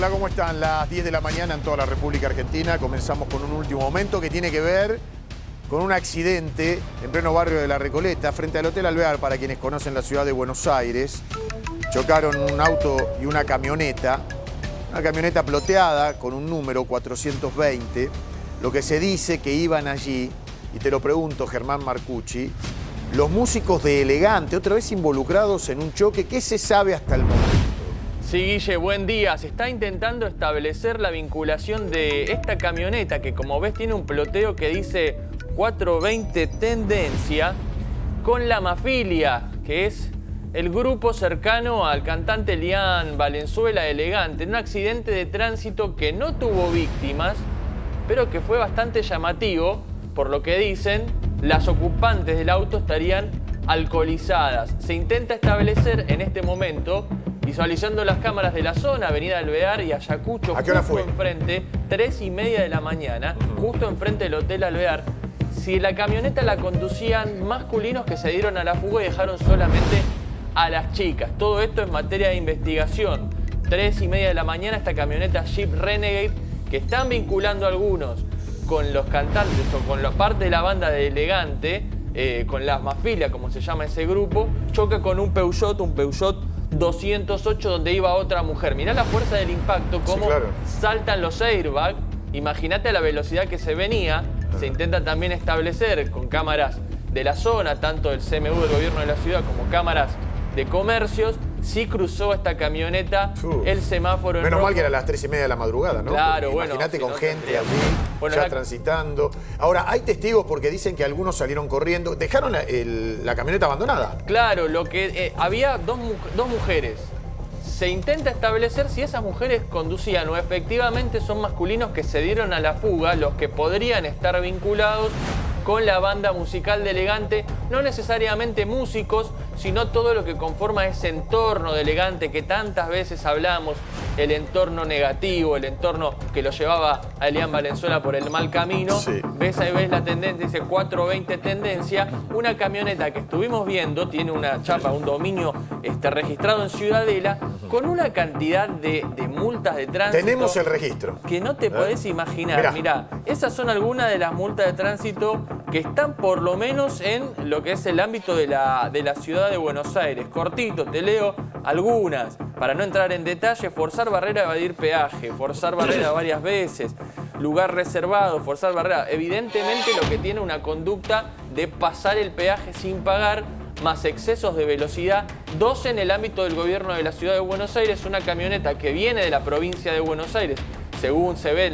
Hola, ¿cómo están? Las 10 de la mañana en toda la República Argentina. Comenzamos con un último momento que tiene que ver con un accidente en pleno barrio de La Recoleta, frente al Hotel Alvear, para quienes conocen la ciudad de Buenos Aires. Chocaron un auto y una camioneta ploteada con un número 420. Lo que se dice que iban allí, y te lo pregunto, Germán Marcucci, los músicos de Elegante, otra vez involucrados en un choque. ¿Qué se sabe hasta el momento? Sí, Guille, buen día. Se está intentando establecer la vinculación de esta camioneta que, como ves, tiene un ploteo que dice 420 Tendencia con la Mafilia, que es el grupo cercano al cantante Elian Valenzuela Elegante, en un accidente de tránsito que no tuvo víctimas, pero que fue bastante llamativo. Por lo que dicen, las ocupantes del auto estarían alcoholizadas. Se intenta establecer en este momento, visualizando las cámaras de la zona, Avenida Alvear y Ayacucho, ¿a qué hora justo fue? enfrente, 3:30 de la mañana, justo enfrente del Hotel Alvear, si la camioneta la conducían masculinos que se dieron a la fuga y dejaron solamente a las chicas. Todo esto en materia de investigación. 3:30 de la mañana, esta camioneta Jeep Renegade, que están vinculando a algunos con los cantantes o con la parte de la banda de Elegante, con la Mafilia, como se llama ese grupo, choca con un Peugeot 208 donde iba otra mujer. Mirá la fuerza del impacto, cómo sí, claro, saltan los airbags. Imagínate la velocidad que se venía. Se intenta también establecer con cámaras de la zona, tanto del CMU del gobierno de la ciudad como cámaras de comercios, sí cruzó esta camioneta el semáforo en Menos rojo. mal que era a las 3:30 de la madrugada, ¿no? Claro, porque bueno, imagínate si con no gente tendríamos. allí, Bueno, ya transitando. Ahora, hay testigos porque dicen que algunos salieron corriendo. Dejaron la camioneta abandonada. Claro, lo que había dos mujeres. Se intenta establecer si esas mujeres conducían o efectivamente son masculinos que se dieron a la fuga, los que podrían estar vinculados con la banda musical de Elegante, no necesariamente músicos, sino todo lo que conforma ese entorno de Elegante que tantas veces hablamos, el entorno negativo, el entorno que lo llevaba a Elian Valenzuela por el mal camino. Sí. Ves ahí, ves la tendencia, dice 420 Tendencia, una camioneta que estuvimos viendo, tiene una chapa, un dominio registrado en Ciudadela, con una cantidad de multas de tránsito. Tenemos el registro. Que no te podés imaginar. Mirá, esas son algunas de las multas de tránsito que están por lo menos en lo que es el ámbito de la ciudad de Buenos Aires. Cortito, te leo algunas. Para no entrar en detalle, forzar barrera, evadir peaje, forzar barrera varias veces, lugar reservado, forzar barrera. Evidentemente lo que tiene una conducta de pasar el peaje sin pagar, más excesos de velocidad. 2 en el ámbito del gobierno de la ciudad de Buenos Aires, una camioneta que viene de la provincia de Buenos Aires, según se ve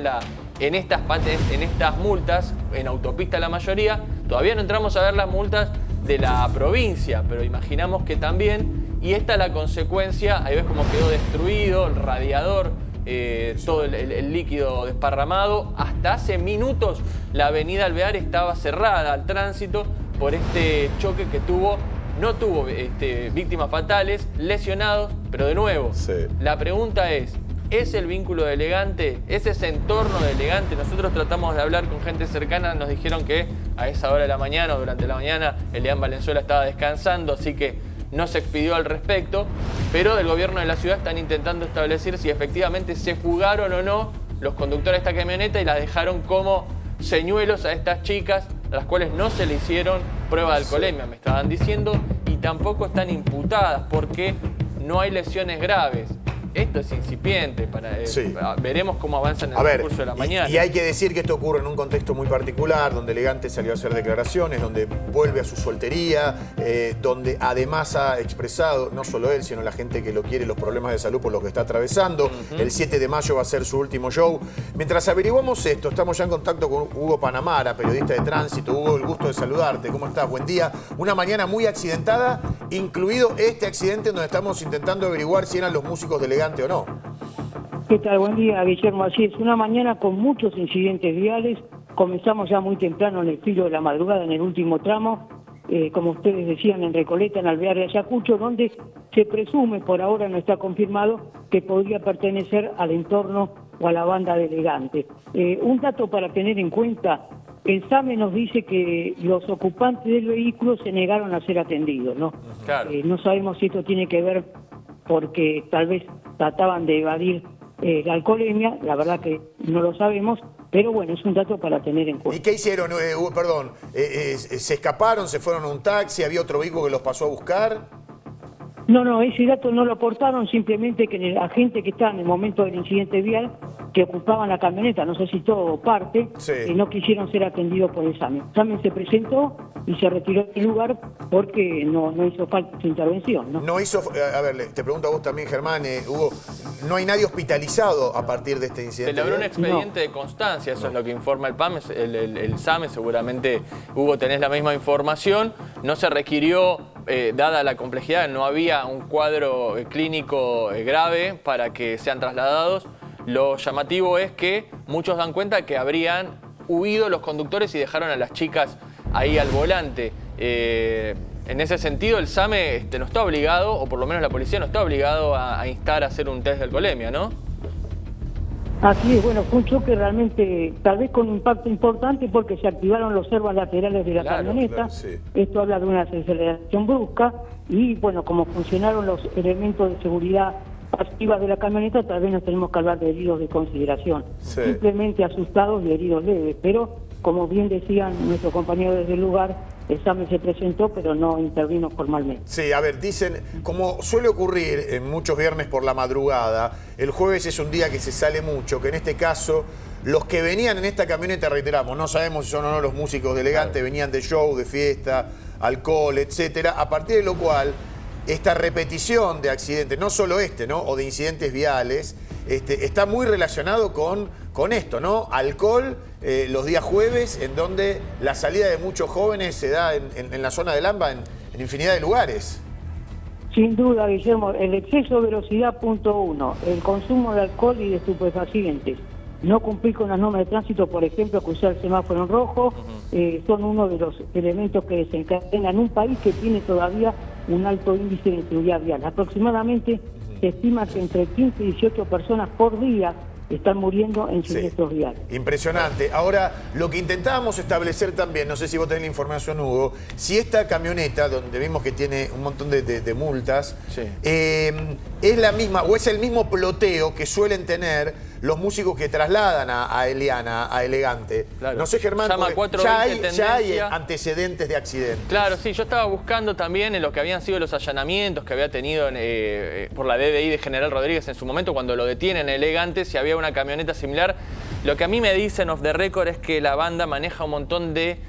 en estas multas, en autopista la mayoría. Todavía no entramos a ver las multas de la provincia, pero imaginamos que también, y esta es la consecuencia. Ahí ves cómo quedó destruido el radiador, todo el líquido desparramado. Hasta hace minutos la avenida Alvear estaba cerrada al tránsito por este choque que no tuvo víctimas fatales, lesionados, pero de nuevo, la pregunta ¿es el vínculo de Elegante? ¿Es ese entorno de Elegante? Nosotros tratamos de hablar con gente cercana, nos dijeron que a esa hora de la mañana o durante la mañana Elian Valenzuela estaba descansando, así que no se expidió al respecto, pero del gobierno de la ciudad están intentando establecer si efectivamente se fugaron o no los conductores de esta camioneta y las dejaron como señuelos a estas chicas, a las cuales no se le hicieron prueba de alcoholemia, me estaban diciendo, y tampoco están imputadas porque no hay lesiones graves. Esto es incipiente, veremos cómo avanza en el transcurso de la mañana. Y hay que decir que esto ocurre en un contexto muy particular, donde Elegante salió a hacer declaraciones, donde vuelve a su soltería, donde además ha expresado, no solo él, sino la gente que lo quiere, los problemas de salud por los que está atravesando. El 7 de mayo va a ser su último show. Mientras averiguamos esto, estamos ya en contacto con Hugo Panamara, periodista de tránsito. Hugo, el gusto de saludarte. ¿Cómo estás? Buen día. Una mañana muy accidentada, incluido este accidente donde estamos intentando averiguar si eran los músicos de Elegante o no. ¿Qué tal? Buen día, Guillermo. Así es, una mañana con muchos incidentes viales. Comenzamos ya muy temprano en el filo de la madrugada, en el último tramo, como ustedes decían, en Recoleta, en Alvear y Ayacucho, donde se presume, por ahora no está confirmado, que podría pertenecer al entorno o a la banda de Elegante. Un dato para tener en cuenta: el SAME nos dice que los ocupantes del vehículo se negaron a ser atendidos, ¿no? Claro. No sabemos si esto tiene que ver porque tal vez trataban de evadir la alcoholemia, la verdad que no lo sabemos, pero bueno, es un dato para tener en ¿Y cuenta. qué hicieron? Perdón, ¿se escaparon, se fueron a un taxi, había otro vehículo que los pasó a buscar? No, ese dato no lo aportaron, simplemente que la gente que está en el momento del incidente vial, que ocupaban la camioneta, no sé si todo o parte, Sí. no quisieron ser atendidos por el SAME. El SAME se presentó y se retiró del lugar porque no hizo falta su intervención, ¿no? No hizo, a ver, te pregunto a vos también, Germán, Hugo, ¿no hay nadie hospitalizado a partir de este Se incidente? logró un expediente de constancia, eso es lo que informa el PAM, el SAME, seguramente Hugo tenés la misma información. No se requirió, dada la complejidad, no había un cuadro clínico grave para que sean trasladados. Lo llamativo es que muchos dan cuenta que habrían huido los conductores y dejaron a las chicas ahí al volante. En ese sentido, el SAME no está obligado, o por lo menos la policía no está obligado a instar a hacer un test de alcoholemia, ¿no? Así es, bueno, fue un choque realmente, tal vez con un impacto importante porque se activaron los servos laterales de la camioneta. Claro, sí. Esto habla de una aceleración brusca y, bueno, como funcionaron los elementos de seguridad pasivas de la camioneta, tal vez nos tenemos que hablar de heridos de consideración. Sí. Simplemente asustados y heridos leves, pero como bien decían nuestros compañeros desde el lugar, el SAME se presentó, pero no intervino formalmente. Sí, a ver, dicen, como suele ocurrir en muchos viernes por la madrugada, el jueves es un día que se sale mucho, que en este caso los que venían en esta camioneta, reiteramos, no sabemos si son o no los músicos de Elegante, venían de show, de fiesta, alcohol, etcétera, a partir de lo cual esta repetición de accidentes, no solo ¿no? O de incidentes viales, está muy relacionado con esto, ¿no? Alcohol los días jueves, en donde la salida de muchos jóvenes se da en la zona del AMBA en infinidad de lugares. Sin duda, Guillermo, el exceso de velocidad, punto uno, el consumo de alcohol y de estupefacientes, no cumplir con las normas de tránsito, por ejemplo, cruzar el semáforo en rojo, son uno de los elementos que desencadenan un país que tiene todavía un alto índice de inseguridad vial. Aproximadamente se estima que entre 15 y 18 personas por día están muriendo en siniestros viales. Impresionante. Ahora, lo que intentábamos establecer también, no sé si vos tenés la información, Hugo, si esta camioneta, donde vimos que tiene un montón de multas, Sí. es la misma o es el mismo ploteo que suelen tener los músicos que trasladan a Eliana, a Elegante. Claro. No sé, Germán, Llama porque 420 ya hay tendencia. antecedentes de accidentes. Claro, sí, yo estaba buscando también en lo que habían sido los allanamientos que había tenido por la DDI de General Rodríguez en su momento cuando lo detienen en Elegante, si había una camioneta similar. Lo que a mí me dicen off the record es que la banda maneja un montón de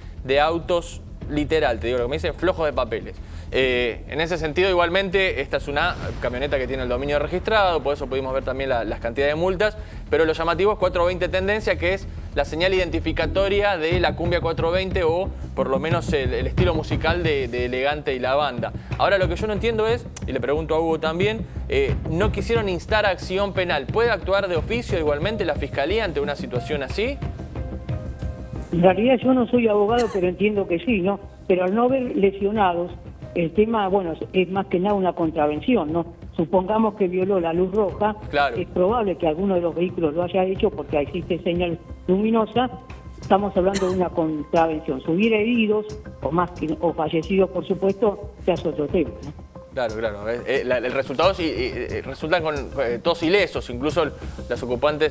autos, literal, te digo lo que me dicen, flojos de papeles. En ese sentido, igualmente, esta es una camioneta que tiene el dominio registrado, por eso pudimos ver también las cantidades de multas, pero lo llamativo es 420 tendencia, que es la señal identificatoria de la cumbia 420 o por lo menos el estilo musical de Elegante y la banda. Ahora, lo que yo no entiendo es, y le pregunto a Hugo también, no quisieron instar acción penal. ¿Puede actuar de oficio igualmente la Fiscalía ante una situación así? En realidad yo no soy abogado, pero entiendo que sí, ¿no? Pero al no haber lesionados, el tema, bueno, es más que nada una contravención, ¿no? Supongamos que violó la luz roja, Claro. es probable que alguno de los vehículos lo haya hecho porque existe señal luminosa, estamos hablando de una contravención. Si hubiera heridos o fallecidos, por supuesto, ya es otro tema, ¿no? Claro. El resultado resultan con todos ilesos, incluso la ocupante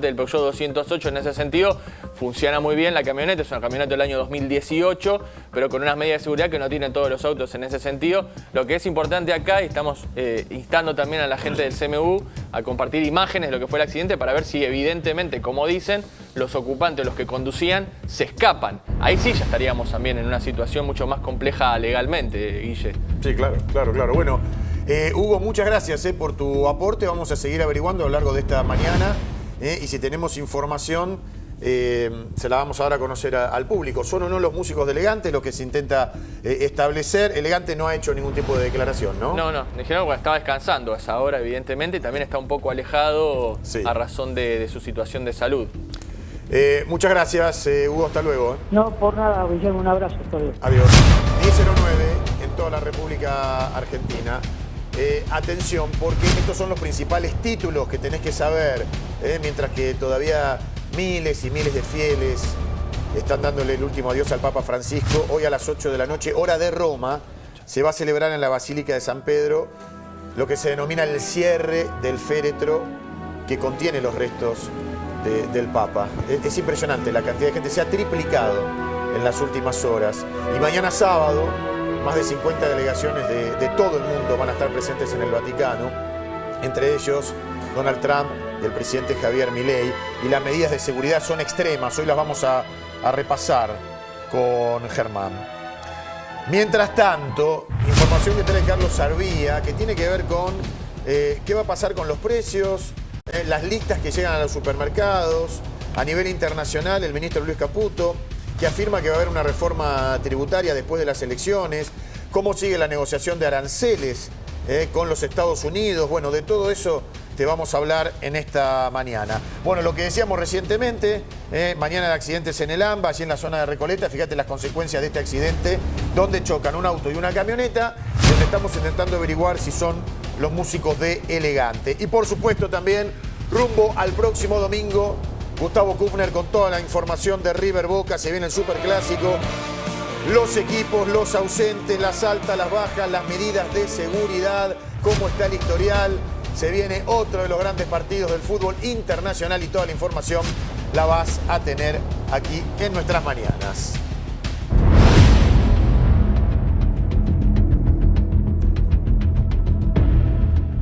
del Peugeot 208 en ese sentido funciona muy bien la camioneta, es una camioneta del año 2018, pero con unas medidas de seguridad que no tienen todos los autos en ese sentido. Lo que es importante acá, y estamos instando también a la gente del CMU a compartir imágenes de lo que fue el accidente para ver si evidentemente, como dicen, los ocupantes, los que conducían, se escapan. Ahí sí ya estaríamos también en una situación mucho más compleja legalmente, Guille. Sí, claro. Bueno, Hugo, muchas gracias por tu aporte. Vamos a seguir averiguando a lo largo de esta mañana. Y si tenemos información, se la vamos a dar a conocer al público. ¿Son o no los músicos de Elegante los que se intenta establecer? Elegante no ha hecho ningún tipo de declaración, ¿no? No. Dijeron que estaba descansando a esa hora, evidentemente, y también está un poco alejado Sí. a razón de su situación de salud. Muchas gracias, Hugo. Hasta luego. No, por nada, Guillermo, un abrazo. Hasta luego. Adiós. 10:09 en toda la República Argentina. Atención, porque estos son los principales títulos que tenés que saber, mientras que todavía miles y miles de fieles están dándole el último adiós al Papa Francisco. Hoy a las 8 de la noche, hora de Roma, se va a celebrar en la Basílica de San Pedro lo que se denomina el cierre del féretro que contiene los restos del Papa. Es impresionante, la cantidad de gente se ha triplicado en las últimas horas. Y mañana sábado, más de 50 delegaciones de todo el mundo van a estar presentes en el Vaticano, entre ellos Donald Trump y el presidente Javier Milei, y las medidas de seguridad son extremas. Hoy las vamos a repasar con Germán. Mientras tanto, información que trae Carlos Sarvía, que tiene que ver con qué va a pasar con los precios, las listas que llegan a los supermercados. A nivel internacional, el ministro Luis Caputo, que afirma que va a haber una reforma tributaria después de las elecciones. Cómo sigue la negociación de aranceles con los Estados Unidos. Bueno, de todo eso te vamos a hablar en esta mañana. Bueno, lo que decíamos recientemente, mañana de accidentes en el AMBA, allí en la zona de Recoleta. Fíjate las consecuencias de este accidente, donde chocan un auto y una camioneta, donde estamos intentando averiguar si son los músicos de Elegante. Y por supuesto también, rumbo al próximo domingo, Gustavo Kufner con toda la información de River Boca. Se viene el superclásico, los equipos, los ausentes, las altas, las bajas, las medidas de seguridad, cómo está el historial. Se viene otro de los grandes partidos del fútbol internacional y toda la información la vas a tener aquí en nuestras mañanas.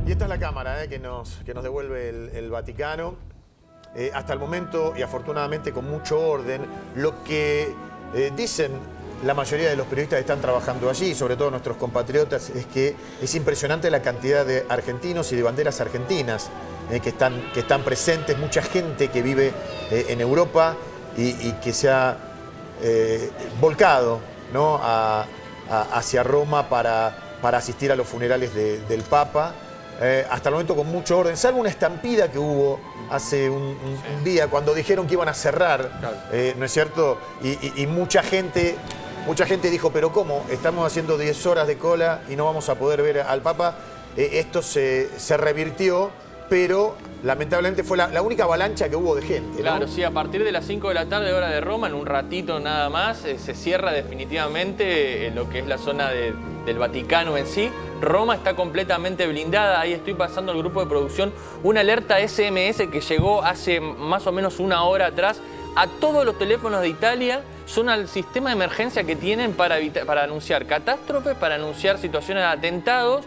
Y esta es la cámara que nos devuelve el Vaticano. Hasta el momento, y afortunadamente con mucho orden, lo que dicen la mayoría de los periodistas que están trabajando allí, sobre todo nuestros compatriotas, es que es impresionante la cantidad de argentinos y de banderas argentinas que están presentes, mucha gente que vive en Europa y que se ha volcado, ¿no?, hacia Roma para asistir a los funerales del Papa. Hasta el momento con mucho orden, salvo una estampida que hubo hace un día cuando dijeron que iban a cerrar, claro. ¿No es cierto? Y mucha gente dijo, pero ¿cómo? Estamos haciendo 10 horas de cola y no vamos a poder ver al Papa. Esto se revirtió, pero lamentablemente fue la única avalancha que hubo de gente, ¿no? Claro, sí, a partir de las 5 de la tarde, hora de Roma, en un ratito nada más, se cierra definitivamente lo que es la zona del Vaticano en sí. Roma está completamente blindada. Ahí estoy pasando al grupo de producción una alerta SMS que llegó hace más o menos una hora atrás a todos los teléfonos de Italia. Son al sistema de emergencia que tienen para anunciar catástrofes, para anunciar situaciones de atentados.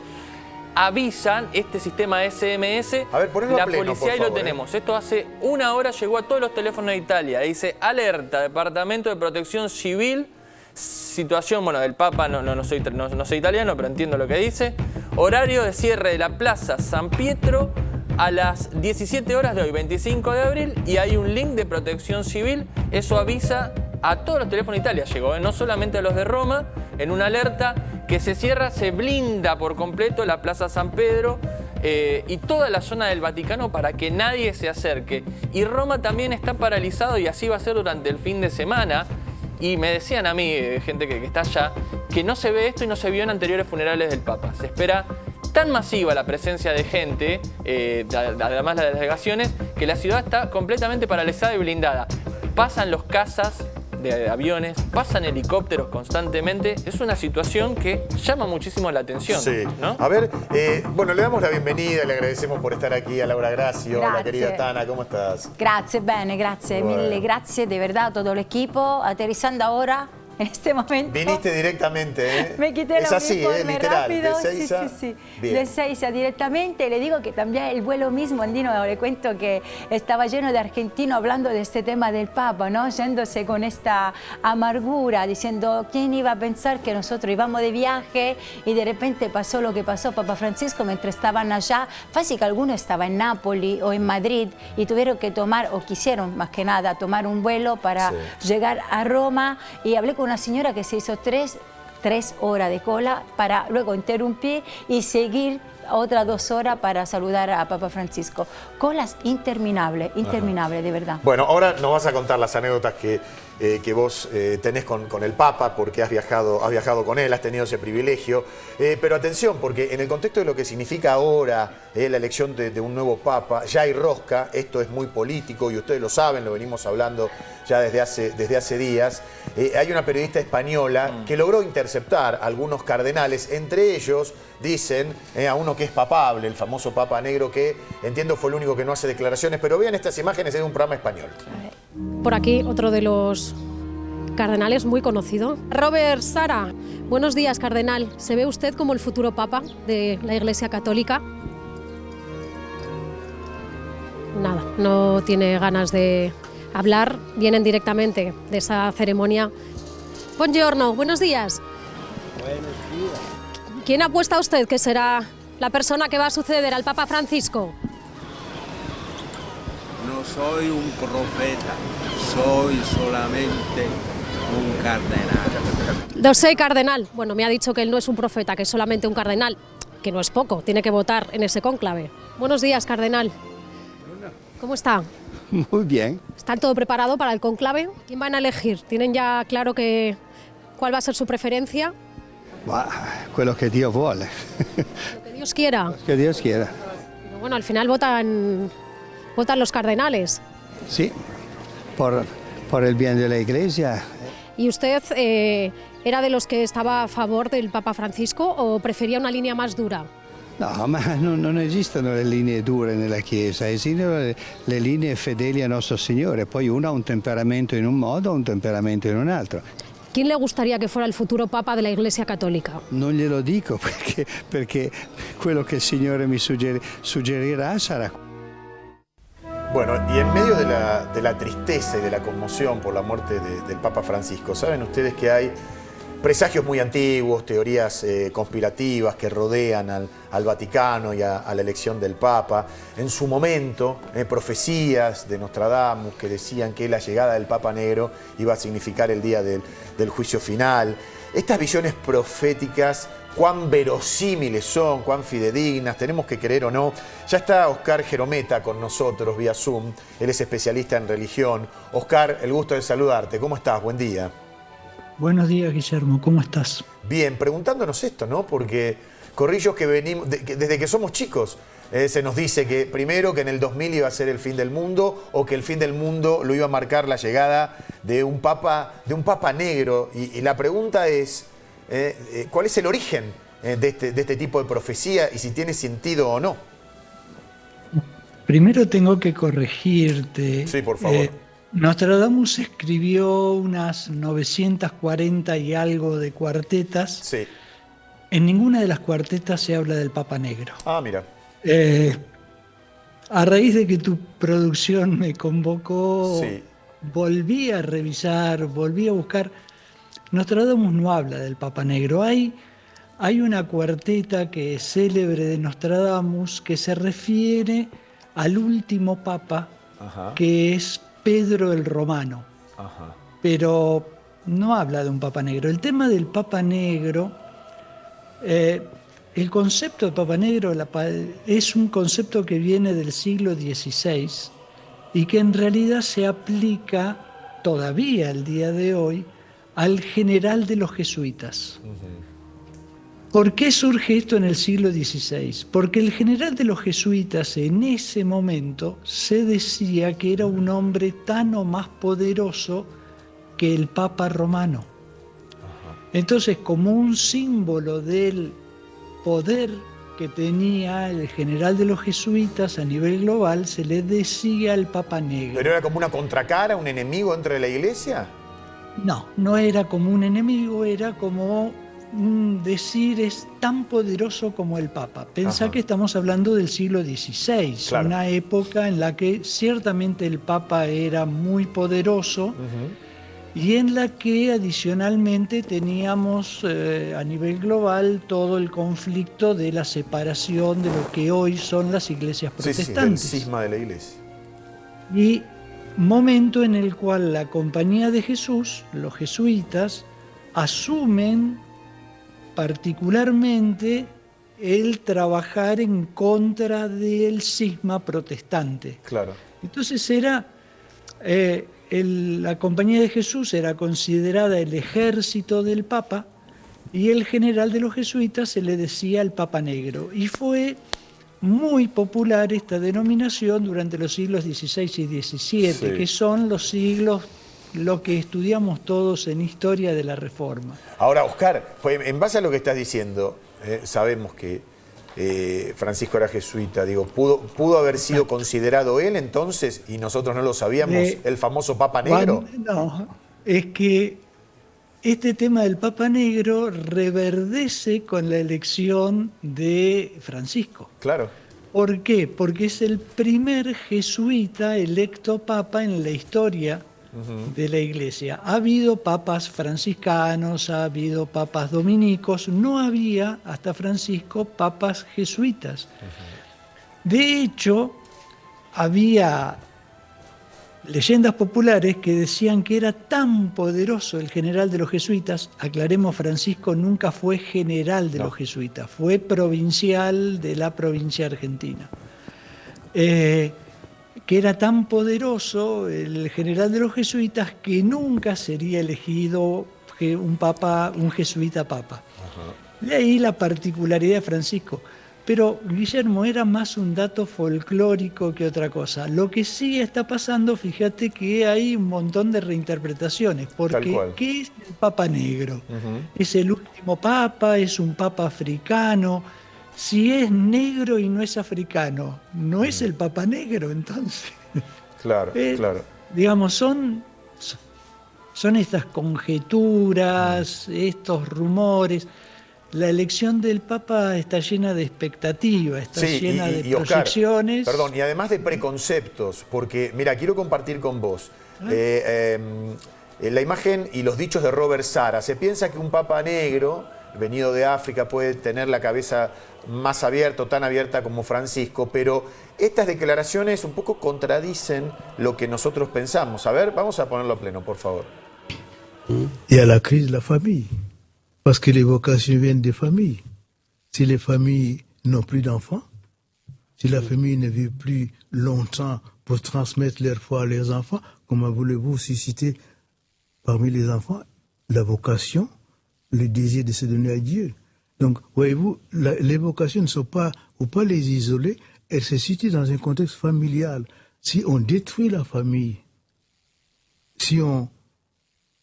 Avisan este sistema SMS. A ver, ponelo la a pleno, policía, y lo tenemos. Esto hace una hora llegó a todos los teléfonos de Italia. Dice, alerta, Departamento de Protección Civil. Situación, bueno, del Papa, no soy italiano, pero entiendo lo que dice. Horario de cierre de la Plaza San Pietro a las 17 horas de hoy, 25 de abril. Y hay un link de Protección Civil. Eso avisa a todos los teléfonos de Italia. Llegó, no solamente a los de Roma, en una alerta que se cierra, se blinda por completo la Plaza San Pedro y toda la zona del Vaticano para que nadie se acerque. Y Roma también está paralizado y así va a ser durante el fin de semana. Y me decían a mí, gente que está allá, que no se ve esto y no se vio en anteriores funerales del Papa. Se espera tan masiva la presencia de gente, además de las delegaciones, que la ciudad está completamente paralizada y blindada. Pasan los cazas de aviones, pasan helicópteros constantemente. Es una situación que llama muchísimo la atención, sí, ¿no? A ver, bueno, le damos la bienvenida, le agradecemos por estar aquí a Laura Gracio, la querida Tana, ¿cómo estás? Grazie, bene, grazie mille, grazie de verdad a todo el equipo, aterrizando ahora en este momento. Viniste directamente, ¿eh? Me quité es el así, uniforme literal, rápido. de Seiza. Sí. De Seiza directamente. Le digo que también el vuelo mismo, Andino, le cuento que estaba lleno de argentinos hablando de este tema del Papa, ¿no? Yéndose con esta amargura, diciendo, ¿quién iba a pensar que nosotros íbamos de viaje y de repente pasó lo que pasó Papa Francisco mientras estaban allá? Fácil que algunos estaban en Nápoles o en Madrid y tuvieron que tomar, o quisieron más que nada, tomar un vuelo para llegar a Roma. Y hablé con una señora que se hizo tres horas de cola para luego interrumpir y seguir otras 2 horas para saludar a Papa Francisco. Colas interminables, de verdad. Bueno, ahora nos vas a contar las anécdotas que vos tenés con el Papa, porque has viajado con él, has tenido ese privilegio. Pero atención, porque en el contexto de lo que significa ahora la elección de un nuevo Papa, ya hay rosca, esto es muy político y ustedes lo saben, lo venimos hablando ya desde hace días. Hay una periodista española que logró interceptar a algunos cardenales, entre ellos, dicen, a uno que es papable, el famoso Papa Negro, que entiendo fue el único que no hace declaraciones, pero vean estas imágenes en un programa español. Por aquí otro de los cardenales muy conocido. Robert Sara, buenos días, cardenal. ¿Se ve usted como el futuro papa de la Iglesia Católica? Nada, no tiene ganas de hablar. Vienen directamente de esa ceremonia. Buongiorno, buenos días. Buenos días. ¿Quién apuesta usted que será la persona que va a suceder al Papa Francisco? No soy un profeta, soy solamente un cardenal. Lo sé, cardenal. Bueno, me ha dicho que él no es un profeta, que es solamente un cardenal, que no es poco, tiene que votar en ese cónclave. Buenos días, cardenal. ¿Cómo está? Muy bien. ¿Está todo preparado para el cónclave? ¿Quién van a elegir? ¿Tienen ya claro cuál va a ser su preferencia? Quello che Dio vuole. Lo que Dios quiera. Lo que Dios quiera. Pero bueno, al final votan los cardenales. Sí, por el bien de la Iglesia. ¿Y usted era de los que estaba a favor del Papa Francisco o prefería una línea más dura? No, ma non esistono le linee dure nella Chiesa, esistono le linee fedeli al nostro Signore, poi uno ha un temperamento in un modo, un temperamento in un altro. ¿Quién le gustaría que fuera el futuro Papa de la Iglesia Católica? Non glielo dico perché quello che il Signore mi suggerirà sarà. Bueno, y en medio de la tristeza y de la conmoción por la muerte del Papa Francisco, ¿saben ustedes que hay presagios muy antiguos, teorías conspirativas que rodean al Vaticano y a la elección del Papa? En su momento, profecías de Nostradamus que decían que la llegada del Papa Negro iba a significar el día del juicio final. Estas visiones proféticas, cuán verosímiles son, cuán fidedignas, tenemos que creer o no. Ya está Oscar Jerometa con nosotros vía Zoom, él es especialista en religión. Oscar, el gusto de saludarte, ¿cómo estás? Buen día. Buenos días, Guillermo, ¿cómo estás? Bien, preguntándonos esto, ¿no? Porque corrillos que venimos, desde que somos chicos, se nos dice que primero que en el 2000 iba a ser el fin del mundo o que el fin del mundo lo iba a marcar la llegada de un papa negro. Y la pregunta es, ¿cuál es el origen de este tipo de profecía y si tiene sentido o no? Primero tengo que corregirte. Sí, por favor. Nostradamus escribió unas 940 y algo de cuartetas. Sí. En ninguna de las cuartetas se habla del Papa Negro. Ah, mira. A raíz de que tu producción me convocó, Sí. volví a revisar, volví a buscar. Nostradamus no habla del Papa Negro. Hay una cuarteta que es célebre de Nostradamus que se refiere al último Papa, Ajá. que es Pedro el Romano. Ajá. Pero no habla de un Papa Negro. El tema del Papa Negro, el concepto de Papa Negro es un concepto que viene del siglo XVI y que en realidad se aplica todavía al día de hoy al general de los jesuitas. ¿Por qué surge esto en el siglo XVI? Porque el general de los jesuitas en ese momento se decía que era un hombre tan o más poderoso que el Papa Romano. Entonces, como un símbolo del poder que tenía el general de los jesuitas a nivel global, se le decía al Papa Negro. ¿Pero era como una contracara, un enemigo dentro de la Iglesia? No era como un enemigo, era como decir es tan poderoso como el Papa. Pensá Ajá. que estamos hablando del siglo XVI, Claro. una época en la que ciertamente el Papa era muy poderoso y en la que adicionalmente teníamos a nivel global todo el conflicto de la separación de lo que hoy son las iglesias Sí, sí, del protestantes. cisma de la Iglesia. Y momento en el cual la Compañía de Jesús, los jesuitas, asumen particularmente el trabajar en contra del cisma protestante. Claro. Entonces la Compañía de Jesús era considerada el ejército del Papa y el general de los jesuitas se le decía el Papa Negro. Y fue muy popular esta denominación durante los siglos XVI y XVII, Sí. que son los siglos, lo que estudiamos todos en historia de la Reforma. Ahora, Oscar, pues, en base a lo que estás diciendo, sabemos que Francisco era jesuita. Digo, ¿pudo haber sido considerado él entonces y nosotros no lo sabíamos, el famoso Papa Negro? No, es que este tema del Papa Negro reverdece con la elección de Francisco. Claro. ¿Por qué? Porque es el primer jesuita electo papa en la historia de la Iglesia. Ha habido papas franciscanos, ha habido papas dominicos, no había hasta Francisco papas jesuitas. De hecho, había leyendas populares que decían que era tan poderoso el general de los jesuitas. Aclaremos, Francisco nunca fue general de los jesuitas, fue provincial de la provincia argentina. Que era tan poderoso el general de los jesuitas que nunca sería elegido un jesuita papa. De ahí la particularidad de Francisco. Pero, Guillermo, era más un dato folclórico que otra cosa. Lo que sí está pasando, fíjate que hay un montón de reinterpretaciones. Porque, ¿qué es el Papa Negro? ¿Es el último papa? ¿Es un papa africano? Si es negro y no es africano, ¿no es el Papa Negro entonces? Claro, claro. Digamos, son estas conjeturas, estos rumores. La elección del Papa está llena de expectativa, está llena de proyecciones. Oscar, perdón, y además de preconceptos, porque, mira, quiero compartir con vos la imagen y los dichos de Robert Sara. Se piensa que un Papa negro, venido de África, puede tener la cabeza más abierta o tan abierta como Francisco, pero estas declaraciones un poco contradicen lo que nosotros pensamos. A ver, vamos a ponerlo a pleno, por favor. Y a la crise de la famille. Parce que les vocations viennent des familles. Si les familles n'ont plus d'enfants, si la famille ne vit plus longtemps pour transmettre leur foi à leurs enfants, comment voulez-vous susciter parmi les enfants la vocation, le désir de se donner à Dieu? Donc, voyez-vous, les vocations ne sont pas, faut pas les isoler, elles se situent dans un contexte familial. Si on détruit la famille, si on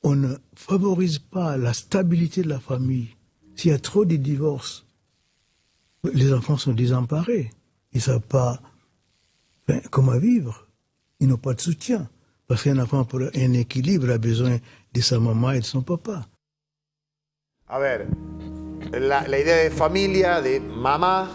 ne favorise pas la stabilité de la famille, s'il y a trop de divorces, les enfants sont désemparés. Ils ne savent pas comment vivre. Ils n'ont pas de soutien. Parce qu'un enfant, pour un équilibre, a besoin de sa maman et de son papa. A ver, la idea de familia, de mamá,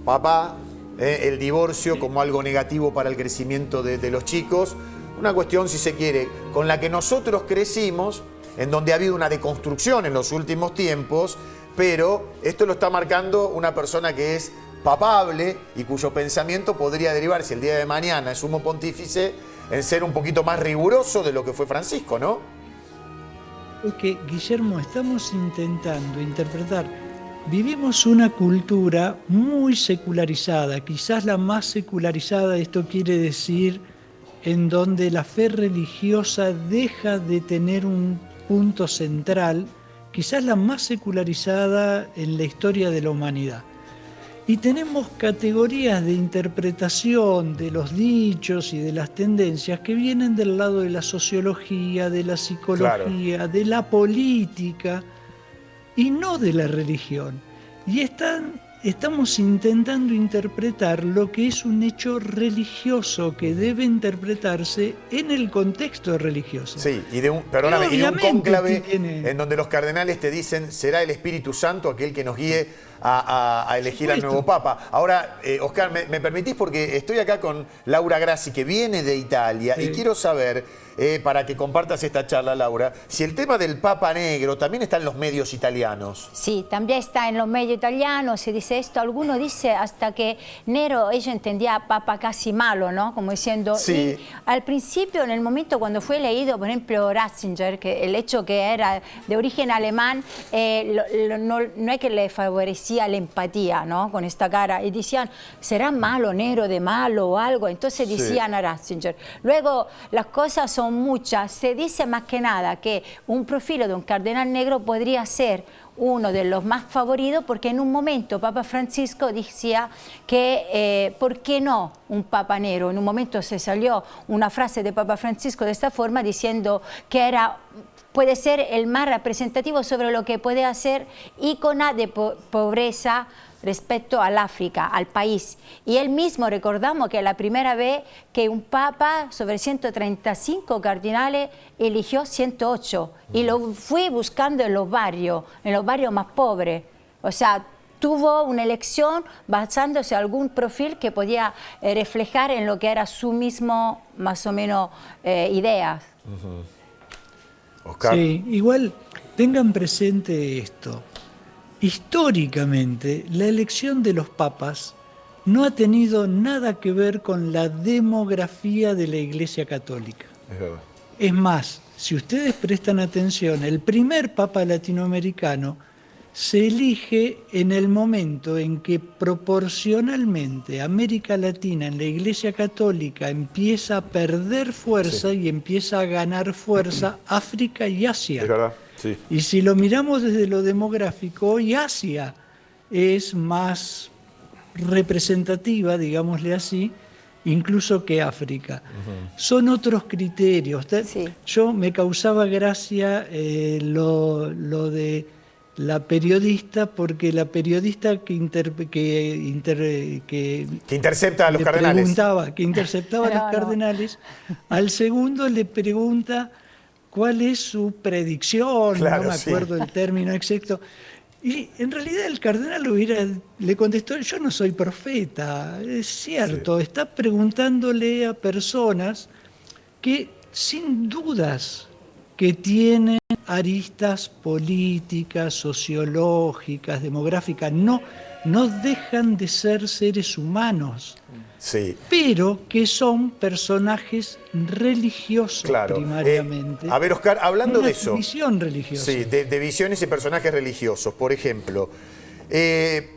papá, el divorcio como algo negativo para el crecimiento de los chicos. Una cuestión, si se quiere, con la que nosotros crecimos, en donde ha habido una deconstrucción en los últimos tiempos, pero esto lo está marcando una persona que es papable y cuyo pensamiento podría derivarse el día de mañana, el sumo pontífice, en ser un poquito más riguroso de lo que fue Francisco, ¿no? Porque, Guillermo, estamos intentando interpretar. Vivimos una cultura muy secularizada, quizás la más secularizada, esto quiere decir en donde la fe religiosa deja de tener un punto central, quizás la más secularizada en la historia de la humanidad. Y tenemos categorías de interpretación de los dichos y de las tendencias que vienen del lado de la sociología, de la psicología, de la política y no de la religión. Y estamos intentando interpretar lo que es un hecho religioso que debe interpretarse en el contexto religioso. Sí, y de un cónclave en donde los cardenales te dicen, será el Espíritu Santo aquel que nos guíe a elegir al nuevo Papa. Ahora, Oscar, ¿me permitís? Porque estoy acá con Laura Grassi, que viene de Italia, y quiero saber, para que compartas esta charla, Laura, si el tema del Papa Negro también está en los medios italianos. Sí, también está en los medios italianos, se dice esto, alguno dice hasta que Nero, ella entendía Papa casi malo, ¿no? Como diciendo, sí. Y al principio, en el momento cuando fue leído, por ejemplo, Ratzinger, que el hecho que era de origen alemán, no es que le favorecía la empatía, ¿no? Con esta cara, y decían, ¿será malo, Nero de malo o algo? Entonces decían a Ratzinger. Luego, las cosas son muchas, se dice más que nada que un perfil de un cardenal negro podría ser uno de los más favoritos, porque en un momento Papa Francisco decía que ¿por qué no un Papa negro? En un momento se salió una frase de Papa Francisco de esta forma diciendo que era puede ser el más representativo sobre lo que puede hacer ícono de pobreza respecto al África, al país. Y él mismo, recordamos que la primera vez que un papa sobre 135 cardinales eligió 108 y lo fue buscando en los barrios más pobres. O sea, tuvo una elección basándose en algún perfil que podía reflejar en lo que era su mismo, más o menos, ideas. Oscar. Sí, igual tengan presente esto. Históricamente, la elección de los papas no ha tenido nada que ver con la demografía de la Iglesia Católica. Es verdad. Es más, si ustedes prestan atención, el primer papa latinoamericano se elige en el momento en que proporcionalmente América Latina en la Iglesia Católica empieza a perder fuerza y empieza a ganar fuerza África y Asia. Es verdad, sí. Y si lo miramos desde lo demográfico, hoy Asia es más representativa, digámosle así, incluso que África. Son otros criterios. Sí. Yo me causaba gracia lo de la periodista, porque la periodista que intercepta a los cardenales. Que interceptaba a los cardenales, al segundo le pregunta cuál es su predicción, Claro, no me acuerdo el término exacto. Y en realidad el cardenal le contestó, yo no soy profeta, es cierto, está preguntándole a personas que sin dudas que tienen aristas políticas, sociológicas, demográficas, no dejan de ser seres humanos, pero que son personajes religiosos primariamente. A ver, Oscar, hablando de eso. Visión religiosa. Sí, de visiones y personajes religiosos. Por ejemplo,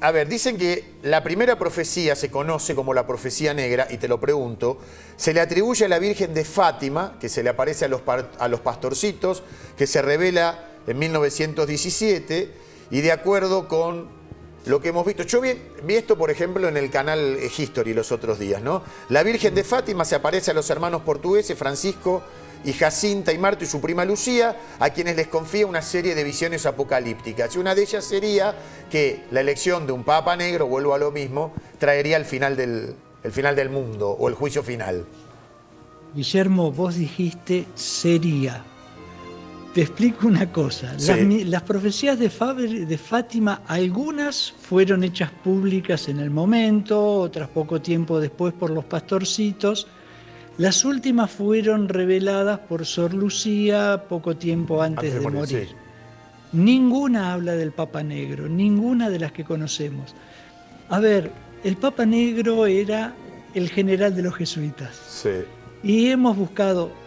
a ver, dicen que la primera profecía se conoce como la profecía negra, y te lo pregunto, se le atribuye a la Virgen de Fátima, que se le aparece a los pastorcitos, que se revela en 1917, y de acuerdo con lo que hemos visto. Yo vi esto, por ejemplo, en el canal History los otros días, ¿no? La Virgen de Fátima se aparece a los hermanos portugueses, Francisco y Jacinta y Marto y su prima Lucía, a quienes les confía una serie de visiones apocalípticas. Y una de ellas sería que la elección de un papa negro, vuelvo a lo mismo, traería el final del mundo o el juicio final. Guillermo, vos dijiste sería. Te explico una cosa. Las profecías de Fátima, algunas fueron hechas públicas en el momento, otras poco tiempo después por los pastorcitos. Las últimas fueron reveladas por Sor Lucía poco tiempo antes de morir. Sí. Ninguna habla del Papa Negro, ninguna de las que conocemos. A ver, el Papa Negro era el general de los jesuitas. Sí. Y hemos buscado...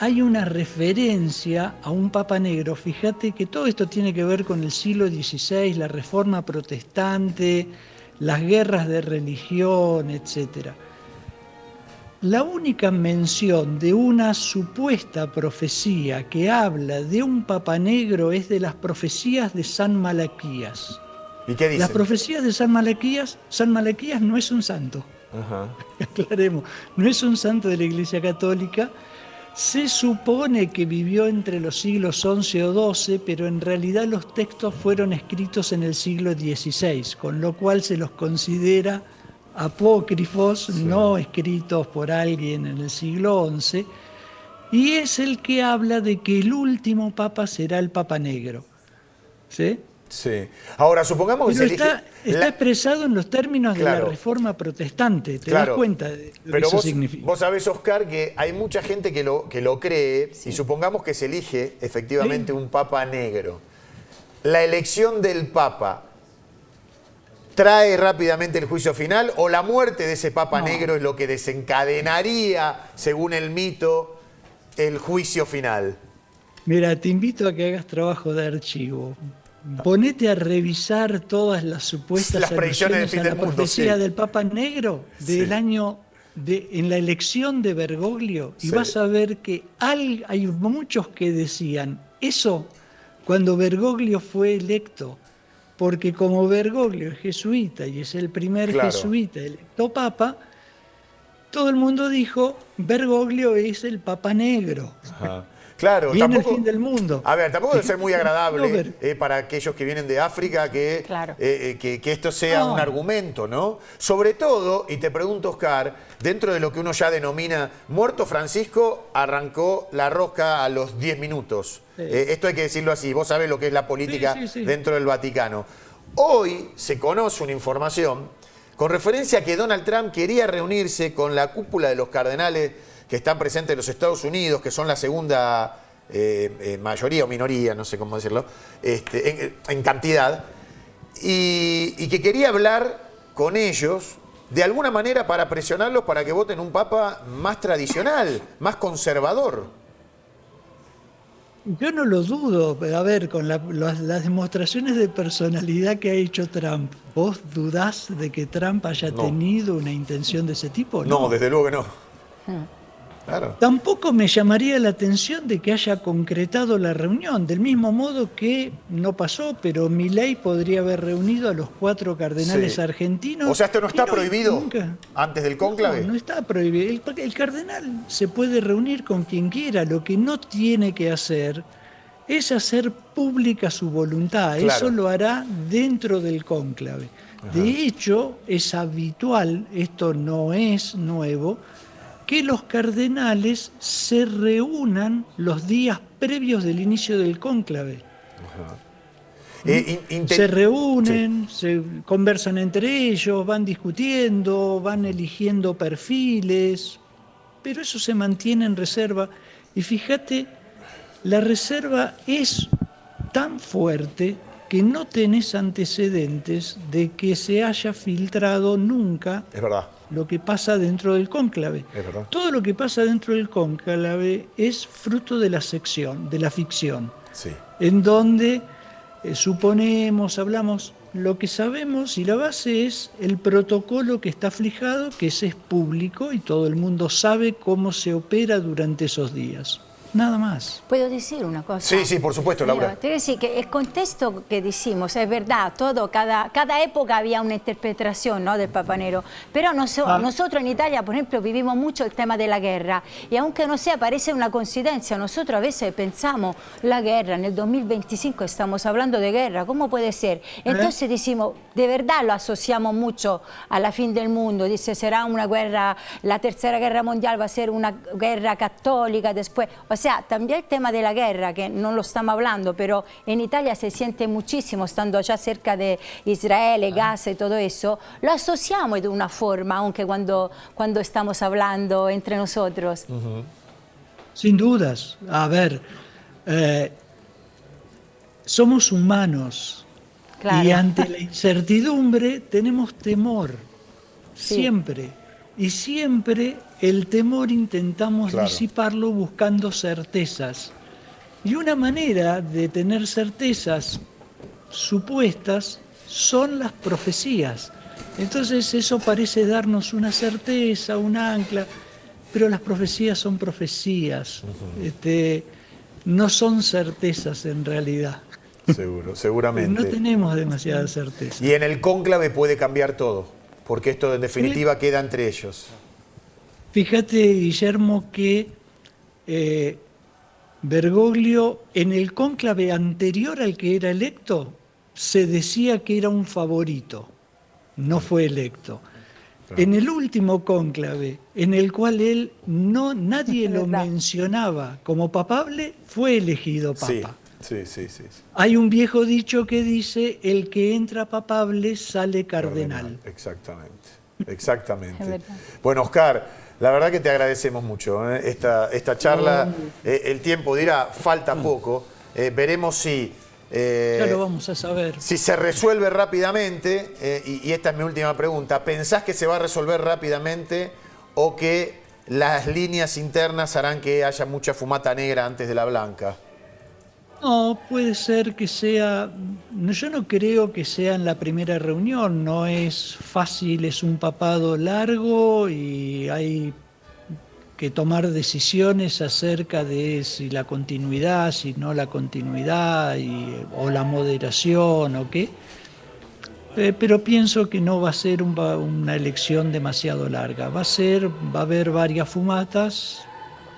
Hay una referencia a un Papa Negro. Fíjate que todo esto tiene que ver con el siglo XVI, la Reforma Protestante, las guerras de religión, etc. La única mención de una supuesta profecía que habla de un Papa Negro es de las profecías de San Malaquías. ¿Y qué dicen? Las profecías de San Malaquías no es un santo. Ajá. Aclaremos, no es un santo de la Iglesia Católica. Se supone que vivió entre los siglos XI o XII, pero en realidad los textos fueron escritos en el siglo XVI, con lo cual se los considera apócrifos, no escritos por alguien en el siglo XI, y es el que habla de que el último papa será el Papa Negro. ¿Sí? Sí. Ahora, supongamos que pero se elige... Está expresado en los términos de la Reforma Protestante. ¿Te das cuenta de lo que eso significa? Vos sabés, Oscar, que hay mucha gente que lo cree, y supongamos que se elige efectivamente un Papa negro. ¿La elección del Papa trae rápidamente el juicio final, o la muerte de ese Papa negro es lo que desencadenaría, según el mito, el juicio final? Mira, te invito a que hagas trabajo de archivo. Ponete a revisar todas las supuestas predicciones a la profecía del Papa Negro del año en la elección de Bergoglio, y vas a ver que hay muchos que decían eso cuando Bergoglio fue electo, porque como Bergoglio es jesuita y es el primer jesuita electo papa, todo el mundo dijo Bergoglio es el Papa Negro. Ajá. Claro, viene tampoco, el fin del mundo. A ver, tampoco debe ser muy agradable No, para aquellos que vienen de África que, Claro. que esto sea No. un argumento, ¿no? Sobre todo, y te pregunto, Oscar, dentro de lo que uno ya denomina muerto Francisco, arrancó la rosca a los 10 minutos. Sí. Esto hay que decirlo así, vos sabés lo que es la política Sí. dentro del Vaticano. Hoy se conoce una información con referencia a que Donald Trump quería reunirse con la cúpula de los cardenales que están presentes en los Estados Unidos, que son la segunda mayoría o minoría, no sé cómo decirlo, en cantidad, y que quería hablar con ellos de alguna manera para presionarlos para que voten un papa más tradicional, más conservador. Yo no lo dudo. A ver, con las demostraciones de personalidad que ha hecho Trump, ¿vos dudás de que Trump haya tenido una intención de ese tipo? No, desde luego que no. Claro. Tampoco me llamaría la atención de que haya concretado la reunión, del mismo modo que no pasó, pero Milei podría haber reunido a los 4 cardenales Sí. argentinos. O sea, ¿esto no está y prohibido nunca. antes del cónclave? No está prohibido. El cardenal se puede reunir con quien quiera. Lo que no tiene que hacer es hacer pública su voluntad. Claro. Eso lo hará dentro del cónclave. De hecho, es habitual, esto no es nuevo, que los cardenales se reúnan los días previos del inicio del cónclave. Se reúnen, se conversan entre ellos, van discutiendo, van eligiendo perfiles, pero eso se mantiene en reserva. Y fíjate, la reserva es tan fuerte que no tenés antecedentes de que se haya filtrado nunca Es verdad. lo que pasa dentro del cónclave. Es verdad. Todo lo que pasa dentro del cónclave es fruto de la ficción, Sí. en donde suponemos, hablamos, lo que sabemos y la base es el protocolo que está fijado, que ese es público y todo el mundo sabe cómo se opera durante esos días. Nada más. ¿Puedo decir una cosa? Sí, sí, por supuesto, Laura. Te decir que el contexto que decimos es verdad, cada época había una interpretación, ¿no?, del Papa Nero, pero nosotros en Italia, por ejemplo, vivimos mucho el tema de la guerra y aunque no sea, parece una coincidencia, nosotros a veces pensamos la guerra, en el 2025 estamos hablando de guerra, ¿cómo puede ser? Entonces decimos, de verdad lo asociamos mucho a la fin del mundo, dice, será una guerra, la tercera guerra mundial va a ser una guerra católica después. O sea, también el tema de la guerra, que no lo estamos hablando, pero en Italia se siente muchísimo, estando allá cerca de Israel, Gaza y todo eso, lo asociamos de una forma, aunque cuando estamos hablando entre nosotros. Sin dudas. A ver, somos humanos. Claro. Y ante la incertidumbre tenemos temor. Sí. Siempre. Y siempre el temor intentamos disiparlo buscando certezas. Y una manera de tener certezas supuestas son las profecías. Entonces eso parece darnos una certeza, un ancla, pero las profecías son profecías. No son certezas en realidad. Seguro, seguramente. No tenemos demasiada certeza. Y en el cónclave puede cambiar todo, porque esto en definitiva queda entre ellos. Fíjate, Guillermo, que Bergoglio, en el cónclave anterior al que era electo, se decía que era un favorito, no fue electo. Claro. En el último cónclave, en el cual nadie lo mencionaba como papable, fue elegido papa. Sí. Hay un viejo dicho que dice, el que entra papable sale cardenal. Exactamente. Bueno, Oscar, la verdad que te agradecemos mucho esta charla. El tiempo dirá, falta poco. Veremos si... ya lo vamos a saber. Si se resuelve rápidamente, y esta es mi última pregunta, ¿pensás que se va a resolver rápidamente o que las líneas internas harán que haya mucha fumata negra antes de la blanca? No, puede ser que sea... Yo no creo que sea en la primera reunión, no es fácil, es un papado largo y hay que tomar decisiones acerca de si la continuidad, si no la continuidad, o la moderación o qué. Pero pienso que no va a ser una elección demasiado larga. Va a haber varias fumatas,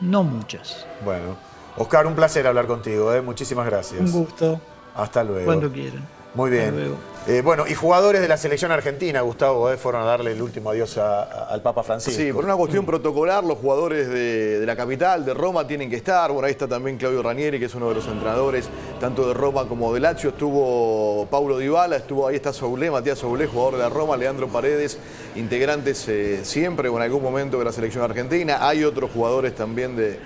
no muchas. Bueno. Oscar, un placer hablar contigo, muchísimas gracias. Un gusto. Hasta luego. Cuando quieran. Muy bien. Hasta luego. Bueno, y jugadores de la selección argentina, Gustavo, fueron a darle el último adiós al Papa Francisco. Sí, por una cuestión protocolar, los jugadores de la capital, de Roma, tienen que estar. Bueno, ahí está también Claudio Ranieri, que es uno de los entrenadores, tanto de Roma como de Lazio. Estuvo Paulo Dybala, ahí está Soulé, Matías Soulé, jugador de la Roma, Leandro Paredes, integrantes siempre o en algún momento de la selección argentina. Hay otros jugadores también de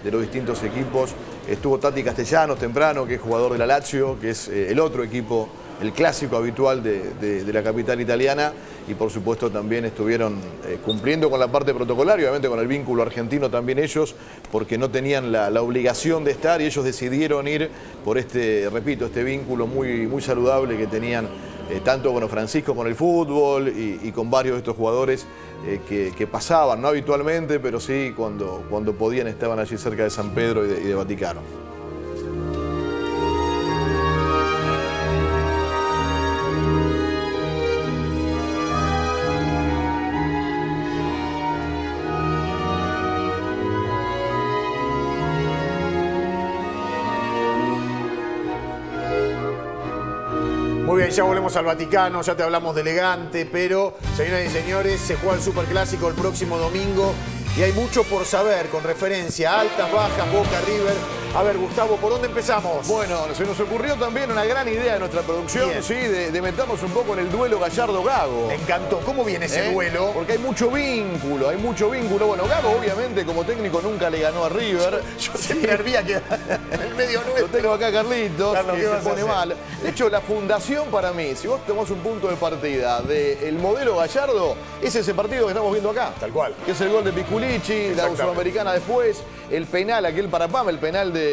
los distintos equipos. Estuvo Tati Castellanos temprano, que es jugador de la Lazio, que es el otro equipo, el clásico habitual de la capital italiana, y por supuesto también estuvieron cumpliendo con la parte protocolar y obviamente con el vínculo argentino también ellos, porque no tenían la obligación de estar y ellos decidieron ir por este vínculo muy, muy saludable que tenían tanto Francisco con el fútbol y con varios de estos jugadores que pasaban, no habitualmente, pero sí cuando podían estaban allí cerca de San Pedro y de Vaticano. Muy bien, ya volvemos al Vaticano, ya te hablamos de elegante, pero, señoras y señores, se juega el Superclásico el próximo domingo y hay mucho por saber con referencia a altas, bajas, Boca, River. A ver, Gustavo, ¿por dónde empezamos? Bueno, se nos ocurrió también una gran idea de nuestra producción, ¿sí? De meternos un poco en el duelo Gallardo-Gago. Me encantó. ¿Cómo viene ese duelo? Porque hay mucho vínculo, Bueno, Gago obviamente como técnico nunca le ganó a River. Yo siempre hervía que en el medio nuestro. Lo tengo acá, Carlitos, Carlos, que ¿qué se vas a pone hacer? mal. De hecho, la fundación para mí, si vos tomás un punto de partida del modelo Gallardo, es ese partido que estamos viendo acá. Tal cual. Que es el gol de Piculici, la Sudamericana después, el penal, aquel para Pam, el penal de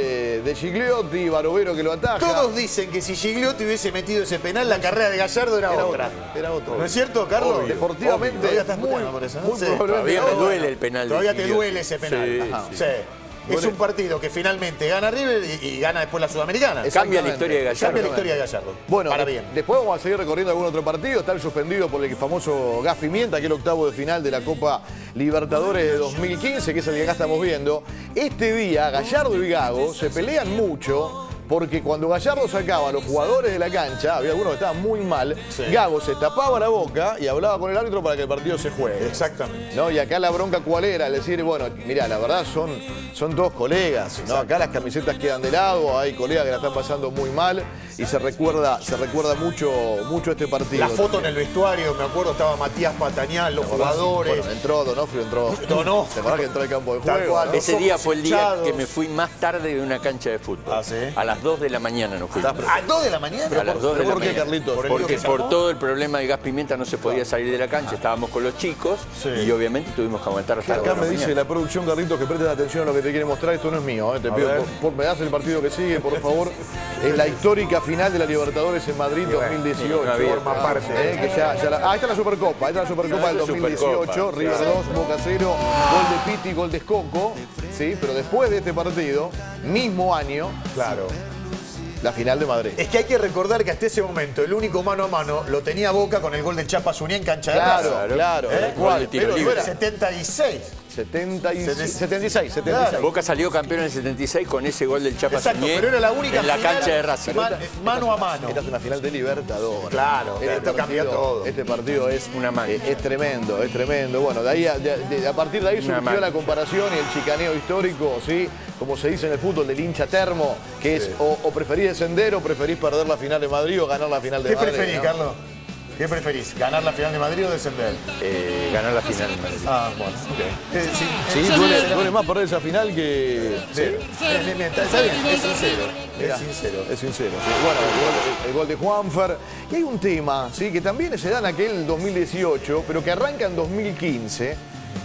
Gigliotti, Barovero que lo ataja. Todos dicen que si Gigliotti hubiese metido ese penal, la carrera de Gallardo era otra. Era otro. ¿No es cierto, Carlos? Obvio. Deportivamente, Todavía estás muy probablemente. Todavía me duele el penal de Todavía te Gigliotti. duele ese penal. Sí, Ajá. sí. Sí. Es un partido que finalmente gana River y gana después la Sudamericana. Cambia la historia de Gallardo. Cambia la historia de Gallardo. Bueno, para bien. después vamos a seguir recorriendo algún otro partido. Está el suspendido por el famoso Gas Pimienta, que es el octavo de final de la Copa Libertadores de 2015, que es el que acá estamos viendo. Este día, Gallardo y Gago se pelean mucho, porque cuando Gallardo sacaba a los jugadores de la cancha, había algunos que estaban muy mal, Sí. Gago se tapaba la boca y hablaba con el árbitro para que el partido se juegue. Exactamente. ¿No? Y acá la bronca cuál era, es decir, bueno, mira, la verdad son todos colegas, ¿no? Acá las camisetas quedan de lado, hay colegas que la están pasando muy mal y se recuerda mucho este partido. La foto en el vestuario, me acuerdo, estaba Matías Patañal, los jugadores. Bueno, entró Donofrio, entró. Donofrio. ¿Te acordás que entró al campo de Tal juego? cual. ¿no? Ese día fue el día hinchados. que me fui más tarde de una cancha de fútbol. Ah, ¿sí? A las 2 de la mañana nos fuimos. ¿A 2 de la mañana? A las 2 de la ¿Por qué, mañana. Carlitos? Por el lío Porque que se por armó. todo el problema del gas pimienta no se podía salir de la cancha. Estábamos con los chicos Sí. y obviamente tuvimos que aguantar hasta las Acá 2 de me la dice mañana. la producción, Carlitos, que prestes atención a lo que te quiere mostrar. Esto no es mío, te A pido, ver. me das el partido que sigue, por favor. Es la histórica final de la Libertadores en Madrid 2018. Forma parte. Que ahí está la Supercopa, del 2018. Supercopa, River 2, Boca 0, gol de Pitti, gol de Scocco. Sí, pero después de este partido, mismo año, Claro. la final de Madrid. Es que hay que recordar que hasta ese momento el único mano a mano lo tenía Boca con el gol del Chapa Zuniga en cancha de Claro, Plaza. claro. Gol ¿Cuál? de tiro Pero libre. no era 76. 76. Claro. Boca salió campeón en el 76 con ese gol del Chapa Exacto, Suñé pero era la única en la final cancha de Racing. mano a mano. Esta es una final de Libertadores. Claro, esto cambia todo. Este partido es Una mano. Es tremendo. Bueno, de ahí a partir de ahí Una surgió mano. la comparación y el chicaneo histórico, ¿sí? Como se dice en el fútbol, del hincha termo, que es o preferís descender o preferís perder la final de Madrid o ganar la final de ¿Qué Madrid. preferís, ¿no? Carlos? ¿Qué preferís? ¿Ganar la final de Madrid o descender? Ganar la final en Madrid. Ah, bueno, ok. Sí, duele más perder esa final que... Bien, está bien, es sincero. Es sincero. Es sincero, sí. Bueno, el gol de Juanfer. Y hay un tema, ¿sí? Que también se da en aquel 2018, pero que arranca en 2015,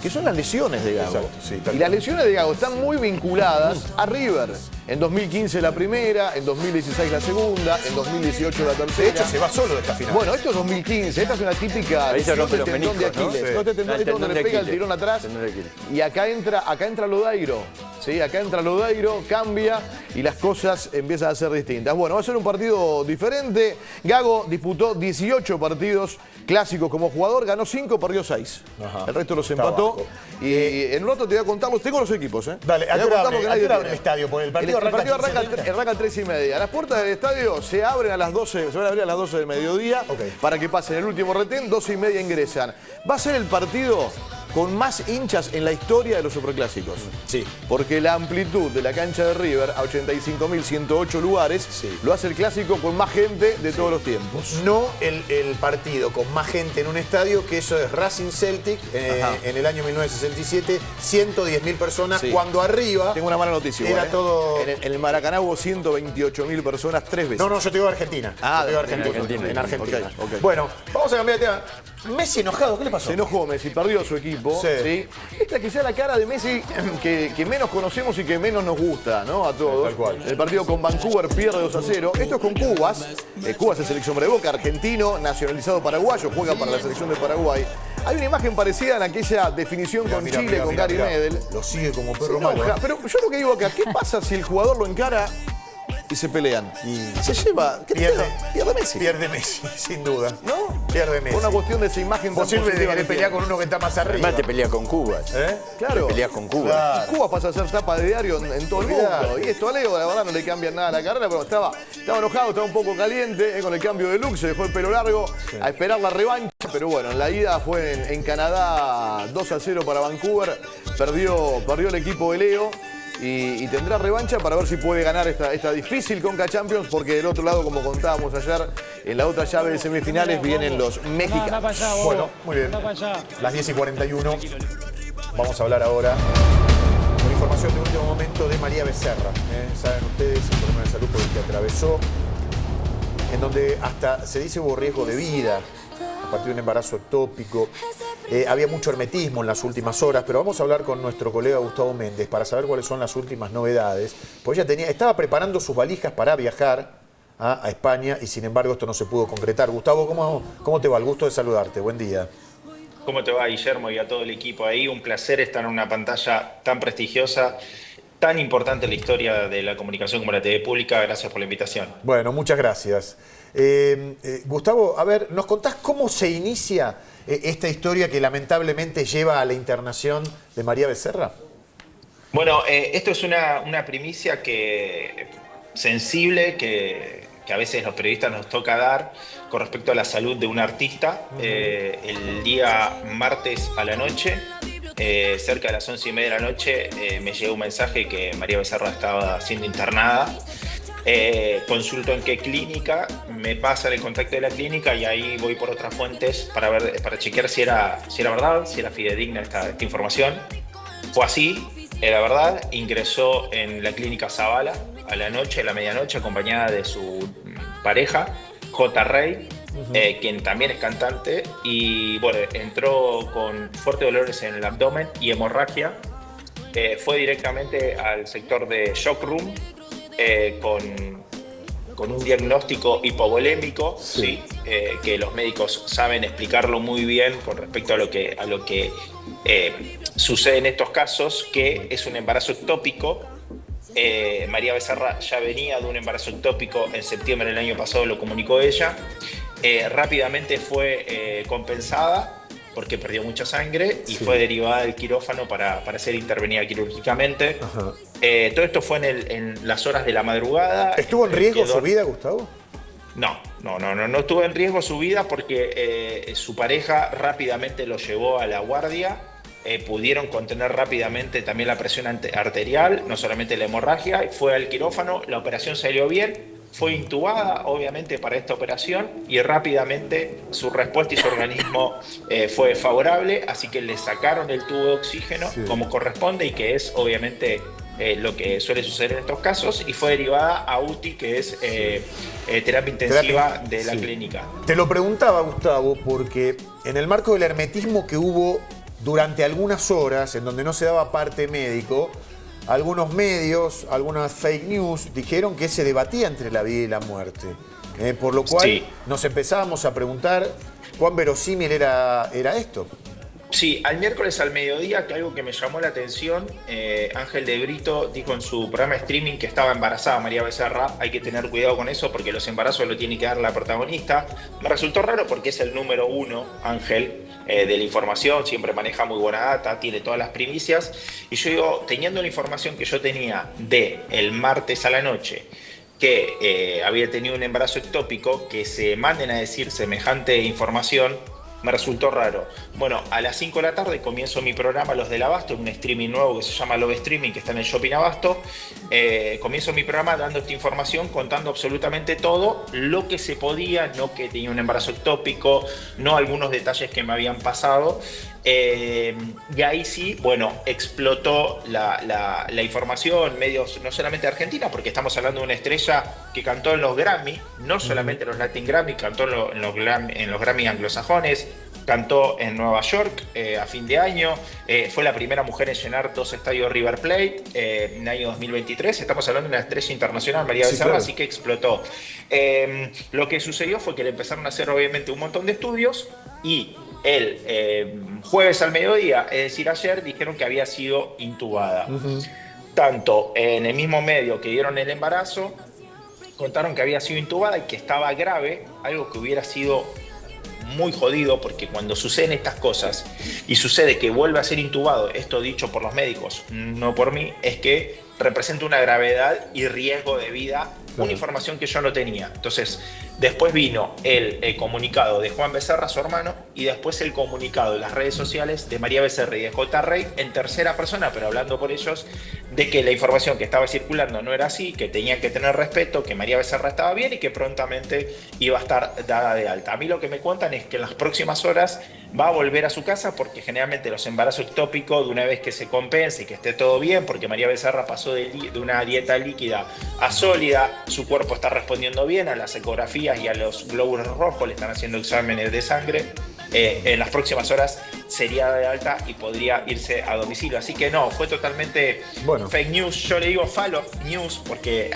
que son las lesiones de Gago. Exacto, sí, tal y las cual. lesiones de Gago están muy vinculadas a River. En 2015 la primera, en 2016 la segunda, en 2018 la tercera. De hecho, se va solo de esta final. Bueno, esto es 2015. Esta es una típica lesión del tendón de Aquiles. ¿no? Sí. No te tendón, es donde le pega el tirón atrás. Y acá entra Lodeiro. ¿Sí? Acá entra Lodeiro, cambia y las cosas empiezan a ser distintas. Bueno, va a ser un partido diferente. Gago disputó 18 partidos clásicos como jugador, ganó 5, perdió 6. El resto los empató. Y en un rato te voy a contar, tengo los equipos. Dale, ¿a qué hora abre el estadio? Porque el partido arranca a 3:30. Las puertas del estadio se abren a las 12, se van a abrir a las 12 del mediodía para que pasen el último retén, 12:30 ingresan. Va a ser el partido con más hinchas en la historia de los superclásicos. Sí. Porque la amplitud de la cancha de River, a 85.108 lugares, lo hace el clásico con más gente de todos los tiempos. No el partido con más gente en un estadio, que eso es Racing Celtic en el año 1967, 110.000 personas, cuando arriba... Tengo una mala noticia. Era todo... En el Maracaná hubo 128.000 personas 3 veces. No, yo te digo Argentina. En Argentina. Okay. Bueno, vamos a cambiar de tema. Messi enojado, ¿qué le pasó? Se enojó Messi, perdió su equipo. Sí. Esta quizá la cara de Messi que menos conocemos y que menos nos gusta, ¿no? A todos. Tal cual. El partido con Vancouver pierde 2-0. Esto es con Cubas. Cubas es selección de Boca, argentino, nacionalizado paraguayo, juega para la selección de Paraguay. Hay una imagen parecida en aquella definición con Chile, con Gary Medel. Lo sigue como perro malo. Pero yo lo que digo acá, ¿qué pasa si el jugador lo encara y se pelean? Y se lleva. Pierde Messi. Pierde Messi, sin duda. ¿No? Pierde Messi. Una cuestión de esa imagen posible de querer pelear con uno que está más arriba. Además te peleas con Cuba. Claro. Te peleas con Cuba. Claro. Cuba pasa a ser tapa de diario en todo el mundo. Y esto a Leo, la verdad, no le cambian nada a la carrera, pero estaba enojado, estaba un poco caliente con el cambio de look, se dejó el pelo largo a esperar la revancha. Pero bueno, en la ida fue en Canadá 2-0 para Vancouver. Perdió el equipo de Leo. Y tendrá revancha para ver si puede ganar esta difícil Conca Champions, porque del otro lado, como contábamos ayer, en la otra llave de semifinales vienen los mexicanos. Bueno, muy bien. Las 10:41. Vamos a hablar ahora con información de último momento de María Becerra. Saben ustedes el problema de salud por el que atravesó, en donde hasta se dice hubo riesgo de vida a partir de un embarazo ectópico. Había mucho hermetismo en las últimas horas, pero vamos a hablar con nuestro colega Gustavo Méndez para saber cuáles son las últimas novedades. Pues ella estaba preparando sus valijas para viajar a España y sin embargo esto no se pudo concretar. Gustavo, ¿cómo te va? El gusto de saludarte. Buen día. ¿Cómo te va, Guillermo, y a todo el equipo ahí? Un placer estar en una pantalla tan prestigiosa, tan importante en la historia de la comunicación como la TV pública. Gracias por la invitación. Bueno, muchas gracias. Gustavo, a ver, ¿nos contás cómo se inicia esta historia que lamentablemente lleva a la internación de María Becerra? Bueno, esto es una primicia sensible que a veces los periodistas nos toca dar con respecto a la salud de un artista. El día martes a la noche, cerca de las 11:30 de la noche, me llegó un mensaje que María Becerra estaba siendo internada. Consulto en qué clínica, me pasan el contacto de la clínica y ahí voy por otras fuentes para chequear si era verdad, si era fidedigna esta información. Fue así, era verdad. Ingresó en la clínica Zavala a la medianoche, acompañada de su pareja, J. Rey, quien también es cantante, y bueno, entró con fuertes dolores en el abdomen y hemorragia. Fue directamente al sector de shock room, con un diagnóstico hipovolémico, que los médicos saben explicarlo muy bien con respecto a lo que sucede en estos casos, que es un embarazo ectópico. María Becerra ya venía de un embarazo ectópico en septiembre del año pasado, lo comunicó ella. Rápidamente fue compensada porque perdió mucha sangre y fue derivada del quirófano para ser intervenida quirúrgicamente. Todo esto fue en las horas de la madrugada. ¿Estuvo en riesgo su vida, Gustavo? No estuvo en riesgo su vida porque su pareja rápidamente lo llevó a la guardia. Pudieron contener rápidamente también la presión arterial, no solamente la hemorragia. Fue al quirófano, la operación salió bien. Fue intubada, obviamente, para esta operación y rápidamente su respuesta y su organismo fue favorable, así que le sacaron el tubo de oxígeno como corresponde y que es, obviamente, lo que suele suceder en estos casos, y fue derivada a UTI, que es terapia intensiva de la clínica. Te lo preguntaba, Gustavo, porque en el marco del hermetismo que hubo durante algunas horas, en donde no se daba parte médico, algunos medios, algunas fake news, dijeron que se debatía entre la vida y la muerte. Por lo cual nos empezábamos a preguntar cuán verosímil era esto. Sí, al miércoles al mediodía, que algo que me llamó la atención, Ángel de Brito dijo en su programa de streaming que estaba embarazada María Becerra. Hay que tener cuidado con eso porque los embarazos lo tiene que dar la protagonista. Me resultó raro porque es el número 1, Ángel, de la información, siempre maneja muy buena data, tiene todas las primicias. Y yo digo, teniendo la información que yo tenía de el martes a la noche, que había tenido un embarazo ectópico, que se manden a decir semejante información, me resultó raro. Bueno, a las 5 de la tarde comienzo mi programa Los del Abasto, un streaming nuevo que se llama Love Streaming, que está en el Shopping Abasto. Comienzo mi programa dando esta información, contando absolutamente todo lo que se podía, no que tenía un embarazo ectópico, no algunos detalles que me habían pasado. Y ahí sí, bueno, explotó la información, medios no solamente de Argentina, porque estamos hablando de una estrella que cantó en los Grammy, no solamente en los Latin Grammy, cantó en los Grammy anglosajones, cantó en Nueva York a fin de año, fue la primera mujer en llenar 2 estadios River Plate en el año 2023. Estamos hablando de una estrella internacional, María Becerra, claro. Así que explotó. Lo que sucedió fue que le empezaron a hacer obviamente un montón de estudios y el jueves al mediodía, es decir, ayer, dijeron que había sido intubada. Tanto en el mismo medio que dieron el embarazo, contaron que había sido intubada y que estaba grave, algo que hubiera sido muy jodido, porque cuando suceden estas cosas y sucede que vuelve a ser intubado, esto dicho por los médicos, no por mí, es que representa una gravedad y riesgo de vida, una información que yo no tenía. Entonces, después vino el comunicado de Juan Becerra, su hermano, y después el comunicado en las redes sociales de María Becerra y de J. Rey, en tercera persona, pero hablando por ellos, de que la información que estaba circulando no era así, que tenían que tener respeto, que María Becerra estaba bien y que prontamente iba a estar dada de alta. A mí lo que me cuentan es que en las próximas horas va a volver a su casa, porque generalmente los embarazos ectópicos, de una vez que se compense y que esté todo bien, porque María Becerra pasó de una dieta líquida a sólida, su cuerpo está respondiendo bien a las ecografías y a los glóbulos rojos, le están haciendo exámenes de sangre, en las próximas horas sería de alta y podría irse a domicilio. Así que no, fue totalmente fake news. Yo le digo follow news porque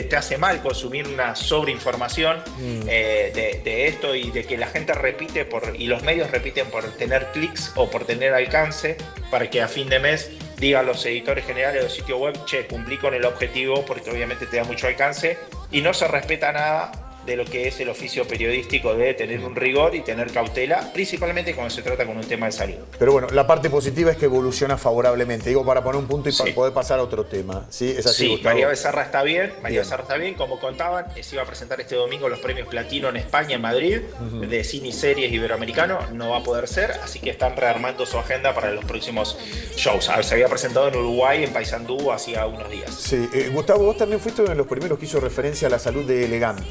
te hace mal consumir una sobreinformación de esto, y de que la gente repite y los medios repiten por tener clics o por tener alcance, para que a fin de mes digan los editores generales del sitio web, che, cumplí con el objetivo, porque obviamente te da mucho alcance, y no se respeta nada de lo que es el oficio periodístico de tener un rigor y tener cautela, principalmente cuando se trata con un tema de salud. Pero bueno, la parte positiva es que evoluciona favorablemente. Digo, para poner un punto y para poder pasar a otro tema. ¿Sí? ¿Es así, Gustavo? María Becerra está bien. Becerra está bien, como contaban. Se iba a presentar este domingo los premios Platino en España, en Madrid, de cine y series iberoamericano. No va a poder ser, así que están rearmando su agenda para los próximos shows. Se había presentado en Uruguay, en Paysandú, hacía unos días. Sí. Gustavo, vos también fuiste uno de los primeros que hizo referencia a la salud de Elegante.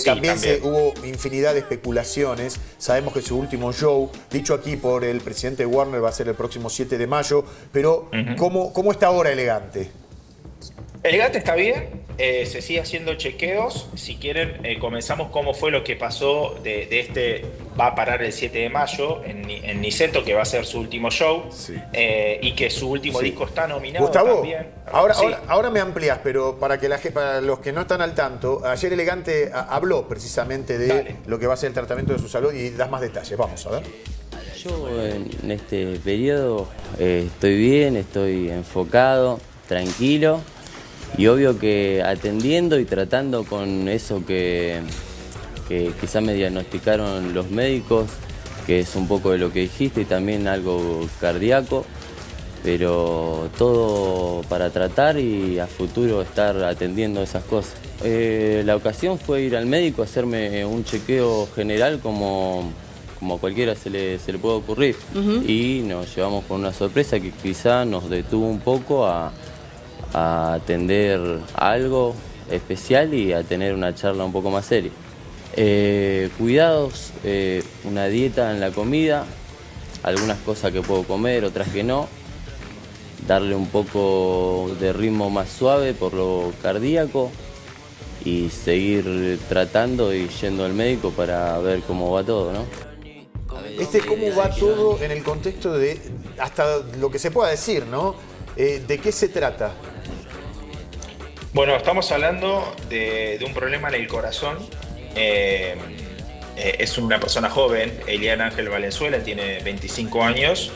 También hubo infinidad de especulaciones. Sabemos que su último show, dicho aquí por el presidente Warner, va a ser el próximo 7 de mayo. Pero, ¿cómo está ahora Elegante? Elegante está bien, se sigue haciendo chequeos. Si quieren, comenzamos cómo fue lo que pasó de va a parar el 7 de mayo en Niceto, que va a ser su último show, y que su último disco está nominado. Gustavo, también. Ahora me amplías, pero para los que no están al tanto, ayer Elegante habló precisamente de lo que va a ser el tratamiento de su salud y das más detalles. Vamos a ver. Yo en este periodo estoy bien, estoy enfocado, tranquilo. Y obvio que atendiendo y tratando con eso que quizás me diagnosticaron los médicos, que es un poco de lo que dijiste, y también algo cardíaco, pero todo para tratar y a futuro estar atendiendo esas cosas. La ocasión fue ir al médico a hacerme un chequeo general como a cualquiera se le puede ocurrir. Y nos llevamos con una sorpresa que quizá nos detuvo un poco a atender algo especial y a tener una charla un poco más seria. Cuidados, una dieta en la comida, algunas cosas que puedo comer, otras que no. Darle un poco de ritmo más suave por lo cardíaco y seguir tratando y yendo al médico para ver cómo va todo, ¿no? ¿Cómo va todo en el contexto de hasta lo que se pueda decir, ¿no? ¿De qué se trata? Bueno, estamos hablando de un problema en el corazón. Es una persona joven, Elian Ángel Valenzuela, tiene 25 años.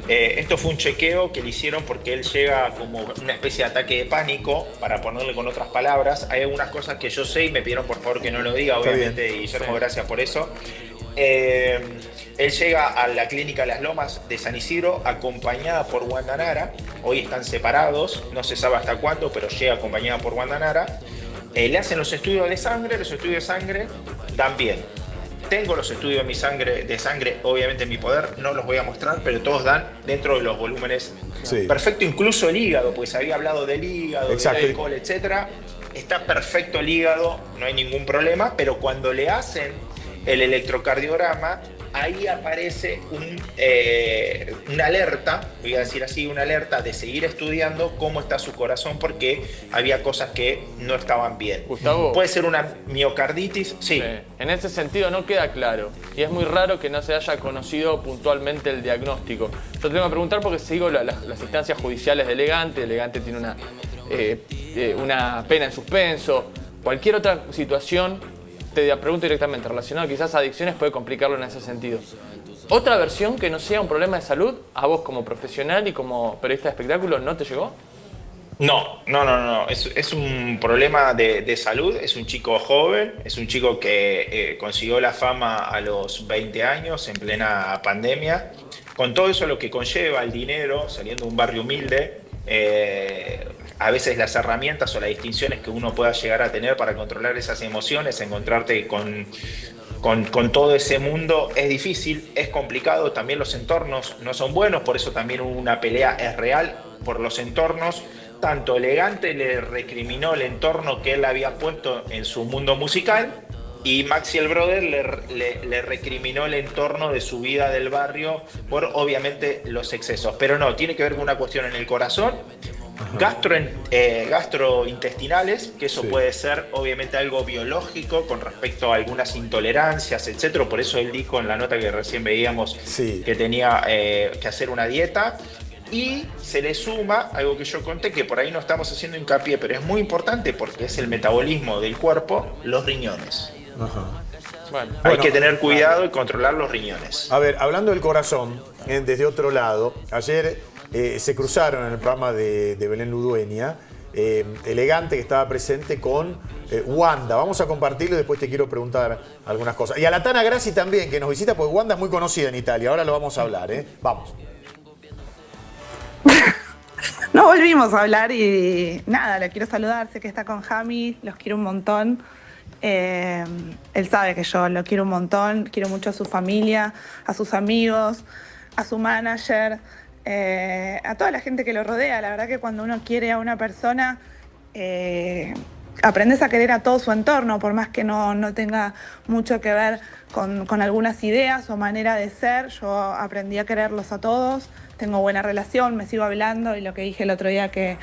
Esto fue un chequeo que le hicieron porque él llega como una especie de ataque de pánico, para ponerle con otras palabras. Hay algunas cosas que yo sé y me pidieron por favor que no lo diga, obviamente, y Guillermo, gracias por eso. Él llega a la clínica Las Lomas de San Isidro acompañada por Wanda Nara. Hoy están separados, no se sabe hasta cuándo, pero llega acompañada por Wanda Nara. Le hacen los estudios de sangre dan bien. Tengo los estudios de sangre, obviamente en mi poder, no los voy a mostrar, pero todos dan dentro de los volúmenes perfecto, incluso el hígado, pues había hablado del hígado, del alcohol, etc. Está perfecto el hígado, no hay ningún problema, pero cuando le hacen el electrocardiograma, ahí aparece una alerta, voy a decir así, una alerta de seguir estudiando cómo está su corazón, porque había cosas que no estaban bien. Gustavo, puede ser una miocarditis, sí. En ese sentido no queda claro, y es muy raro que no se haya conocido puntualmente el diagnóstico. Yo tengo que preguntar porque sigo las instancias judiciales de Elegante. Elegante tiene una pena en suspenso. Cualquier otra situación, te pregunto directamente, relacionado quizás a adicciones, puede complicarlo en ese sentido. ¿Otra versión que no sea un problema de salud, a vos como profesional y como periodista de espectáculo, no te llegó? No. Es un problema de salud. Es un chico joven, es un chico que consiguió la fama a los 20 años, en plena pandemia. Con todo eso lo que conlleva el dinero, saliendo de un barrio humilde, a veces las herramientas o las distinciones que uno pueda llegar a tener para controlar esas emociones, encontrarte con todo ese mundo, es difícil, es complicado. También los entornos no son buenos, por eso también una pelea es real por los entornos. Tanto Elegante le recriminó el entorno que él había puesto en su mundo musical, y Maxi el Brother le recriminó el entorno de su vida del barrio por, obviamente, los excesos. Pero no, tiene que ver con una cuestión en el corazón, gastrointestinales, que eso puede ser, obviamente, algo biológico con respecto a algunas intolerancias, etc. Por eso él dijo en la nota que recién veíamos que tenía que hacer una dieta. Y se le suma algo que yo conté, que por ahí no estamos haciendo hincapié, pero es muy importante porque es el metabolismo del cuerpo, los riñones. Bueno, hay que tener cuidado y controlar los riñones. A ver, hablando del corazón, desde otro lado, ayer se cruzaron en el programa de Belén Ludueña, Elegante, que estaba presente, con Wanda. Vamos a compartirlo y después te quiero preguntar algunas cosas. Y a la Tana Grassi también, que nos visita, porque Wanda es muy conocida en Italia. Ahora lo vamos a hablar, Vamos. No volvimos a hablar y nada, le quiero saludar, sé que está con Jami, los quiero un montón. Él sabe que yo lo quiero un montón, quiero mucho a su familia, a sus amigos, a su manager, a toda la gente que lo rodea. La verdad que cuando uno quiere a una persona, aprendes a querer a todo su entorno, por más que no tenga mucho que ver con algunas ideas o manera de ser. Yo aprendí a quererlos a todos. Tengo buena relación, me sigo hablando, y lo que dije el otro día que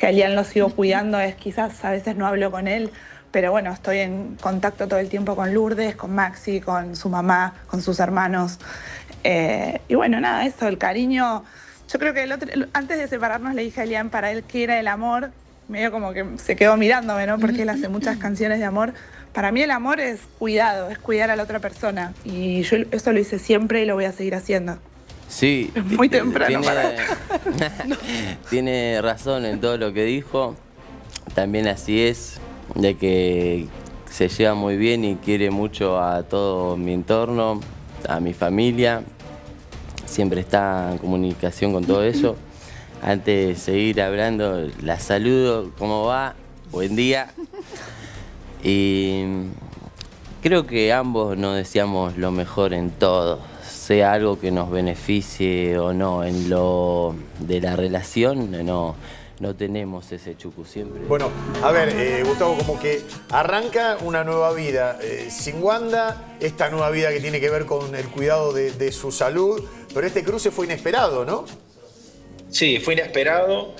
a Elian lo sigo cuidando es quizás a veces no hablo con él, pero bueno, estoy en contacto todo el tiempo con Lourdes, con Maxi, con su mamá, con sus hermanos. Y bueno, nada, eso, el cariño. Yo creo que antes de separarnos le dije a Elian para él qué era el amor, medio como que se quedó mirándome, ¿no? Porque él hace muchas canciones de amor. Para mí el amor es cuidado, es cuidar a la otra persona, y yo eso lo hice siempre y lo voy a seguir haciendo. Sí, es muy temprano tiene razón en todo lo que dijo. También así es, de que se lleva muy bien y quiere mucho a todo mi entorno, a mi familia. Siempre está en comunicación con todo eso. Antes de seguir hablando, la saludo, ¿cómo va? Buen día. Y creo que ambos nos deseamos lo mejor en todo, sea algo que nos beneficie o no. En lo de la relación no tenemos ese chucu siempre. Bueno, a ver, Gustavo, como que arranca una nueva vida. Sin Wanda, esta nueva vida que tiene que ver con el cuidado de su salud, pero este cruce fue inesperado, ¿no? Sí, fue inesperado.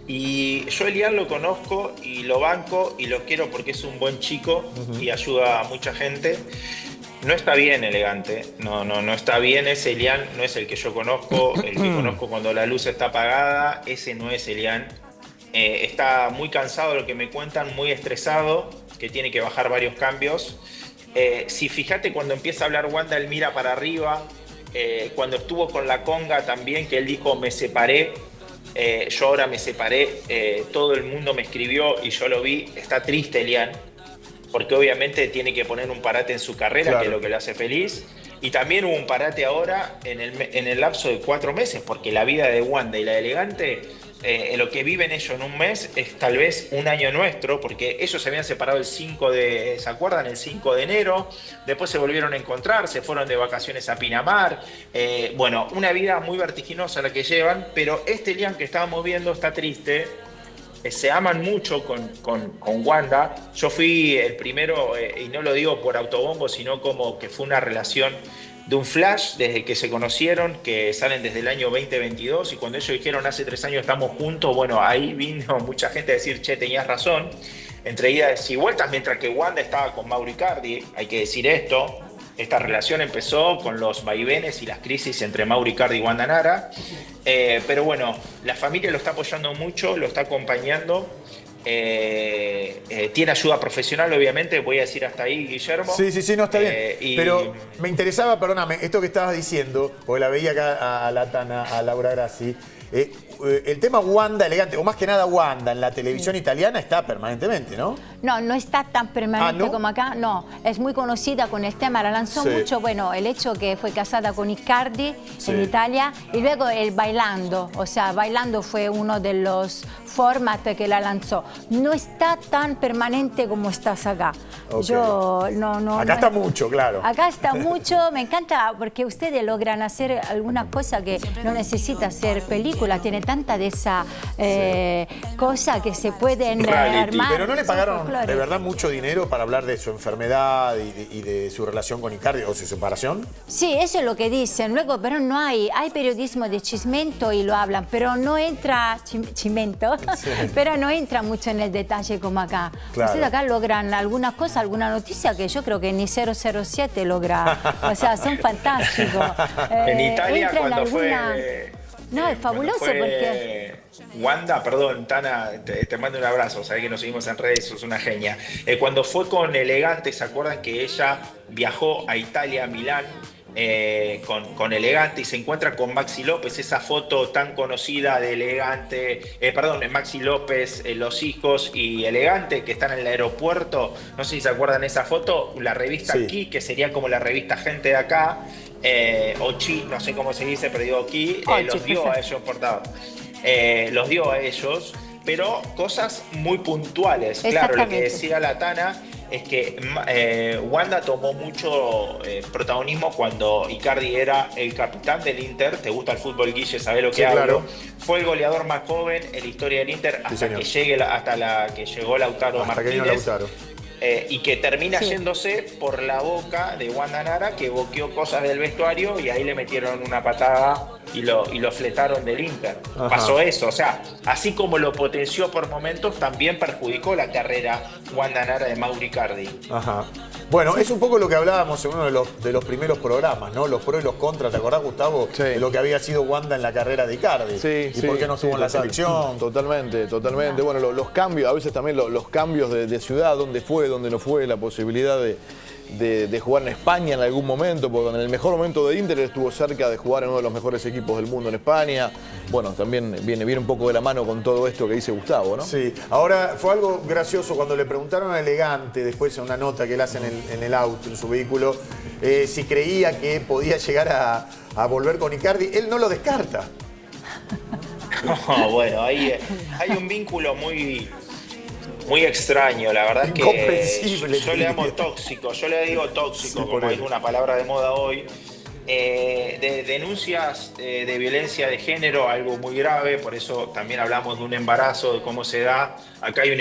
Y yo a Elian lo conozco y lo banco y lo quiero porque es un buen chico y ayuda a mucha gente. No está bien Elegante, no está bien. Ese Elian no es el que yo conozco, el que conozco cuando la luz está apagada, ese no es Elian. Está muy cansado de lo que me cuentan, muy estresado, que tiene que bajar varios cambios. Si fíjate, cuando empieza a hablar Wanda, él mira para arriba. Cuando estuvo con la conga también, que él dijo, me separé, yo ahora me separé, todo el mundo me escribió y yo lo vi. Está triste Elian, porque obviamente tiene que poner un parate en su carrera, claro, que es lo que le hace feliz. Y también hubo un parate ahora en el lapso de 4 meses, porque la vida de Wanda y la de Elegante, lo que viven ellos en un mes es tal vez un año nuestro, porque ellos se habían separado ¿se acuerdan? El 5 de enero, después se volvieron a encontrar, se fueron de vacaciones a Pinamar. Bueno, una vida muy vertiginosa la que llevan, pero este Elian que estábamos viendo está triste. Se aman mucho con Wanda. Yo fui el primero, y no lo digo por autobombo, sino como que fue una relación de un flash desde que se conocieron, que salen desde el año 2022, y cuando ellos dijeron hace 3 años estamos juntos, bueno, ahí vino mucha gente a decir, che, tenías razón, entre idas y vueltas, mientras que Wanda estaba con Mauro Icardi. Hay que decir esto, esta relación empezó con los vaivenes y las crisis entre Mauro Icardi y Wanda Nara. Pero bueno, la familia lo está apoyando mucho, lo está acompañando. Tiene ayuda profesional, obviamente, voy a decir hasta ahí, Guillermo. Sí, no, está bien. Pero me interesaba, perdóname, esto que estabas diciendo, porque la veía acá a la Tana, a Laura Grassi. El tema Wanda Elegante, o más que nada Wanda, en la televisión italiana está permanentemente, ¿no? No está tan permanente como acá, no. Es muy conocida con el tema, la lanzó mucho, bueno, el hecho que fue casada con Icardi en Italia, y luego el Bailando, o sea, Bailando fue uno de los formats que la lanzó. No está tan permanente como estás acá. Acá está mucho, claro. Acá está mucho, me encanta porque ustedes logran hacer alguna cosa que no necesita hacer película, tiene tanta de esa cosa que se pueden armar. Pero no le pagaron de verdad mucho dinero para hablar de su enfermedad y de su relación con Icardi o su separación. Sí, eso es lo que dicen. Luego, pero no hay periodismo de chismento y lo hablan, pero no entra pero no entra mucho en el detalle como acá. Claro. Ustedes acá logran alguna cosa, alguna noticia que yo creo que ni 007 logra. O sea, son fantásticos. En Italia cuando fue... No, es fabuloso porque... Wanda, perdón, Tana, te mando un abrazo, sabés que nos seguimos en redes, sos una genia. Cuando fue con Elegante, ¿se acuerdan que ella viajó a Italia, a Milán, con Elegante, y se encuentra con Maxi López, esa foto tan conocida de Elegante, Maxi López, los hijos y Elegante, que están en el aeropuerto? No sé si se acuerdan de esa foto, la revista Aquí, que sería como la revista Gente de Acá, Ochi, no sé cómo se dice, pero digo Aquí, los dio a ellos portados. Los dio a ellos, pero cosas muy puntuales. Claro, lo que decía la Tana es que Wanda tomó mucho protagonismo cuando Icardi era el capitán del Inter. Te gusta el fútbol, Guille, sabés lo que hablo. Claro. Fue el goleador más joven en la historia del Inter hasta que llegó Lautaro Martínez. Y que termina yéndose por la boca de Wanda Nara, que boqueó cosas del vestuario y ahí le metieron una patada y lo fletaron del Inter. Ajá. Pasó eso, o sea, así como lo potenció por momentos, también perjudicó la carrera Wanda Nara de Mauro Icardi. Ajá. Bueno, es un poco lo que hablábamos en uno de los primeros programas, ¿no? Los pros y los contras, ¿te acordás, Gustavo? Sí. De lo que había sido Wanda en la carrera de Icardi. Sí, y por qué no estuvo en la selección. Totalmente. Bueno, los cambios, a veces también los cambios de ciudad, dónde fue, dónde no fue, la posibilidad de jugar en España en algún momento, porque en el mejor momento de Inter estuvo cerca de jugar en uno de los mejores equipos del mundo en España. Bueno, también viene un poco de la mano con todo esto que dice Gustavo, ¿no? Sí. Ahora, fue algo gracioso cuando le preguntaron a Elegante, después en una nota que él hace en el auto, en su vehículo, si creía que podía llegar a volver con Icardi. Él no lo descarta. Bueno, hay un vínculo muy extraño, la verdad es que yo le llamo tóxico, yo le digo tóxico, sí, como es una palabra de moda hoy. De denuncias de violencia de género, algo muy grave, por eso también hablamos de un embarazo, de cómo se da. Acá hay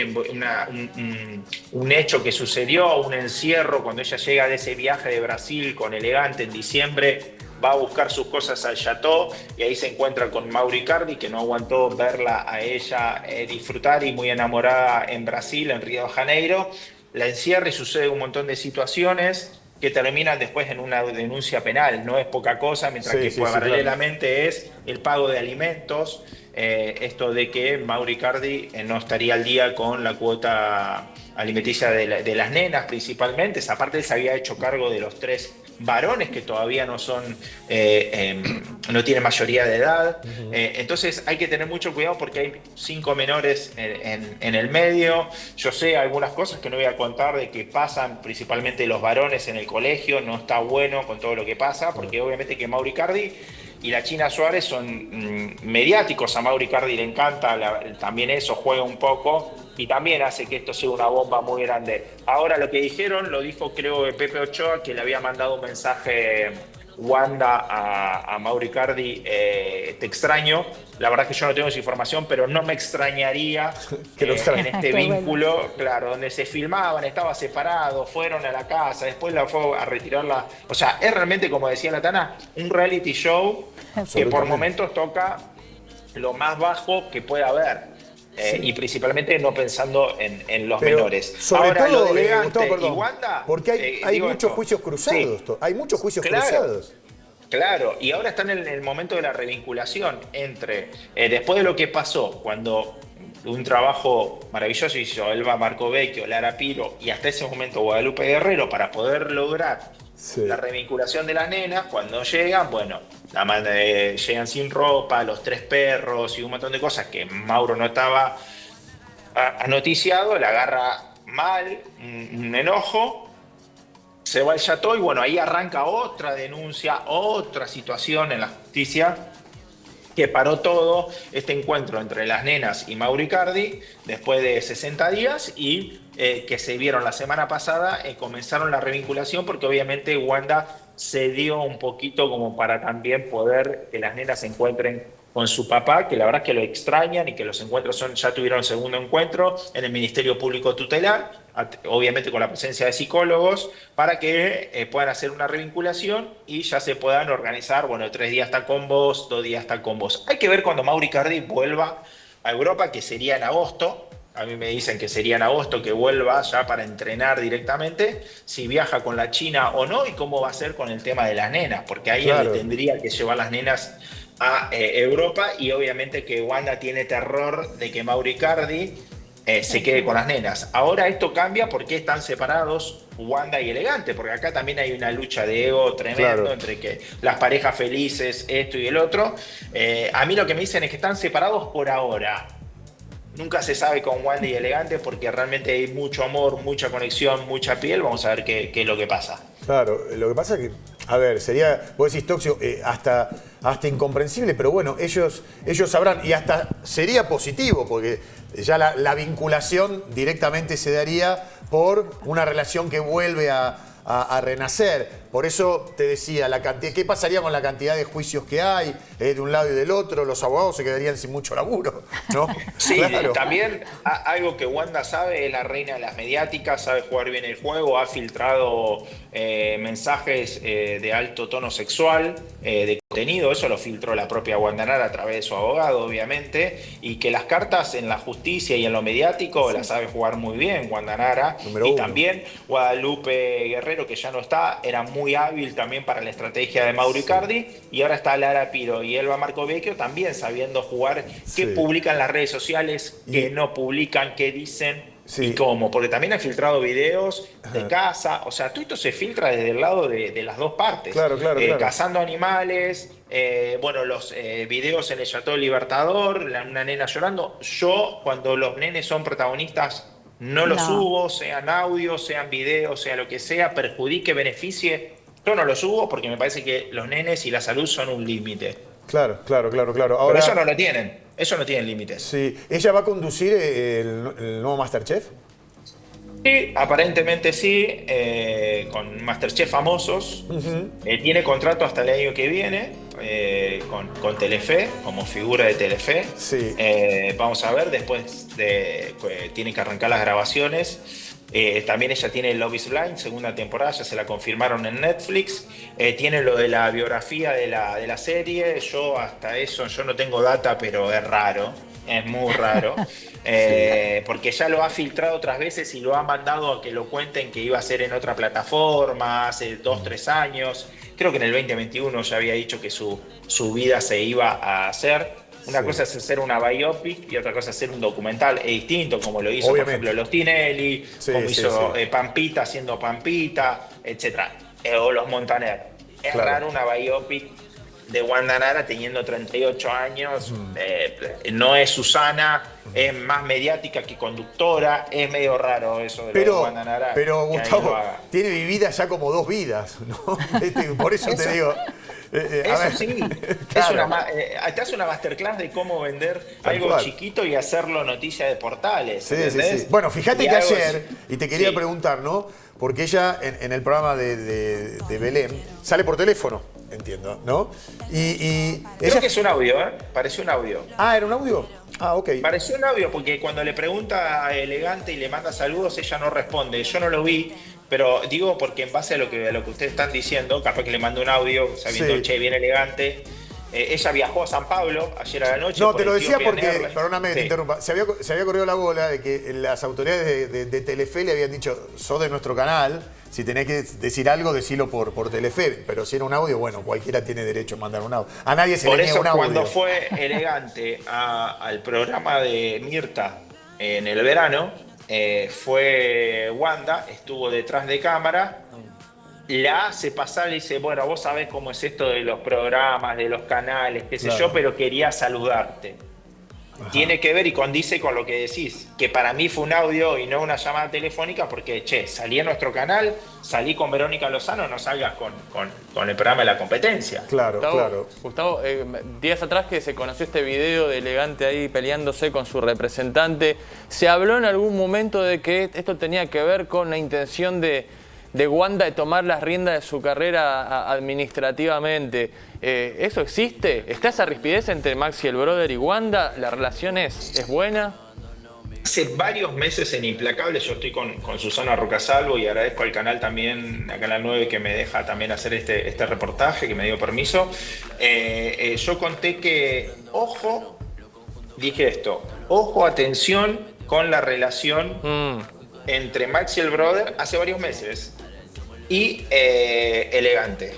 un hecho que sucedió, un encierro, cuando ella llega de ese viaje de Brasil con Elegante en diciembre, va a buscar sus cosas al Chateau y ahí se encuentra con Mauro Icardi, que no aguantó verla a ella disfrutar y muy enamorada en Brasil, en Río de Janeiro. La encierra y sucede un montón de situaciones que terminan después en una denuncia penal. No es poca cosa, mientras que paralelamente es el pago de alimentos, esto de que Mauro Icardi no estaría al día con la cuota alimenticia de las nenas principalmente. Esa parte él se había hecho cargo de los 3 varones que todavía no son, no tienen mayoría de edad. Entonces hay que tener mucho cuidado porque hay 5 menores en el medio. Yo sé algunas cosas que no voy a contar de que pasan principalmente los varones en el colegio. No está bueno con todo lo que pasa, porque obviamente que Mauro Icardi y la China Suárez son mediáticos. A Mauro Icardi le encanta también eso, juega un poco y también hace que esto sea una bomba muy grande. Ahora lo que dijeron, lo dijo creo Pepe Ochoa, que le había mandado un mensaje Wanda a Mauro Icardi, te extraño. La verdad es que yo no tengo esa información, pero no me extrañaría que en este vínculo, bueno, claro, donde se filmaban, estaba separado, fueron a la casa, después la fue a retirarla. O sea, es realmente, como decía la Tana, un reality show que por momentos toca lo más bajo que pueda haber. Y principalmente no pensando en los menores. Sobre ahora, todo, lo de Elegante Gustavo, perdón, y Wanda, porque hay muchos juicios cruzados. Hay muchos juicios cruzados. Claro, y ahora están en el momento de la revinculación entre, después de lo que pasó, cuando un trabajo maravilloso hizo Elba Marcovecchio, Lara Piro y hasta ese momento Guadalupe Guerrero para poder lograr la revinculación de las nenas. Cuando llegan, bueno, llegan sin ropa, los 3 perros y un montón de cosas que Mauro no estaba noticiado, la agarra mal, un enojo, se va al Chateau y bueno, ahí arranca otra denuncia, otra situación en la justicia que paró todo este encuentro entre las nenas y Mauro Icardi después de 60 días y que se vieron la semana pasada, comenzaron la revinculación porque obviamente Wanda se dio un poquito como para también poder que las nenas se encuentren con su papá, que la verdad es que lo extrañan y que los encuentros ya tuvieron el segundo encuentro en el Ministerio Público Tutelar, obviamente con la presencia de psicólogos, para que puedan hacer una revinculación y ya se puedan organizar, bueno, 3 días está con vos, 2 días está con vos. Hay que ver cuando Mauro Icardi vuelva a Europa, que sería en agosto. A mí me dicen que sería en agosto que vuelva ya para entrenar directamente, si viaja con la China o no y cómo va a ser con el tema de las nenas, porque ahí él tendría que llevar las nenas a Europa y obviamente que Wanda tiene terror de que Mauro Icardi se quede con las nenas. Ahora esto cambia porque están separados Wanda y Elegante, porque acá también hay una lucha de ego tremendo entre que las parejas felices, esto y el otro. A mí lo que me dicen es que están separados por ahora. Nunca se sabe con Wanda y Elegante porque realmente hay mucho amor, mucha conexión, mucha piel. Vamos a ver qué es lo que pasa. Claro, lo que pasa es que, a ver, sería, vos decís, Toxio, hasta incomprensible, pero bueno, ellos sabrán, y hasta sería positivo, porque ya la vinculación directamente se daría por una relación que vuelve a renacer. Por eso te decía, ¿qué pasaría con la cantidad de juicios que hay de un lado y del otro? Los abogados se quedarían sin mucho laburo, ¿no? Sí, claro. También algo que Wanda sabe, es la reina de las mediáticas, sabe jugar bien el juego, ha filtrado mensajes de alto tono sexual, de contenido, eso lo filtró la propia Wanda Nara a través de su abogado, obviamente, y que las cartas en la justicia y en lo mediático las sabe jugar muy bien Wanda Nara. Y también Guadalupe Guerrero, que ya no está, era muy hábil también para la estrategia de Mauro Icardi, y ahora está Lara Piro y Elba Marcovecchio también sabiendo jugar, qué publican las redes sociales, qué no publican, qué dicen. Y cómo, porque también han filtrado videos de caza, o sea, todo esto se filtra desde el lado de las dos partes. Claro. Cazando animales, bueno, los videos en el Chateau Libertador, una nena llorando. Yo, cuando los nenes son protagonistas, no los subo, sean audio, sean videos, sea lo que sea, perjudique, beneficie. Yo no los subo porque me parece que los nenes y la salud son un límite. Claro. Ahora, pero eso no lo tienen. Eso no tiene límites. Sí. ¿Ella va a conducir el nuevo MasterChef? Sí, aparentemente sí, con MasterChef famosos. Tiene contrato hasta el año que viene con Telefe, como figura de Telefe. Sí. Vamos a ver, después tiene que arrancar las grabaciones. También ella tiene Love is Blind, segunda temporada, ya se la confirmaron en Netflix. Tiene lo de la biografía de la serie. Yo hasta eso, yo no tengo data, pero es raro. Es muy raro, porque ya lo ha filtrado otras veces y lo ha mandado a que lo cuenten que iba a ser en otra plataforma hace 2-3 años. Creo que en el 2021 ya había dicho que su vida se iba a hacer. Una cosa es hacer una biopic y otra cosa es hacer un documental. Es distinto, como lo hizo, por ejemplo, los Tinelli, como hizo Pampita haciendo Pampita, etc. O los Montaner. Es raro una biopic de Wanda Nara teniendo 38 años, no es Susana, es más mediática que conductora, es medio raro eso de Wanda Nara. Pero Gustavo tiene vivida ya como 2 vidas, ¿no? Por eso te digo. Eso sí, claro. Te hace una masterclass de cómo vender algo chiquito y hacerlo noticia de portales. Sí. Bueno, fíjate que ayer, y te quería preguntar, ¿no? Porque ella en el programa de Belén sale por teléfono, entiendo, ¿no? Creo que es un audio, ¿eh? Pareció un audio. Ah, ¿era un audio? Ah, ok. Pareció un audio porque cuando le pregunta a Elegante y le manda saludos, ella no responde. Yo no lo vi, pero digo porque en base a lo que ustedes están diciendo, capaz que le mandó un audio sabiendo, che, bien Elegante. Ella viajó a San Pablo ayer a la noche. No, te lo decía porque, perdóname que te interrumpa, se había corrido la bola de que las autoridades de Telefe le habían dicho, sos de nuestro canal, si tenés que decir algo, decilo por Telefe. Pero si era un audio, bueno, cualquiera tiene derecho a mandar un audio. A nadie se le niega un audio. Por eso cuando fue Elegante al programa de Mirta en el verano, fue Wanda, estuvo detrás de cámara, la hace pasar y dice, bueno, vos sabés cómo es esto de los programas, de los canales, qué sé yo, pero quería saludarte. Ajá. Tiene que ver y condice con lo que decís, que para mí fue un audio y no una llamada telefónica, porque, che, salí a nuestro canal, salí con Verónica Lozano, no salgas con el programa de la competencia. Claro, claro. Gustavo, días atrás que se conoció este video de Elegante ahí peleándose con su representante, ¿se habló en algún momento de que esto tenía que ver con la intención de Wanda de tomar las riendas de su carrera administrativamente? ¿Eso existe? ¿Está esa rispidez entre Maxi el Brother y Wanda? ¿La relación es buena? Hace varios meses en Implacable yo estoy con Susana Rocasalvo y agradezco al canal también, a Canal 9, que me deja también hacer este reportaje, que me dio permiso. Yo conté que, ojo, dije esto, ojo, atención con la relación entre Maxi el Brother hace varios meses y Elegante.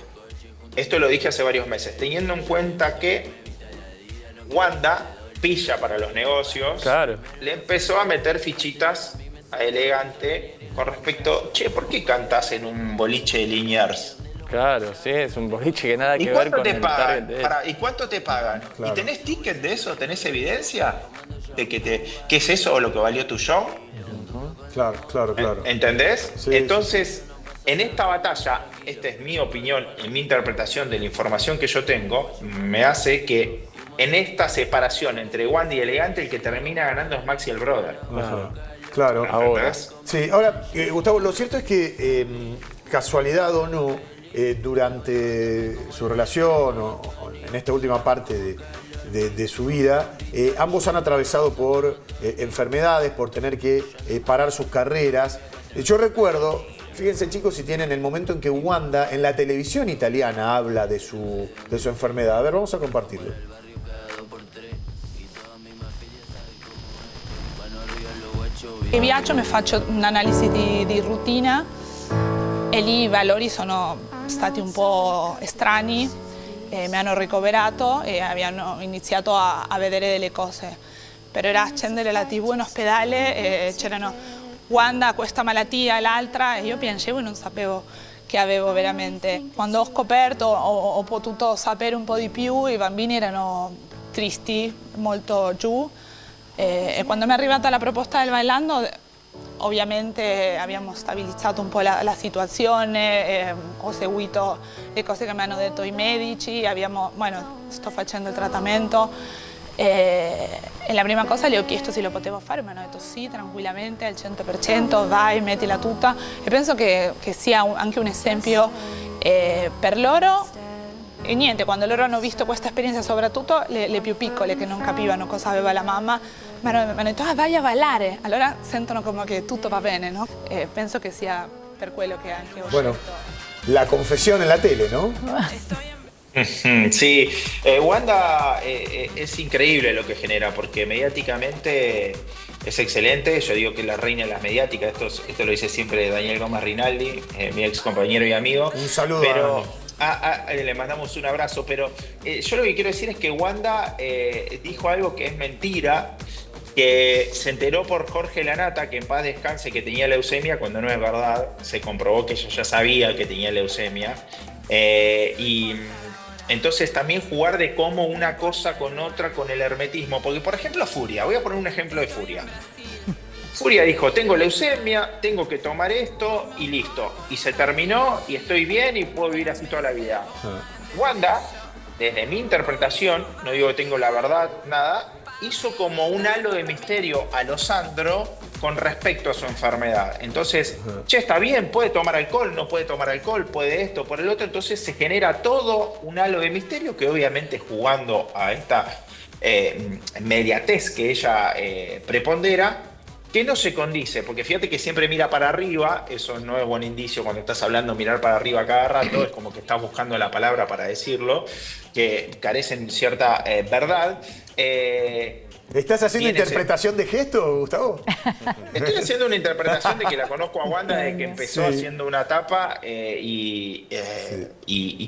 Esto lo dije hace varios meses, teniendo en cuenta que Wanda, pilla para los negocios, le empezó a meter fichitas a Elegante con respecto, che, ¿por qué cantás en un boliche de Liniers? Claro, sí, es un boliche que nada que ver con el target de él. ¿Y cuánto te pagan? Claro. ¿Y tenés ticket de eso? ¿Tenés evidencia de que es eso o lo que valió tu show? Claro. ¿Entendés? Sí, entonces, en esta batalla, esta es mi opinión y mi interpretación de la información que yo tengo, me hace que en esta separación entre Wanda y Elegante, el que termina ganando es Maxi el Brother. Claro. Ahora. Sí, ahora, Gustavo, lo cierto es que, casualidad o no, durante su relación o en esta última parte de su vida, ambos han atravesado por enfermedades, por tener que parar sus carreras. Yo recuerdo, fíjense chicos si tienen el momento en que Wanda en la televisión italiana habla de su enfermedad. A ver, vamos a compartirlo. Che viaggio mi faccio un'analisi di routine e lì i valori sono stati un po' strani, mi hanno ricoverato e abbiamo iniziato a vedere delle cose. Però era accendere la TV in ospedale, c'erano Wanda, questa malattia e l'altra, e io piangevo e non sapevo che avevo veramente. Quando ho scoperto, ho potuto sapere un po' di più, i bambini erano tristi, molto giù. E quando mi è arrivata la proposta del Bailando, ovviamente abbiamo stabilizzato un po' la situazione, ho seguito le cose che mi hanno detto i medici, sto facendo il trattamento. E la prima cosa le ho chiesto se lo potevo fare, mi hanno detto sì, tranquillamente, al 100%, vai, mettila tutta. E penso che sia anche un esempio per loro. E niente, quando loro hanno visto questa esperienza, soprattutto le più piccole che non capivano cosa aveva la mamma, mi hanno detto vai a ballare, allora sentono come che tutto va bene, no? E penso che sia per quello che anche ho Bueno, la confesión en la tele, ¿no? Sí, Wanda es increíble lo que genera, porque mediáticamente es excelente. Yo digo que es la reina de las mediáticas. Esto lo dice siempre Daniel Gómez Rinaldi, mi ex compañero y amigo. Un saludo. Pero le mandamos un abrazo. Pero yo lo que quiero decir es que Wanda dijo algo que es mentira, que se enteró por Jorge Lanata, que en paz descanse, que tenía leucemia, cuando no es verdad. Se comprobó que ella ya sabía que tenía leucemia. Y entonces también jugar de cómo una cosa con otra, con el hermetismo. Porque, por ejemplo, Furia. Voy a poner un ejemplo de Furia. Furia dijo, tengo leucemia, tengo que tomar esto y listo. Y se terminó y estoy bien y puedo vivir así toda la vida. Wanda, desde mi interpretación, no digo que tengo la verdad, nada, hizo como un halo de misterio a lo Sandro con respecto a su enfermedad. Entonces, che, está bien, puede tomar alcohol, no puede tomar alcohol, puede esto, por el otro. Entonces se genera todo un halo de misterio que obviamente jugando a esta mediatez que ella prepondera, que no se condice, porque fíjate que siempre mira para arriba, eso no es buen indicio cuando estás hablando, mirar para arriba cada rato, es como que estás buscando la palabra para decirlo, que carecen cierta verdad. ¿Estás haciendo interpretación de gesto, Gustavo? Estoy haciendo una interpretación de que la conozco a Wanda desde que empezó haciendo una tapa y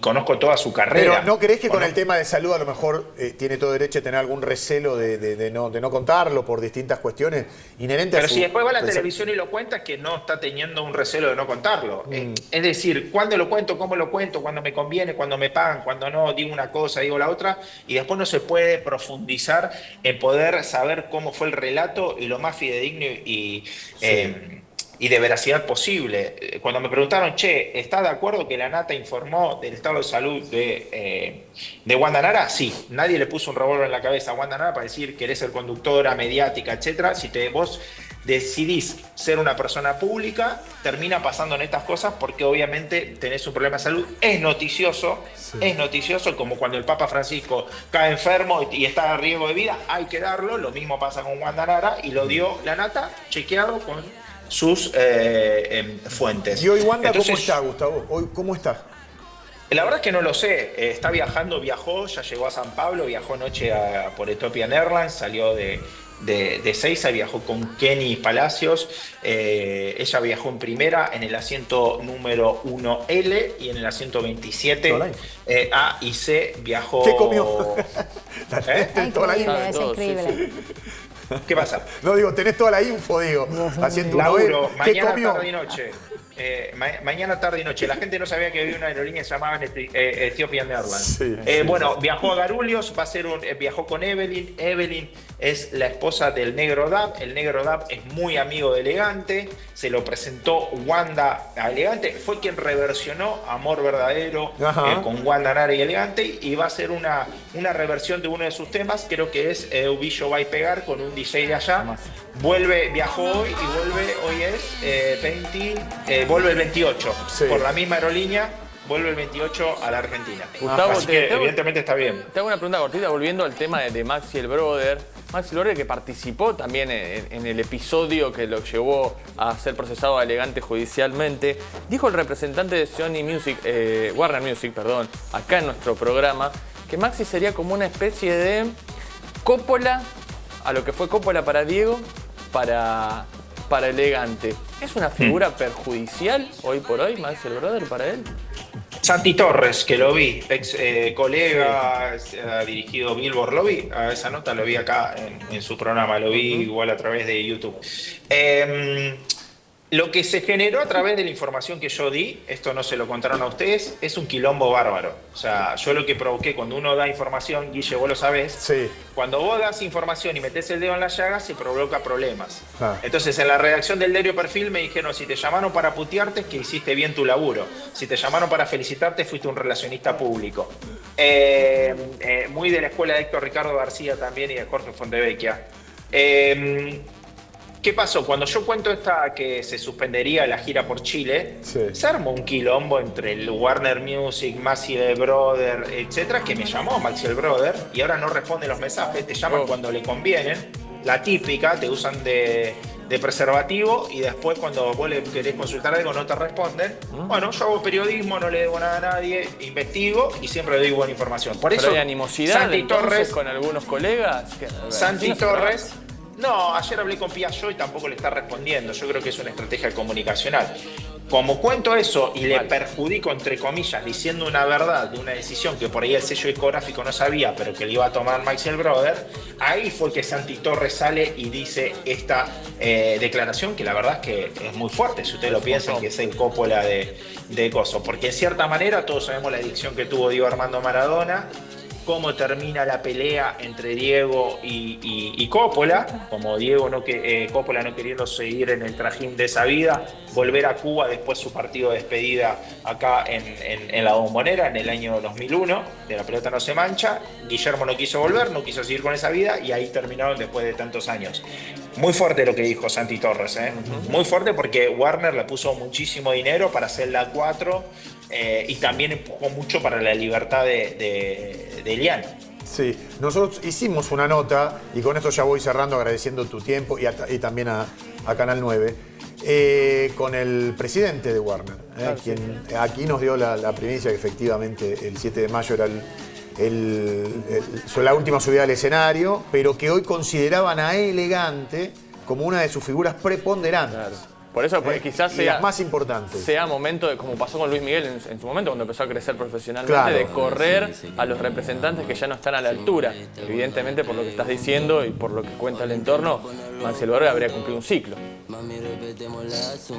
conozco toda su carrera. Pero ¿no crees que con el tema de salud a lo mejor tiene todo derecho a tener algún recelo de no contarlo por distintas cuestiones inherentes a su... Pero si después va a la televisión y lo cuenta, que no está teniendo un recelo de no contarlo. Es decir, ¿cuándo lo cuento? ¿Cómo lo cuento? ¿Cuándo me conviene? ¿Cuándo me pagan? ¿Cuándo no? Digo una cosa, digo la otra. Y después no se puede profundizar en poder saber cómo fue el relato y lo más fidedigno y de veracidad posible. Cuando me preguntaron, che, ¿estás de acuerdo que la Nata informó del estado de salud de Wanda Nara? Sí, nadie le puso un revólver en la cabeza a Wanda Nara para decir que eres el conductora mediática, etcétera. Si vos decidís ser una persona pública, termina pasando en estas cosas porque obviamente tenés un problema de salud. Es noticioso, como cuando el Papa Francisco cae enfermo y está a riesgo de vida, hay que darlo. Lo mismo pasa con Wanda Nara y lo dio la Nata, chequeado con sus fuentes. ¿Y hoy Wanda cómo está, Gustavo? ¿Hoy cómo está? La verdad es que no lo sé. Está viajando, ya llegó a San Pablo, viajó anoche por Ethiopian Airlines, salió de Ezeiza, viajó con Kenny Palacios. Ella viajó en primera en el asiento número 1L y en el asiento 27 A y C viajó. ¿Qué comió? Es increíble. ¿Qué pasa? No, digo, tenés toda la info, digo. Asiento Laburo, ¿Qué mañana, comió? tarde y noche. Mañana, tarde y noche. La gente no sabía que había una aerolínea que se llamaba Ethiopian Airlines. Bueno, viajó a Garulhos, viajó con Evelyn. Evelyn es la esposa del Negro Dab. El Negro Dab es muy amigo de Elegante. Se lo presentó Wanda a Elegante. Fue quien reversionó Amor Verdadero con Wanda Nara y Elegante. Y va a ser una reversión de uno de sus temas. Creo que es Eubillo va a pegar con un DJ de allá. Viajó hoy y vuelve, hoy es vuelve el 28, por la misma aerolínea, vuelve el 28 a la Argentina. Gustavo, así que evidentemente está bien. Te hago una pregunta cortita, volviendo al tema de Maxi el Brother. Maxi el Brother, que participó también en el episodio que lo llevó a ser procesado elegante judicialmente, dijo el representante de Sony Music, Warner Music, perdón, acá en nuestro programa, que Maxi sería como una especie de Coppola, a lo que fue Coppola para Diego, para Elegante. ¿Es una figura perjudicial hoy por hoy, Maxi el Brother, para él? Santi Torres, que lo vi, ex colega, ha dirigido Billboard, lo vi, a esa nota lo vi acá en su programa, lo vi igual a través de YouTube. Lo que se generó a través de la información que yo di, esto no se lo contaron a ustedes, es un quilombo bárbaro. O sea, yo lo que provoqué cuando uno da información, Guille, vos lo sabés, cuando vos das información y metés el dedo en la llaga, se provoca problemas. Entonces, en la redacción del diario Perfil me dijeron, si te llamaron para putearte, es que hiciste bien tu laburo. Si te llamaron para felicitarte, fuiste un relacionista público. Muy de la escuela de Héctor Ricardo García también y de Jorge Fontevecchia. ¿Qué pasó? Cuando yo cuento que se suspendería la gira por Chile, se armó un quilombo entre el Warner Music, Maxi el Brother, etcétera, que me llamó Maxi el Brother y ahora no responde los mensajes, te llaman cuando le convienen. La típica, te usan de de preservativo y después cuando vos le querés consultar algo no te responden. Bueno, yo hago periodismo, no le debo nada a nadie, investigo y siempre doy buena información. Por eso, ¿pero hay animosidad Santi Torres con algunos colegas? Santi Torres... No, ayer hablé con Piaggio y tampoco le está respondiendo. Yo creo que es una estrategia comunicacional. Como cuento eso y le perjudico, entre comillas, diciendo una verdad de una decisión que por ahí el sello discográfico no sabía, pero que le iba a tomar Maxi el Brother, ahí fue que Santi Torres sale y dice esta declaración que la verdad es que es muy fuerte, si ustedes lo piensan, que es el Coppola de Coso. Porque en cierta manera todos sabemos la adicción que tuvo Diego Armando Maradona, cómo termina la pelea entre Diego y Coppola, como Diego Coppola no queriendo seguir en el trajín de esa vida, volver a Cuba después su partido de despedida acá en la Bombonera en el año 2001, de La pelota no se mancha. Guillermo no quiso volver, no quiso seguir con esa vida y ahí terminaron después de tantos años. Muy fuerte lo que dijo Santi Torres, ¿eh? Muy fuerte porque Warner le puso muchísimo dinero para hacer la 4 y también empujó mucho para la libertad de Elian. Sí, nosotros hicimos una nota, y con esto ya voy cerrando agradeciendo tu tiempo y también a Canal 9, con el presidente de Warner, quien aquí nos dio la primicia que efectivamente el 7 de mayo era la última subida al escenario, pero que hoy consideraban a Elegante como una de sus figuras preponderantes. Claro. Por eso quizás sea las más importantes. Sea momento de, como pasó con Luis Miguel en su momento, cuando empezó a crecer profesionalmente, claro, de correr a los representantes que ya no están a la altura. Evidentemente, por lo que estás diciendo y por lo que cuenta el entorno, Maxi el Brother habría cumplido un ciclo.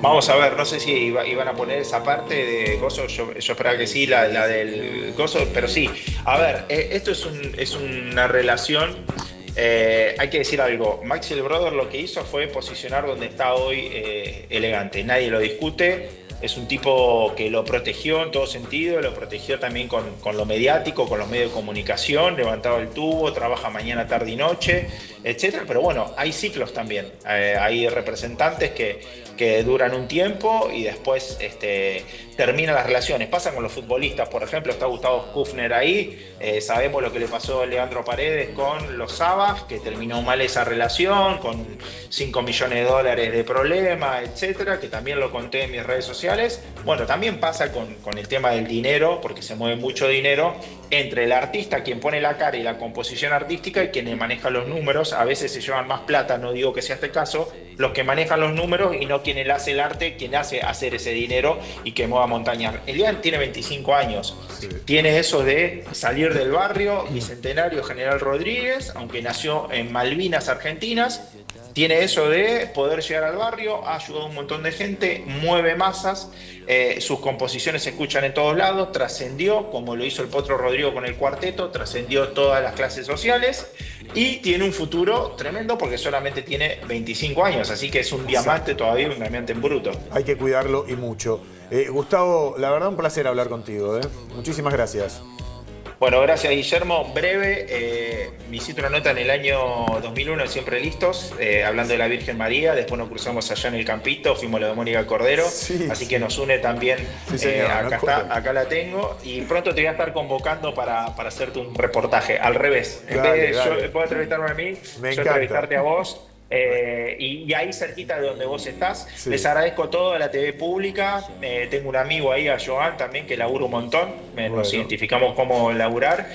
Vamos a ver, no sé si iban a poner esa parte de Gozo, yo esperaba que sí, la del Gozo, pero sí. A ver, esto es una relación. Hay que decir algo, Maxi el Brother lo que hizo fue posicionar donde está hoy Elegante, nadie lo discute, es un tipo que lo protegió en todo sentido, lo protegió también con lo mediático, con los medios de comunicación, levantaba el tubo, trabaja mañana, tarde y noche, etcétera. Pero bueno, hay ciclos también, hay representantes que duran un tiempo y después terminan las relaciones. Pasa con los futbolistas, por ejemplo, está Gustavo Kufner ahí, sabemos lo que le pasó a Leandro Paredes con los Sabas, que terminó mal esa relación, con 5 millones de dólares de problema, etcétera, que también lo conté en mis redes sociales. Bueno, también pasa con el tema del dinero, porque se mueve mucho dinero entre el artista, quien pone la cara y la composición artística, y quien maneja los números. A veces se llevan más plata, no digo que sea este caso, los que manejan los números y no quien hace el arte, quien hace hacer ese dinero y que mueva montañas. Elian tiene 25 años, tiene eso de salir del barrio, Bicentenario General Rodríguez, aunque nació en Malvinas Argentinas, tiene eso de poder llegar al barrio, ha ayudado a un montón de gente, mueve masas, sus composiciones se escuchan en todos lados, trascendió, como lo hizo el Potro Rodrigo con el cuarteto, trascendió todas las clases sociales y tiene un futuro tremendo porque solamente tiene 25 años, así que es un diamante todavía, un diamante en bruto. Hay que cuidarlo y mucho. Gustavo, la verdad un placer hablar contigo, Muchísimas gracias. Bueno, gracias Guillermo. Breve, me hiciste una nota en el año 2001, Siempre Listos, hablando de la Virgen María, después nos cruzamos allá en el Campito, fuimos a la de Mónica Cordero, así que nos une también, acá la tengo, y pronto te voy a estar convocando para hacerte un reportaje, al revés, en vez de yo puedo entrevistarme a mí, yo entrevistarte a vos. Y ahí cerquita de donde vos estás, les agradezco todo a la TV pública, tengo un amigo ahí, a Joan también, que labura un montón, nos identificamos cómo laburar,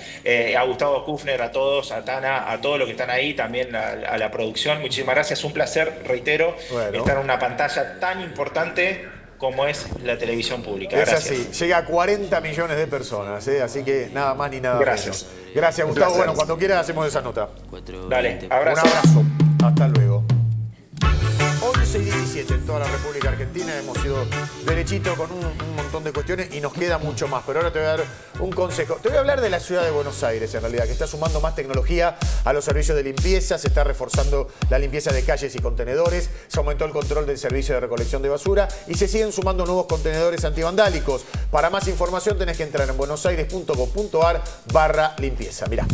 a Gustavo Kufner, a todos, a Tana, a todos los que están ahí, también a la producción, muchísimas gracias, un placer, reitero, estar en una pantalla tan importante como es la televisión pública. Gracias. Es así, llega a 40 millones de personas, así que nada más ni nada menos. Gracias Gustavo, bueno, cuando quieras hacemos esa nota. Dale, abrazo. Un abrazo. Hasta luego. 11:17 en toda la República Argentina. Hemos ido derechito con un montón de cuestiones y nos queda mucho más. Pero ahora te voy a dar un consejo. Te voy a hablar de la ciudad de Buenos Aires, en realidad, que está sumando más tecnología a los servicios de limpieza. Se está reforzando la limpieza de calles y contenedores. Se aumentó el control del servicio de recolección de basura y se siguen sumando nuevos contenedores antivandálicos. Para más información tenés que entrar en buenosaires.gov.ar/limpieza. Mirá.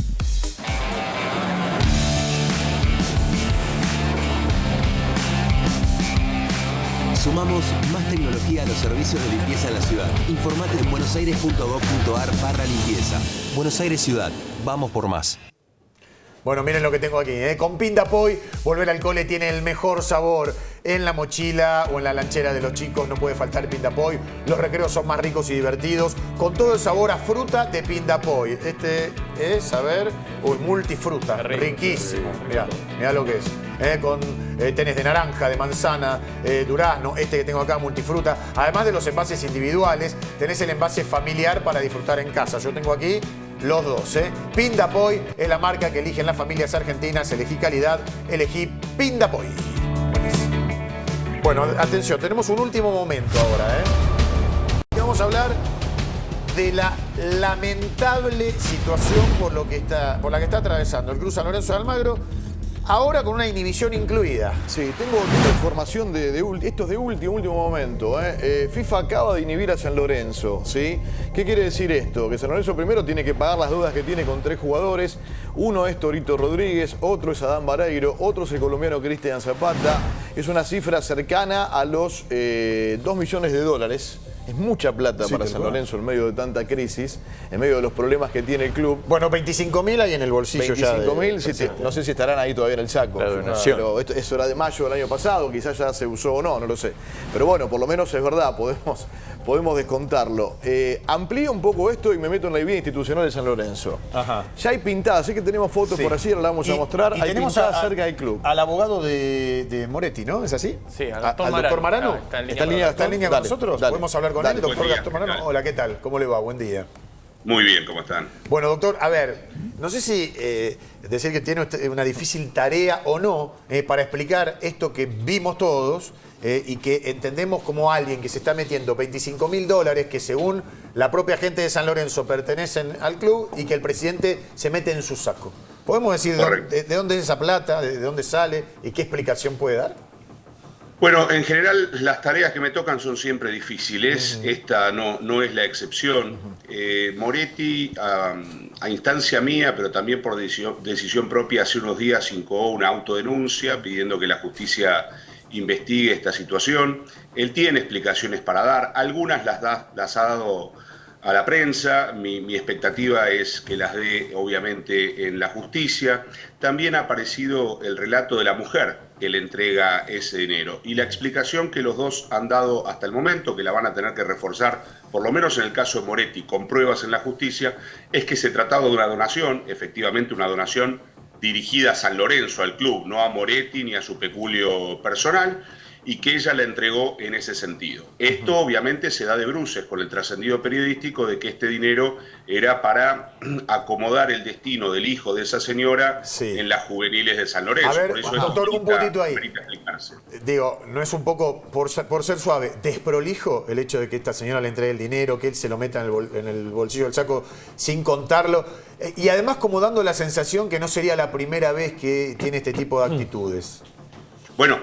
Sumamos más tecnología a los servicios de limpieza en la ciudad. Informate en buenosaires.gov.ar/limpieza. Buenos Aires Ciudad. Vamos por más. Bueno, miren lo que tengo aquí. Con Pindapoy, volver al cole tiene el mejor sabor. en la mochila o en la lanchera de los chicos no puede faltar Pindapoy. Los recreos son más ricos y divertidos, con todo el sabor a fruta de Pindapoy. Este es, a ver, multifruta, riquísimo. Mirá lo que es. Tenés de naranja, de manzana, durazno, este que tengo acá, multifruta. Además de los envases individuales, tenés el envase familiar para disfrutar en casa. Yo tengo aquí los dos. Pindapoy es la marca que eligen las familias argentinas. Elegí calidad, elegí Pindapoy. Buenísimo. Bueno, atención, tenemos un último momento ahora. Vamos a hablar de la lamentable situación por la que está atravesando el Club San Lorenzo de Almagro. Ahora con una inhibición incluida. Sí, tengo información esto es de último momento. FIFA acaba de inhibir a San Lorenzo, ¿sí? ¿Qué quiere decir esto? Que San Lorenzo primero tiene que pagar las deudas que tiene con 3 jugadores. Uno es Torito Rodríguez, otro es Adán Bareiro, otro es el colombiano Cristian Zapata. Es una cifra cercana a los $2 millones. Es mucha plata para San Lorenzo en medio de tanta crisis, en medio de los problemas que tiene el club. Bueno, 25.000 hay en el bolsillo 25.000, no sé si estarán ahí todavía en el saco. Pero eso era de mayo del año pasado, quizás ya se usó o no lo sé. Pero bueno, por lo menos es verdad, podemos descontarlo. Amplío un poco esto y me meto en la vida institucional de San Lorenzo. Ajá. Ya hay pintadas, sé que tenemos fotos por allí, ahora la vamos a mostrar. Hay pintadas cerca del club. Al abogado de Moretti, ¿no? ¿Es así? Sí, al doctor Marano. ¿Está en línea con nosotros? ¿Podemos hablar con él? Doctor Gastón Marano. Hola, ¿qué tal? ¿Cómo le va? Buen día. Muy bien, ¿cómo están? Bueno, doctor, a ver, no sé si decir que tiene una difícil tarea o no para explicar esto que vimos todos y que entendemos como alguien que se está metiendo $25.000 que según la propia gente de San Lorenzo pertenecen al club y que el presidente se mete en su saco. ¿Podemos decir de dónde es esa plata, de dónde sale y qué explicación puede dar? Bueno, en general las tareas que me tocan son siempre difíciles, esta no es la excepción. Moretti, a instancia mía, pero también por decisión propia, hace unos días incoó una autodenuncia pidiendo que la justicia investigue esta situación. Él tiene explicaciones para dar, algunas las ha dado a la prensa, mi expectativa es que las dé obviamente en la justicia. También ha aparecido el relato de la mujer que le entrega ese dinero y la explicación que los dos han dado hasta el momento, que la van a tener que reforzar, por lo menos en el caso de Moretti, con pruebas en la justicia, es que se trataba de una donación, efectivamente una donación dirigida a San Lorenzo, al club, no a Moretti ni a su peculio personal, y que ella la entregó en ese sentido. Esto obviamente se da de bruces con el trascendido periodístico de que este dinero era para acomodar el destino del hijo de esa señora en las juveniles de San Lorenzo. A ver, por eso doctor, un puntito ahí. Explicarse. Digo, ¿no es un poco, por ser suave, desprolijo el hecho de que esta señora le entregue el dinero, que él se lo meta en el bolsillo del saco sin contarlo? Y además como dando la sensación que no sería la primera vez que tiene este tipo de actitudes. Bueno,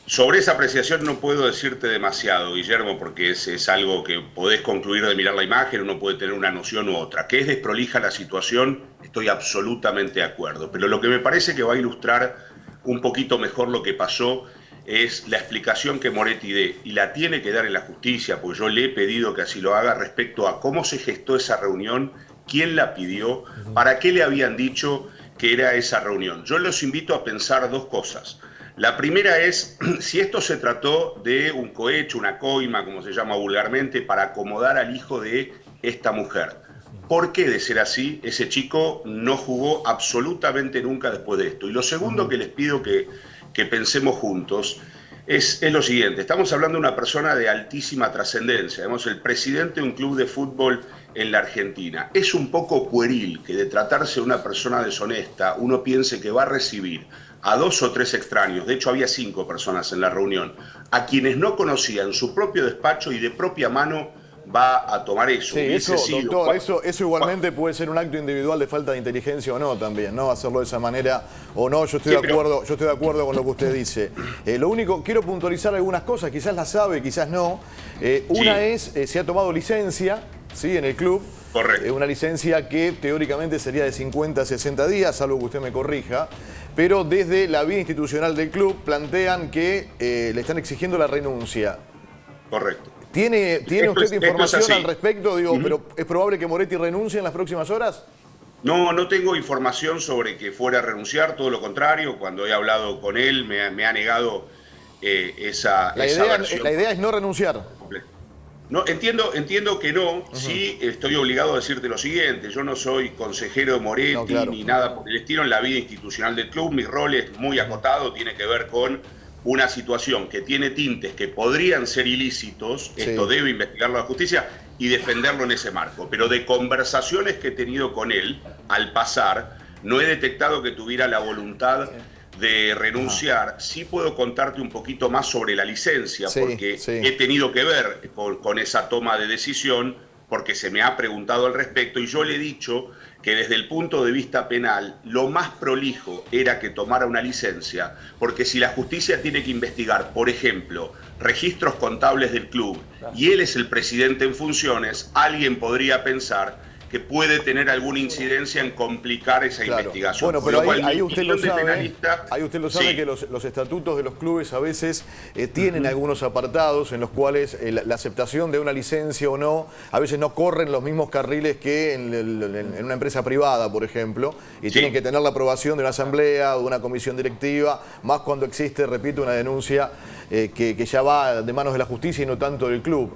sobre esa apreciación no puedo decirte demasiado, Guillermo, porque es algo que podés concluir de mirar la imagen, uno puede tener una noción u otra. Que es desprolija la situación, estoy absolutamente de acuerdo. Pero lo que me parece que va a ilustrar un poquito mejor lo que pasó es la explicación que Moretti dé, y la tiene que dar en la justicia, porque yo le he pedido que así lo haga respecto a cómo se gestó esa reunión, quién la pidió, para qué le habían dicho que era esa reunión. Yo los invito a pensar dos cosas. La primera es si esto se trató de un cohecho, una coima, como se llama vulgarmente, para acomodar al hijo de esta mujer. ¿Por qué, de ser así, ese chico no jugó absolutamente nunca después de esto? Y lo segundo que les pido que pensemos juntos es lo siguiente. Estamos hablando de una persona de altísima trascendencia, digamos, el presidente de un club de fútbol en la Argentina. Es un poco pueril que de tratarse de una persona deshonesta uno piense que va a recibir a 2 o 3 extraños, de hecho había 5 personas en la reunión, a quienes no conocía en su propio despacho y de propia mano va a tomar eso. Sí, eso, doctor, eso igualmente puede ser un acto individual de falta de inteligencia o no también, ¿no? Hacerlo de esa manera o no, yo estoy de acuerdo con lo que usted dice. Lo único, quiero puntualizar algunas cosas, quizás las sabe, quizás no. Una es, se ha tomado licencia, ¿sí? En el club. Correcto. Una licencia que teóricamente sería de 50 a 60 días, salvo que usted me corrija. Pero desde la vía institucional del club plantean que le están exigiendo la renuncia. Correcto. ¿Tiene usted información al respecto? Digo, pero ¿es probable que Moretti renuncie en las próximas horas? No tengo información sobre que fuera a renunciar, todo lo contrario. Cuando he hablado con él me ha negado esa versión. La idea es no renunciar. No, entiendo que no. Sí, estoy obligado a decirte lo siguiente. Yo no soy consejero de Moretti ni nada por el estilo en la vida institucional del club. Mi rol es muy acotado, tiene que ver con una situación que tiene tintes que podrían ser ilícitos. Esto debe investigarlo la justicia y defenderlo en ese marco. Pero de conversaciones que he tenido con él al pasar, no he detectado que tuviera la voluntad de renunciar. Sí puedo contarte un poquito más sobre la licencia, porque he tenido que ver con esa toma de decisión, porque se me ha preguntado al respecto, y yo le he dicho que desde el punto de vista penal, lo más prolijo era que tomara una licencia, porque si la justicia tiene que investigar, por ejemplo, registros contables del club, y él es el presidente en funciones, alguien podría pensar que puede tener alguna incidencia en complicar esa investigación. Bueno, pero ahí usted lo sabe, que los estatutos de los clubes a veces tienen algunos apartados en los cuales la aceptación de una licencia o no, a veces no corren los mismos carriles que en una empresa privada, por ejemplo, y tienen que tener la aprobación de una asamblea o de una comisión directiva, más cuando existe, repito, una denuncia que ya va de manos de la justicia y no tanto del club.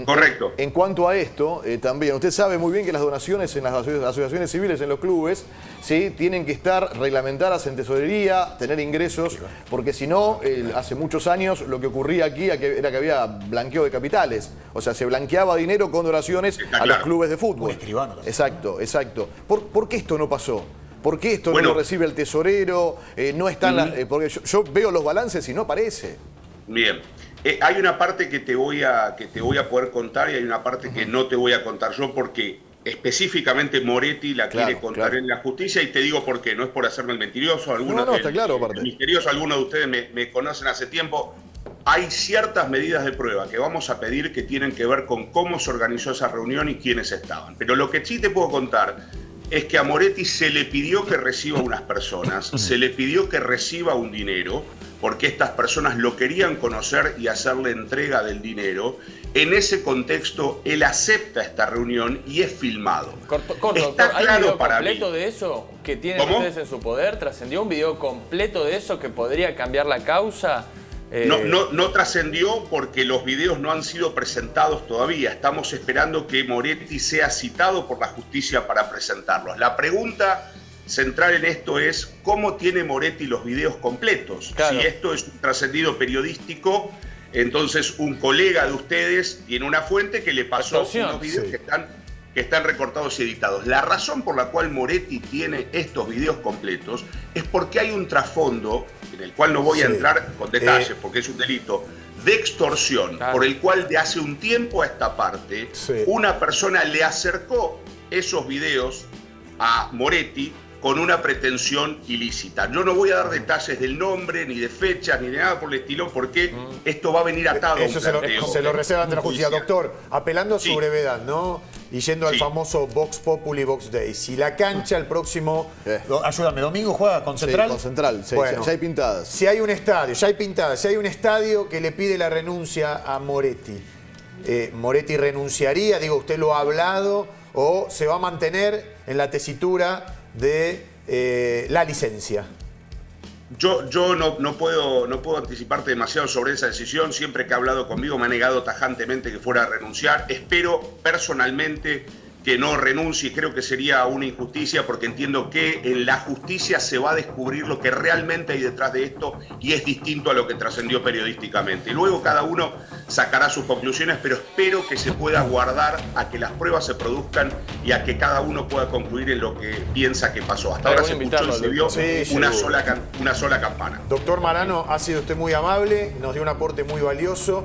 Correcto. En cuanto a esto, también, usted sabe muy bien que las donaciones en las asociaciones civiles, en los clubes, ¿sí?, tienen que estar reglamentadas en tesorería, tener ingresos, porque si no, hace muchos años lo que ocurría aquí era que había blanqueo de capitales. O sea, se blanqueaba dinero con donaciones a los clubes de fútbol. Exacto. ¿Por qué esto no pasó? ¿Por qué esto no lo recibe el tesorero? No están porque yo veo los balances y no aparece. Bien. Hay una parte que te voy a poder contar y hay una parte que no te voy a contar yo, porque específicamente Moretti la quiere contar en la justicia, y te digo por qué. No es por hacerme el mentiroso. Está claro, aparte. Misterioso, algunos de ustedes me conocen hace tiempo. Hay ciertas medidas de prueba que vamos a pedir que tienen que ver con cómo se organizó esa reunión y quiénes estaban. Pero lo que sí te puedo contar es que a Moretti se le pidió que reciba unas personas, se le pidió que reciba un dinero, porque estas personas lo querían conocer y hacerle entrega del dinero. En ese contexto, él acepta esta reunión y es filmado. Está claro, ¿hay un video completo de eso que tienen ustedes en su poder? ¿Trascendió un video completo de eso que podría cambiar la causa? No trascendió porque los videos no han sido presentados todavía. Estamos esperando que Moretti sea citado por la justicia para presentarlos. La pregunta central en esto es cómo tiene Moretti los videos completos. Si esto es un trascendido periodístico, entonces un colega de ustedes tiene una fuente que le pasó unos videos que están recortados y editados. La razón por la cual Moretti tiene estos videos completos es porque hay un trasfondo, en el cual no voy a entrar con detalles porque es un delito, de extorsión, por el cual de hace un tiempo a esta parte, una persona le acercó esos videos a Moretti con una pretensión ilícita. Yo no voy a dar detalles del nombre, ni de fechas, ni de nada por el estilo, porque esto va a venir atado a un planteo. Se lo reservan ante la justicia. Doctor, apelando a su brevedad, ¿no? Y yendo al famoso Vox Populi, Vox Day. Si la cancha el próximo... Ayúdame, ¿domingo juega con Central? Sí, con Central, bueno, ya hay pintadas. Si hay un estadio, ya hay pintadas, si hay un estadio que le pide la renuncia a Moretti, ¿Moretti renunciaría? Digo, ¿usted lo ha hablado o se va a mantener en la tesitura de la licencia? Yo no puedo anticiparte demasiado sobre esa decisión. Siempre que ha hablado conmigo me ha negado tajantemente que fuera a renunciar. Espero personalmente que no renuncie. Creo que sería una injusticia, porque entiendo que en la justicia se va a descubrir lo que realmente hay detrás de esto, y es distinto a lo que trascendió periodísticamente. Y luego cada uno sacará sus conclusiones, pero espero que se pueda guardar a que las pruebas se produzcan y a que cada uno pueda concluir en lo que piensa que pasó. Hasta ahora se escuchó y se vio una sola campana. Doctor Marano, ha sido usted muy amable, nos dio un aporte muy valioso.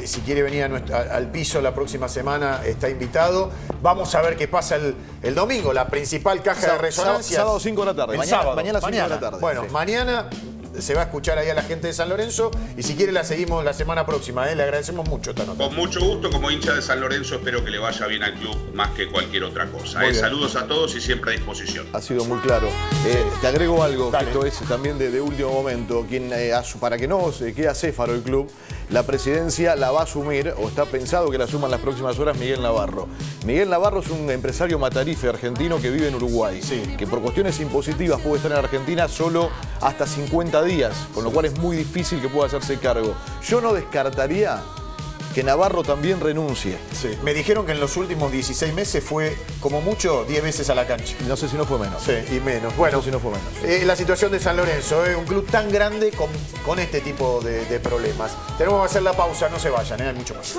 Si quiere venir al piso la próxima semana, está invitado. Vamos a ver qué pasa el domingo, la principal caja de resonancia. Sábado 5 de la tarde. Mañana 5 de la tarde. Bueno, mañana se va a escuchar ahí a la gente de San Lorenzo, y si quiere la seguimos la semana próxima. Le agradecemos mucho esta nota. Con mucho gusto, como hincha de San Lorenzo, espero que le vaya bien al club más que cualquier otra cosa. Saludos a todos y siempre a disposición. Ha sido muy claro. Te agrego algo, que esto es también de último momento, para que no quede acéfaro el club. la presidencia la va a asumir, o está pensado que la asuma en las próximas horas, Miguel Navarro. Miguel Navarro es un empresario matarife argentino que vive en Uruguay, que por cuestiones impositivas puede estar en Argentina solo hasta 50 días, con lo cual es muy difícil que pueda hacerse cargo. Yo no descartaría que Navarro también renuncie. Sí. Me dijeron que en los últimos 16 meses fue, como mucho, 10 veces a la cancha. No sé si no fue menos. Sí, y menos. Bueno, no sé si no fue menos. La situación de San Lorenzo, un club tan grande con este tipo de problemas. Tenemos que hacer la pausa, no se vayan, hay mucho más.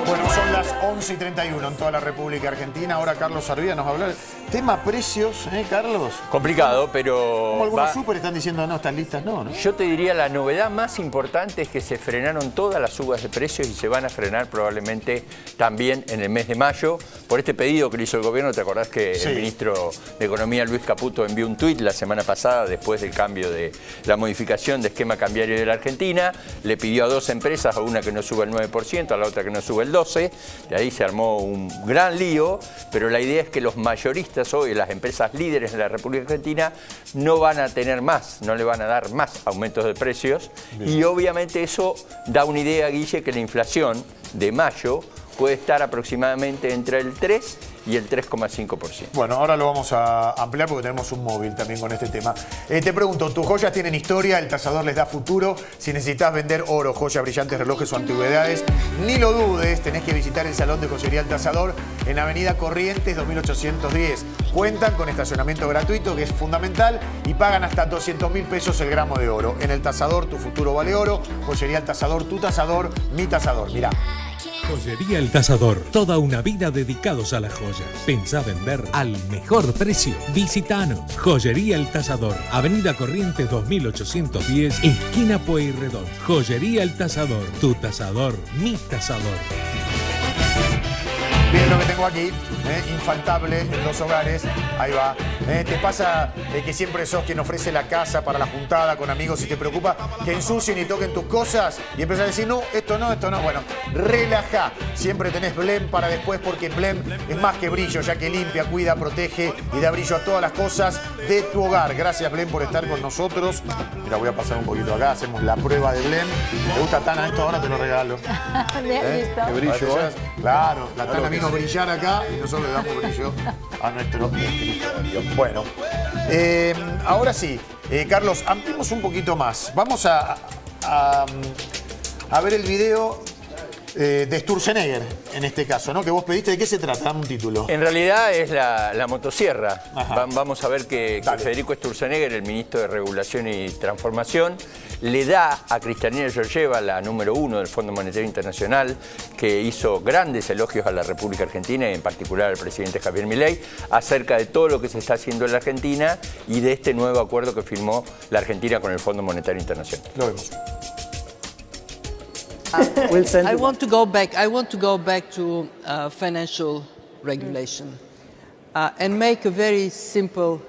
Bueno, son las 11:31 en toda la República Argentina. Ahora Carlos Arvía nos va a hablar. Tema precios, Carlos. Complicado, pero... Como algunos súper están diciendo, no, están listas, no. Yo te diría, la novedad más importante es que se frenaron todas las subas de precios y se van a frenar probablemente también en el mes de mayo. Por este pedido que le hizo el gobierno, ¿te acordás que el ministro de Economía, Luis Caputo, envió un tuit la semana pasada después del cambio de la modificación de esquema cambiario de la Argentina? Le pidió a dos empresas, a una que no suba el 9%, a la otra que no suba el 12%. De ahí se armó un gran lío, pero la idea es que los mayoristas hoy, las empresas líderes de la República Argentina, no van a tener más, no le van a dar más aumentos de precios. Bien. Y obviamente eso da una idea, Guille, que la inflación de mayo puede estar aproximadamente entre el 3 y el 3,5%. Bueno, ahora lo vamos a ampliar porque tenemos un móvil también con este tema. Te pregunto, ¿tus joyas tienen historia? ¿El tasador les da futuro? Si necesitas vender oro, joyas, brillantes, relojes o antigüedades, ni lo dudes, tenés que visitar el Salón de Joyería El Tasador en Avenida Corrientes 2810. Cuentan con estacionamiento gratuito, que es fundamental, y pagan hasta 200.000 pesos el gramo de oro. En El Tasador, tu futuro vale oro. Joyería El Tasador, tu tasador, mi tasador. Mirá. Joyería El Tasador, toda una vida dedicados a la joya. Pensá vender al mejor precio. Visitanos. Joyería El Tasador, Avenida Corrientes 2810, esquina Pueyrredón. Joyería El Tasador, tu tasador, mi tasador. Bien lo que tengo aquí, infaltable en los hogares, ahí va. Te pasa que siempre sos quien ofrece la casa para la juntada con amigos y te preocupa que ensucien y toquen tus cosas y empiezas a decir, no, esto no, esto no. Bueno, relaja, siempre tenés Blem para después porque Blem es más que brillo, ya que limpia, cuida, protege y da brillo a todas las cosas de tu hogar. Gracias Blem por estar con nosotros. Mira, voy a pasar un poquito acá, hacemos la prueba de Blem. ¿Te gusta Tana esto? Ahora te lo regalo. Listo. Qué brillo, Claro, la Tana vino a brillar acá y nosotros le damos brillo a nuestro escritorio. Bueno, ahora sí, Carlos, ampliemos un poquito más. Vamos a ver el video de Sturzenegger, en este caso, ¿no? Que vos pediste. ¿De qué se trata? Dame un título. En realidad es la motosierra. Vamos a ver que Federico Sturzenegger, el ministro de Regulación y Transformación, le da a Kristalina Georgieva, la número 1 del Fondo Monetario Internacional, que hizo grandes elogios a la República Argentina y en particular al presidente Javier Milei, acerca de todo lo que se está haciendo en la Argentina y de este nuevo acuerdo que firmó la Argentina con el Fondo Monetario Internacional. Lo vemos. I want to go back to financial regulation and make a very simple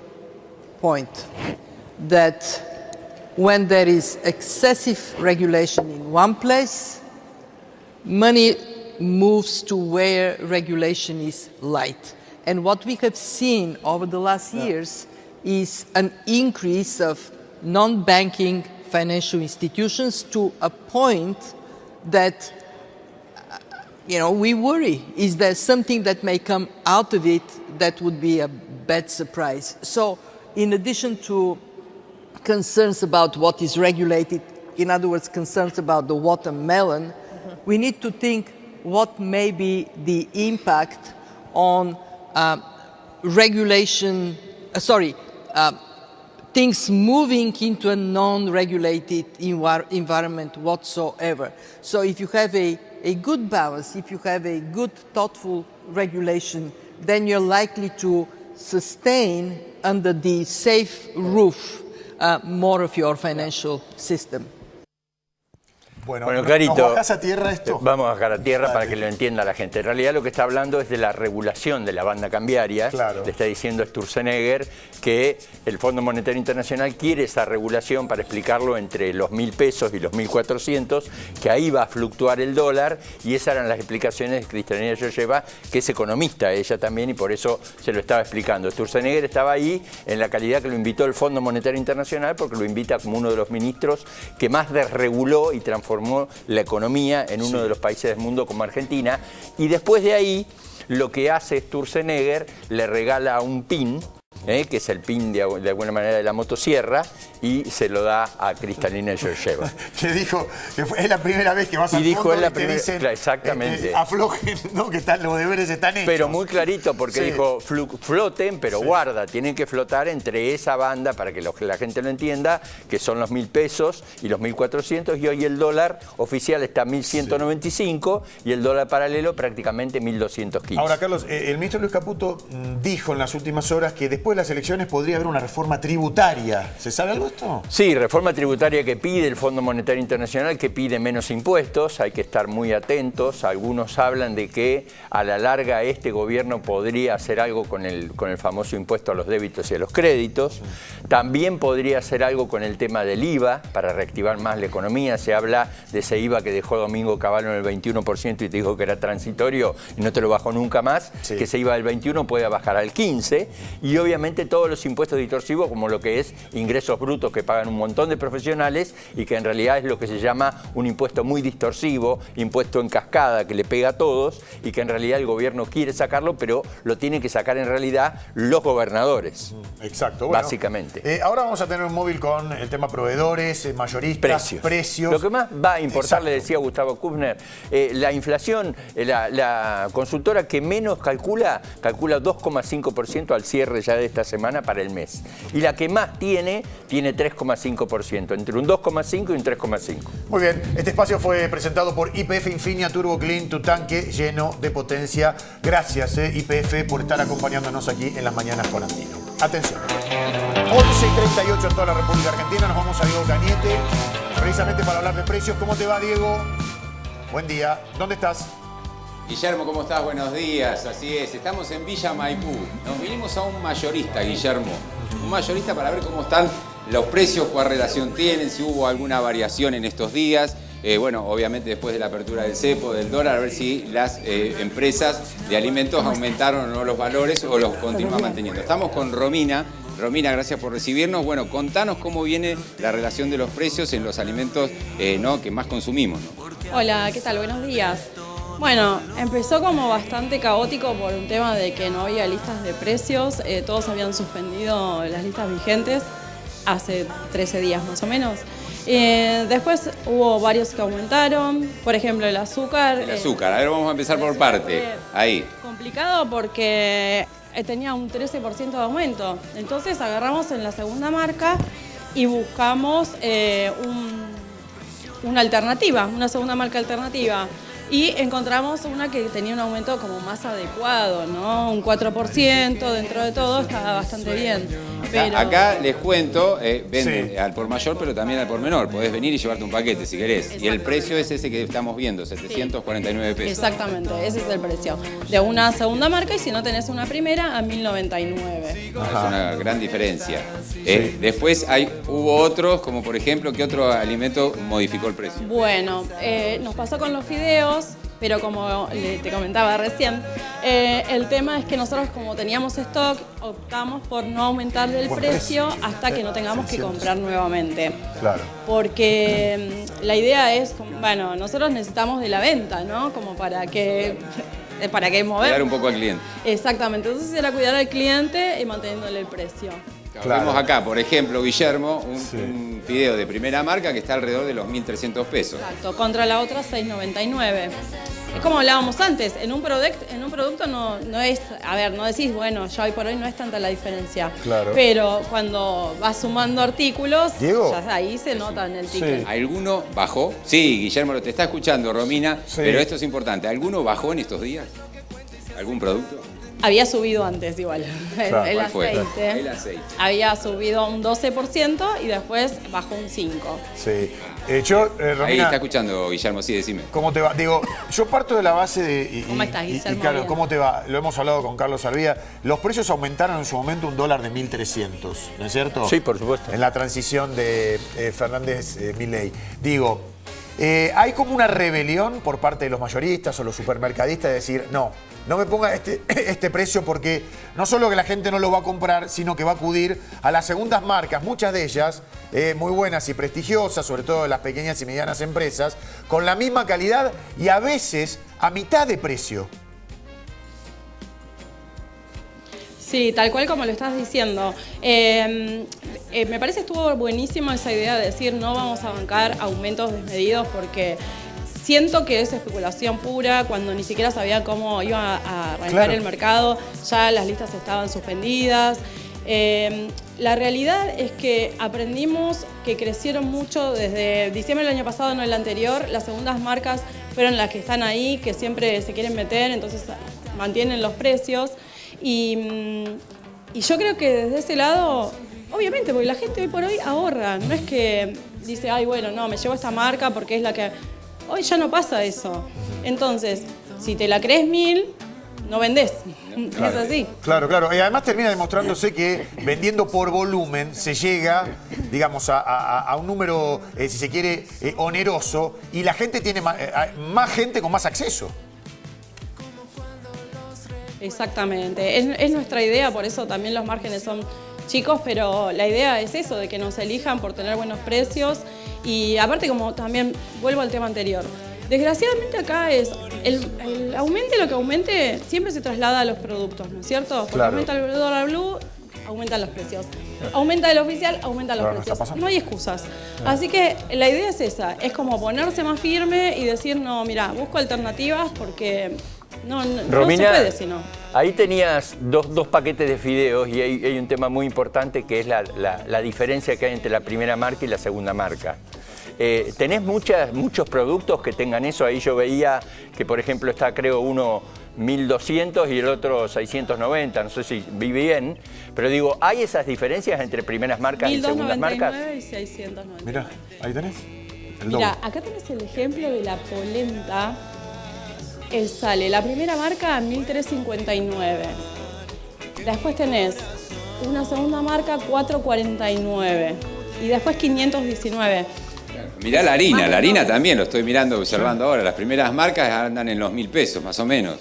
point that when there is excessive regulation in one place, money moves to where regulation is light. And what we have seen over the last years is an increase of non-banking financial institutions to a point that, we worry. Is there something that may come out of it that would be a bad surprise? So, in addition to concerns about what is regulated, in other words, concerns about the watermelon, we need to think what may be the impact on things moving into a non-regulated environment whatsoever. So if you have a good balance, if you have a good, thoughtful regulation, then you're likely to sustain under the safe roof more of your financial system. Bueno, clarito. ¿Nos bajás a tierra esto? Vamos a bajar a tierra para que lo entienda la gente. En realidad lo que está hablando es de la regulación de la banda cambiaria. Claro. Le está diciendo Sturzenegger que el Fondo Monetario Internacional quiere esa regulación para explicarlo entre los 1.000 pesos y los 1.400, que ahí va a fluctuar el dólar, y esas eran las explicaciones de Kristalina Georgieva, que es economista ella también, y por eso se lo estaba explicando. Sturzenegger estaba ahí en la calidad que lo invitó el Fondo Monetario Internacional, porque lo invita como uno de los ministros que más desreguló y transformó la economía en uno de los países del mundo como Argentina, y después de ahí lo que hace Sturzenegger, le regala un pin, que es el pin de alguna manera de la motosierra, y se lo da a Kristalina Georgieva. Que dijo que es la primera vez que vas al fondo y te dicen, claro, exactamente. Aflojen, ¿no? Que los deberes están hechos. Pero muy clarito, porque dijo, floten, pero guarda, tienen que flotar entre esa banda, para que la gente lo entienda, que son los 1.000 pesos y los 1.400, y hoy el dólar oficial está 1.195 y el dólar paralelo prácticamente 1.215. Ahora, Carlos, el ministro Luis Caputo dijo en las últimas horas que después de las elecciones podría haber una reforma tributaria. ¿Se sabe algo de esto? Sí, reforma tributaria que pide el Fondo Monetario Internacional, que pide menos impuestos. Hay que estar muy atentos. Algunos hablan de que a la larga este gobierno podría hacer algo con el famoso impuesto a los débitos y a los créditos. También podría hacer algo con el tema del IVA para reactivar más la economía. Se habla de ese IVA que dejó Domingo Cavallo en el 21% y te dijo que era transitorio y no te lo bajó nunca más, que ese IVA del 21 puede bajar al 15%. Y obviamente todos los impuestos distorsivos, como lo que es ingresos brutos que pagan un montón de profesionales y que en realidad es lo que se llama un impuesto muy distorsivo, impuesto en cascada que le pega a todos y que en realidad el gobierno quiere sacarlo, pero lo tienen que sacar en realidad los gobernadores. Exacto. Bueno, básicamente. Ahora vamos a tener un móvil con el tema proveedores, mayoristas, precios. Lo que más va a importar, le decía Gustavo Kubner, la inflación, la consultora que menos calcula 2,5% al cierre ya de esta semana para el mes. Y la que más tiene 3,5%, entre un 2,5 y un 3,5. Muy bien, este espacio fue presentado por YPF Infinia Turbo Clean, tu tanque lleno de potencia. Gracias, YPF, por estar acompañándonos aquí en las mañanas con Andino. Atención. 11:38 en toda la República Argentina. Nos vamos a Diego Cañete, precisamente para hablar de precios. ¿Cómo te va, Diego? Buen día. ¿Dónde estás? Guillermo, ¿cómo estás? Buenos días. Así es, estamos en Villa Maipú. Nos vinimos a un mayorista, Guillermo. Un mayorista para ver cómo están los precios, cuál relación tienen, si hubo alguna variación en estos días. Bueno, obviamente después de la apertura del cepo, del dólar, a ver si las empresas de alimentos aumentaron o no los valores o los continúan manteniendo. Estamos con Romina. Romina, gracias por recibirnos. Bueno, contanos cómo viene la relación de los precios en los alimentos que más consumimos, ¿no? Hola, ¿qué tal? Buenos días. Bueno, empezó como bastante caótico por un tema de que no había listas de precios. Todos habían suspendido las listas vigentes hace 13 días más o menos. Después hubo varios que aumentaron, por ejemplo el azúcar. El azúcar, a ver, vamos a empezar por parte. Ahí. Complicado porque tenía un 13% de aumento. Entonces agarramos en la segunda marca y buscamos una alternativa, una segunda marca alternativa. Y encontramos una que tenía un aumento como más adecuado, ¿no? Un 4%, dentro de todo estaba bastante bien. Pero... Acá les cuento, venden al por mayor, pero también al por menor. Podés venir y llevarte un paquete si querés. Y el precio es ese que estamos viendo, 749 pesos. Exactamente, ese es el precio. De una segunda marca y si no tenés una primera, a 1.099. Es una gran diferencia. Después hubo otros, como por ejemplo, ¿qué otro alimento modificó el precio? Bueno, nos pasó con los fideos. Pero como te comentaba recién, el tema es que nosotros como teníamos stock, optamos por no aumentarle el precio hasta que no tengamos que comprar nuevamente. Claro. Porque la idea es, bueno, nosotros necesitamos de la venta, ¿no? Como para que mover. Cuidar un poco al cliente. Exactamente, entonces era cuidar al cliente y manteniéndole el precio. Claro. Vemos acá, por ejemplo, Guillermo, un fideo de primera marca que está alrededor de los 1.300 pesos. Exacto, contra la otra 6.99. Es como hablábamos antes, en un producto no es, a ver, no decís, bueno, ya hoy por hoy no es tanta la diferencia. Claro. Pero cuando vas sumando artículos, Diego. ya ahí se nota en el ticket. ¿Alguno bajó? Sí, Guillermo, lo te está escuchando, Romina, pero esto es importante. ¿Alguno bajó en estos días? ¿Algún producto? Había subido antes igual. Claro. El ¿Cuál fue? aceite. El aceite. Había subido un 12% y después bajó un 5%. Sí. Ahí Romina, está escuchando, Guillermo, sí, decime. ¿cómo te va? Digo, yo parto de la base de... ¿Cómo estás, Guillermo? claro, Bien. ¿cómo te va? Lo hemos hablado con Carlos Arvía. Los precios aumentaron en su momento un dólar de 1.300, ¿no es cierto? Sí, por supuesto. En la transición de Fernández-Milei. Digo, hay como una rebelión por parte de los mayoristas o los supermercadistas de decir, no me ponga este precio porque no solo que la gente no lo va a comprar, sino que va a acudir a las segundas marcas, muchas de ellas muy buenas y prestigiosas, sobre todo las pequeñas y medianas empresas, con la misma calidad y a veces a mitad de precio. Sí, tal cual como lo estás diciendo. Me parece que estuvo buenísima esa idea de decir no vamos a bancar aumentos desmedidos porque siento que es especulación pura cuando ni siquiera sabía cómo iba a arrancar el mercado, ya las listas estaban suspendidas. La realidad es que aprendimos que crecieron mucho desde diciembre del año pasado, no el anterior. Las segundas marcas fueron las que están ahí, que siempre se quieren meter, entonces mantienen los precios. Y yo creo que desde ese lado, obviamente, porque la gente hoy por hoy ahorra. No es que dice, ay, bueno, no, me llevo esta marca porque es la que... Hoy ya no pasa eso. Entonces, si te la crees 1.000, no vendés. Claro. Es así. Claro, claro. Y además termina demostrándose que vendiendo por volumen se llega, digamos, a un número, si se quiere, oneroso y la gente tiene más gente con más acceso. Exactamente. Es nuestra idea, por eso también los márgenes son chicos, pero la idea es eso, de que nos elijan por tener buenos precios. Y aparte, como también vuelvo al tema anterior, desgraciadamente acá es el aumente lo que aumente siempre se traslada a los productos, ¿no es cierto? Porque claro. aumenta el dólar blue, aumentan los precios. Aumenta el oficial, aumentan los Claro, precios. No hay excusas. Así que la idea es esa, es como ponerse más firme y decir, no, mira, busco alternativas porque no Romina, se puede si no. Ahí tenías dos paquetes de fideos y hay un tema muy importante que es la diferencia que hay entre la primera marca y la segunda marca. ¿Tenés muchos productos que tengan eso? Ahí yo veía que, por ejemplo, está creo uno 1.200 y el otro 690, no sé si vi bien, pero digo, ¿hay esas diferencias entre primeras marcas y segundas marcas? 1.299 y 699. Mirá, ahí tenés. Mira, acá tenés el ejemplo de la polenta. Sale la primera marca a 1.359. Después tenés una segunda marca 449 y después 519. Mirá la harina también, lo estoy mirando, observando ahora. Las primeras marcas andan en los 1.000 pesos, más o menos.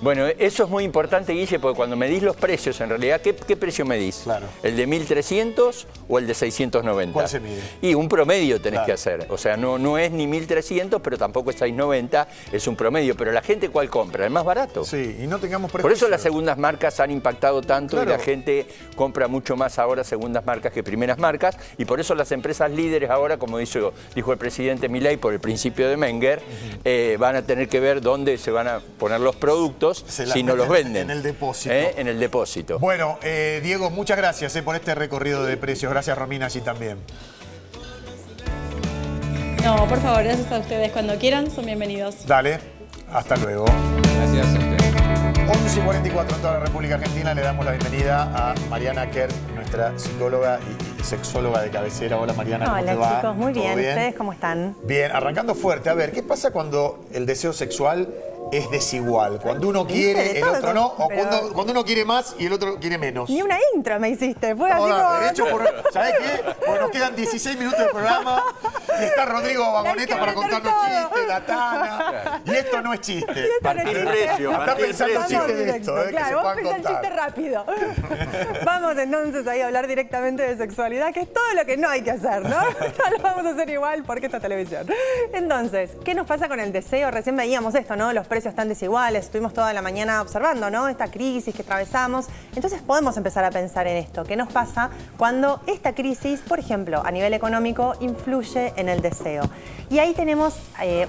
Bueno, eso es muy importante, Guille, porque cuando medís los precios, en realidad, ¿qué precio medís? Claro. ¿El de 1.300 o el de 690? ¿Cuál se mide? Y un promedio tenés que hacer. O sea, no es ni 1.300, pero tampoco es 690, es un promedio. Pero la gente, ¿cuál compra? ¿El más barato? Sí, y no tengamos Por prejuicios. eso las segundas marcas han impactado tanto Claro. y la gente compra mucho más ahora segundas marcas que primeras marcas. Y por eso las empresas líderes ahora, como dijo el presidente Milei por el principio de Menger, van a tener que ver dónde se van a poner los productos si no los venden. En el depósito. En el depósito. Bueno, Diego, muchas gracias por este recorrido de precios. Gracias, Romina, así también. No, por favor, gracias a ustedes. Cuando quieran, son bienvenidos. Dale, hasta luego. Gracias a ustedes. 11:44 en toda la República Argentina. Le damos la bienvenida a Mariana Kerr, nuestra psicóloga y sexóloga de cabecera. Hola, Mariana, ¿cómo te va? Hola, chicos, muy ¿Todo bien. ¿Ustedes cómo están? Bien, arrancando fuerte. A ver, ¿qué pasa cuando el deseo sexual es desigual? Cuando uno quiere, el otro no, o cuando uno quiere más y el otro quiere menos. Ni una intro me hiciste. Fue No, así no, como... de hecho, ¿sabés qué? Porque nos quedan 16 minutos de programa y está Rodrigo Vagoneta para contarnos chistes, la Tana. Y esto no es chiste. Partir precio. Está pensando chistes de esto, que se Claro, vos puedan pensás el contar. chiste rápido. Vamos entonces ahí a hablar directamente de sexualidad, que es todo lo que no hay que hacer, ¿no? No lo vamos a hacer igual porque esta es televisión. Entonces, ¿qué nos pasa con el deseo? Recién veíamos esto, ¿no? Los precios están desiguales. Estuvimos toda la mañana observando, ¿no? Esta crisis que atravesamos. Entonces podemos empezar a pensar en esto. ¿Qué nos pasa cuando esta crisis, por ejemplo, a nivel económico, influye en el deseo? Y ahí tenemos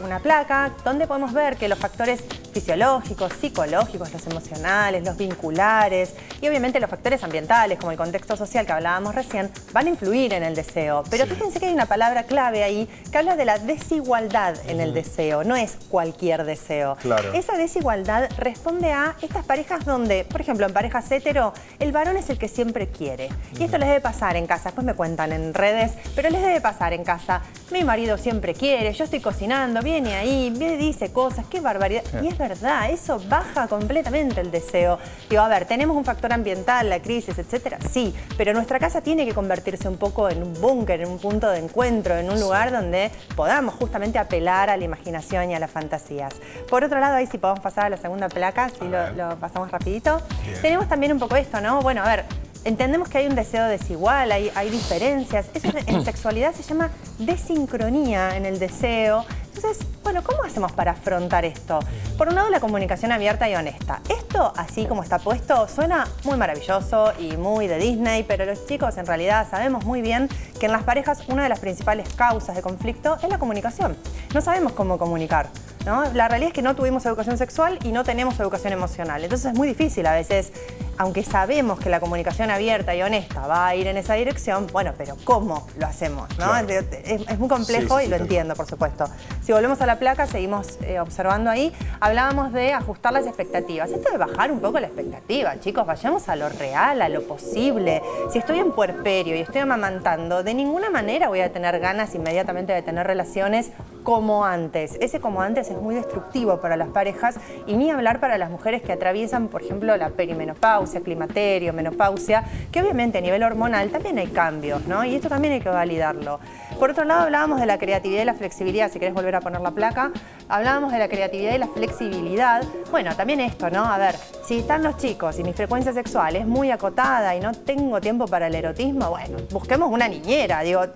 una placa donde podemos ver que los factores fisiológicos, psicológicos, los emocionales, los vinculares y obviamente los factores ambientales como el contexto social que hablábamos recién van a influir en el deseo. Pero fíjense que hay una palabra clave ahí que habla de la desigualdad en el deseo, no es cualquier deseo. Claro. Esa desigualdad responde a estas parejas donde, por ejemplo, en parejas hetero, el varón es el que siempre quiere. Y esto les debe pasar en casa, después me cuentan en redes, pero les debe pasar en casa. Mi marido siempre quiere, yo estoy cocinando, viene ahí, me dice cosas, qué barbaridad. Y es verdad, eso baja completamente el deseo. Digo, a ver, tenemos un factor ambiental, la crisis, etcétera, sí, pero nuestra casa tiene que convertirse un poco en un búnker, en un punto de encuentro, en un lugar donde podamos justamente apelar a la imaginación y a las fantasías. Por otro lado, ahí sí podemos pasar a la segunda placa, si lo pasamos rapidito. Bien. Tenemos también un poco esto, ¿no? Bueno, a ver, entendemos que hay un deseo desigual, hay diferencias. Eso en sexualidad se llama desincronía en el deseo. Entonces, bueno, ¿cómo hacemos para afrontar esto? Por un lado, la comunicación abierta y honesta. Esto, así como está puesto, suena muy maravilloso y muy de Disney, pero los chicos en realidad sabemos muy bien que en las parejas una de las principales causas de conflicto es la comunicación. No sabemos cómo comunicar, ¿no? La realidad es que no tuvimos educación sexual y no tenemos educación emocional. Entonces es muy difícil a veces, aunque sabemos que la comunicación abierta y honesta va a ir en esa dirección, bueno, pero ¿cómo lo hacemos? ¿No? Claro. Es muy complejo y lo entiendo, por supuesto. Si volvemos a la placa, seguimos observando ahí, hablábamos de ajustar las expectativas. Esto de bajar un poco la expectativa, chicos, vayamos a lo real, a lo posible. Si estoy en puerperio y estoy amamantando, de ninguna manera voy a tener ganas inmediatamente de tener relaciones como antes. Ese como antes es muy destructivo para las parejas y ni hablar para las mujeres que atraviesan, por ejemplo, la perimenopausia, climaterio, menopausia, que obviamente a nivel hormonal también hay cambios, ¿no? Y esto también hay que validarlo. Por otro lado, hablábamos de la creatividad y la flexibilidad. Si querés volver a poner la placa, hablábamos de la creatividad y la flexibilidad. Bueno, también esto, ¿no? A ver, si están los chicos y mi frecuencia sexual es muy acotada y no tengo tiempo para el erotismo, bueno, busquemos una niñera. Digo,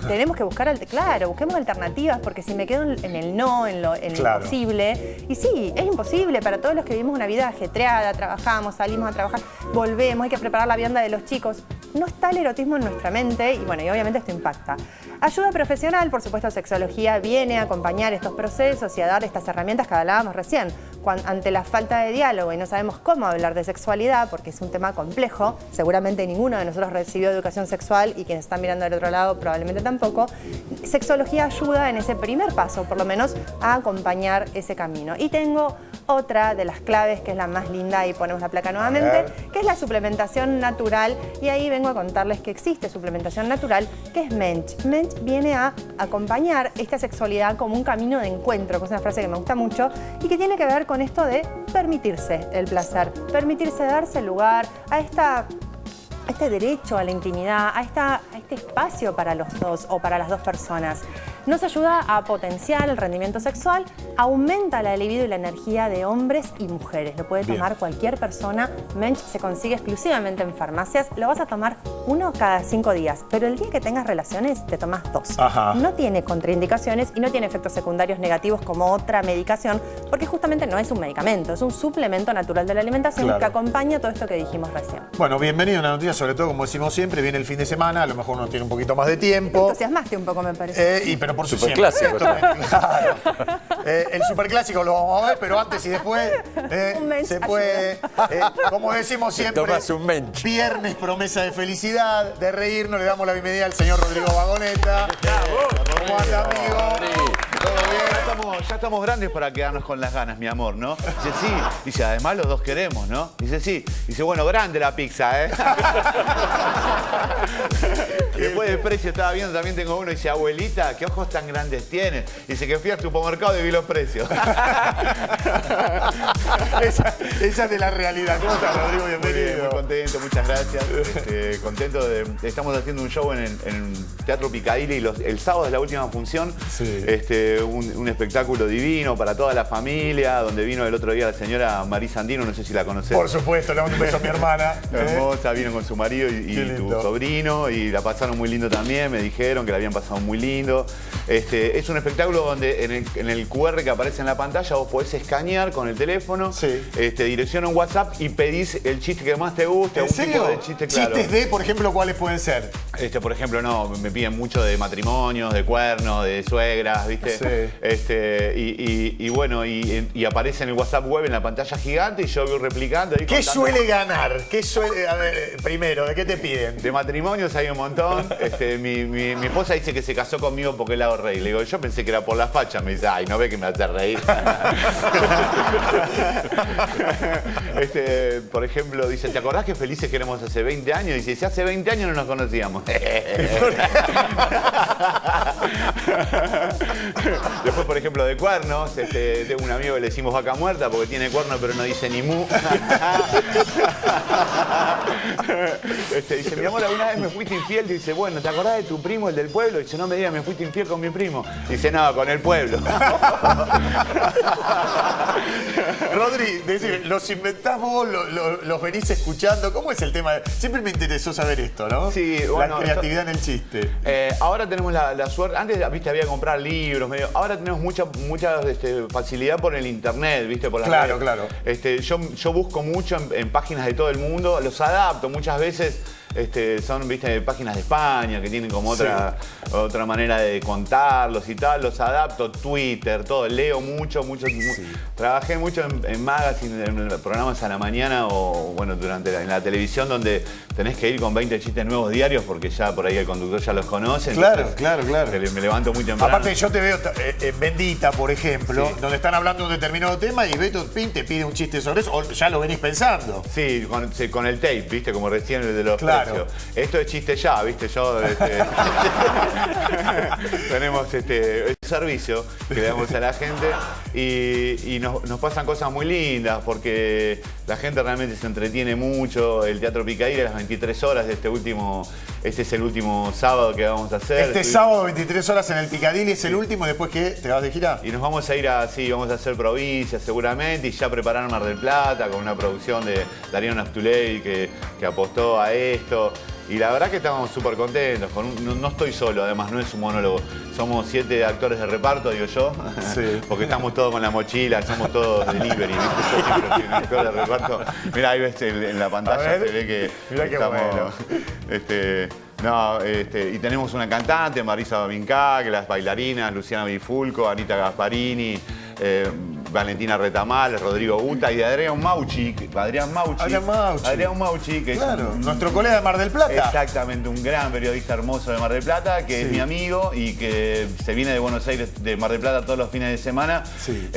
tenemos que buscar, claro, busquemos alternativas, porque si me quedo en el no, en lo imposible, y sí, es imposible para todos los que vivimos una vida ajetreada, trabajamos, salimos a trabajar, volvemos, hay que preparar la vianda de los chicos. No está el erotismo en nuestra mente y bueno, y obviamente esto impacta. Ayuda profesional, por supuesto, sexología viene a acompañar estos procesos y a dar estas herramientas que hablábamos recién. Ante la falta de diálogo y no sabemos cómo hablar de sexualidad, porque es un tema complejo, seguramente ninguno de nosotros recibió educación sexual y quienes están mirando del otro lado probablemente tampoco, sexología ayuda en ese primer paso, por lo menos, a acompañar ese camino. Y tengo otra de las claves, que es la más linda, y ponemos la placa nuevamente, que es la suplementación natural, y ahí vengo a contarles que existe suplementación natural, que es Mensch. Mensch viene a acompañar esta sexualidad como un camino de encuentro, que es una frase que me gusta mucho, y que tiene que ver con esto de permitirse el placer, permitirse darse lugar a este derecho a la intimidad, a este espacio para los dos o para las dos personas. Nos ayuda a potenciar el rendimiento sexual, aumenta la libido y la energía de hombres y mujeres. Lo puede tomar cualquier persona. Mensch se consigue exclusivamente en farmacias. Lo vas a tomar uno cada 5 días, pero el día que tengas relaciones te tomas 2. Ajá. No tiene contraindicaciones y no tiene efectos secundarios negativos como otra medicación, porque justamente no es un medicamento, es un suplemento natural de la alimentación que acompaña todo esto que dijimos recién. Bueno, bienvenido a una noticia, sobre todo, como decimos siempre, viene el fin de semana, a lo mejor uno tiene un poquito más de tiempo. Te entusiasmaste un poco, me parece. Pero por superclásico. Claro. El superclásico lo vamos a ver, pero antes y después se puede, como decimos siempre, viernes promesa de felicidad, de reírnos. Le damos la bienvenida al señor Rodrigo Vagoneta. ¿Cómo anda, amigo? ¿Todo bien? Ya estamos grandes para quedarnos con las ganas, mi amor, ¿no? Dice, sí. Dice, además los dos queremos, ¿no? Dice, sí. Dice, bueno, grande la pizza, ¿eh? Después del precio estaba viendo, también tengo uno, dice, abuelita, ¿qué ojos tan grandes tienes? Dice que fui al supermercado y vi los precios. esa es de la realidad. ¿Cómo estás, Rodrigo? Bienvenido. Muy contento, muchas gracias. Contento de... Estamos haciendo un show en Teatro Picadilly y el sábado es la última función. Sí. Un espectáculo divino para toda la familia, donde vino el otro día la señora Marisa Andino, no sé si la conocés. Por supuesto, le mando un beso a mi hermana. Hermosa, vino con su marido y tu sobrino y la pasamos pasaron muy lindo también, me dijeron que la habían pasado muy lindo. Es un espectáculo donde en el QR que aparece en la pantalla vos podés escanear con el teléfono, dirección un WhatsApp y pedís el chiste que más te guste. ¿En serio? Tipo de chiste, claro. ¿Chistes de, por ejemplo, cuáles pueden ser? Por ejemplo, no, me piden mucho de matrimonios, de cuernos, de suegras, ¿viste? Sí. Y bueno, y aparece en el WhatsApp web en la pantalla gigante y yo voy replicando. ¿Qué suele ganar? ¿Qué suele, a ver, primero, ¿de qué te piden? De matrimonios hay un montón. Mi esposa dice que se casó conmigo porque la hago reír. Le digo, yo pensé que era por la facha. Me dice, ay, no ve que me hace reír. Por ejemplo, dice, ¿te acordás que felices que éramos hace 20 años? Dice, si hace 20 años no nos conocíamos. Después, por ejemplo, de cuernos, tengo un amigo que le decimos vaca muerta porque tiene cuerno pero no dice ni mu. Dice, mi amor, alguna vez me fuiste infiel. Dice, bueno, ¿te acordás de tu primo, el del pueblo? Dice, no me digas, me fuiste infiel con mi primo. Dice, no, con el pueblo. Rodri, decir, los inventás vos, los venís escuchando. ¿Cómo es el tema? Siempre me interesó saber esto, ¿no? Sí, bueno, la creatividad en el chiste. Ahora tenemos la suerte. Antes, viste, había que comprar libros, ahora tenemos mucha facilidad por el internet, viste, por las redes. Claro. Yo busco mucho en páginas de todo el mundo, los adapto muchas veces. Son, viste, páginas de España que tienen como otra manera de contarlos y tal. Los adapto, Twitter, todo. Leo mucho. Trabajé mucho en magazine, en programas a la mañana o, bueno, en la televisión donde tenés que ir con 20 chistes nuevos diarios porque ya por ahí el conductor ya los conoce. Claro. Me levanto muy temprano. Aparte yo te veo en Bendita, por ejemplo, donde están hablando de un determinado tema y Beto Pin te pide un chiste sobre eso, o ya lo venís pensando. Sí, con el tape, viste, como recién el de los precios. Esto es chiste ya, viste, tenemos el servicio que le damos a la gente y nos pasan cosas muy lindas porque la gente realmente se entretiene mucho. El Teatro Picadilly a las 23 horas de este es el último sábado que vamos a hacer. Sábado 23 horas en el Picadilly es el último, después ¿qué? ¿Te vas de gira? Y nos vamos a ir vamos a hacer provincias seguramente y ya preparar Mar del Plata con una producción de Darío Naftuley que apostó a esto. Y la verdad que estamos súper contentos. No estoy solo, además, no es un monólogo. Somos 7 actores de reparto, digo yo. Sí. Porque estamos todos con la mochila, somos todos delivery. Actores de reparto. Mirá, ahí ves en la pantalla, se ve que mirá qué estamos. Bueno. Y tenemos una cantante, Marisa Vincá, que las bailarinas, Luciana Bifulco, Anita Gasparini, Valentina Retamal, Rodrigo Uta y Adrián Mauchi, que es nuestro colega de Mar del Plata. Exactamente, un gran periodista hermoso de Mar del Plata, que es mi amigo y que se viene de Buenos Aires, de Mar del Plata todos los fines de semana.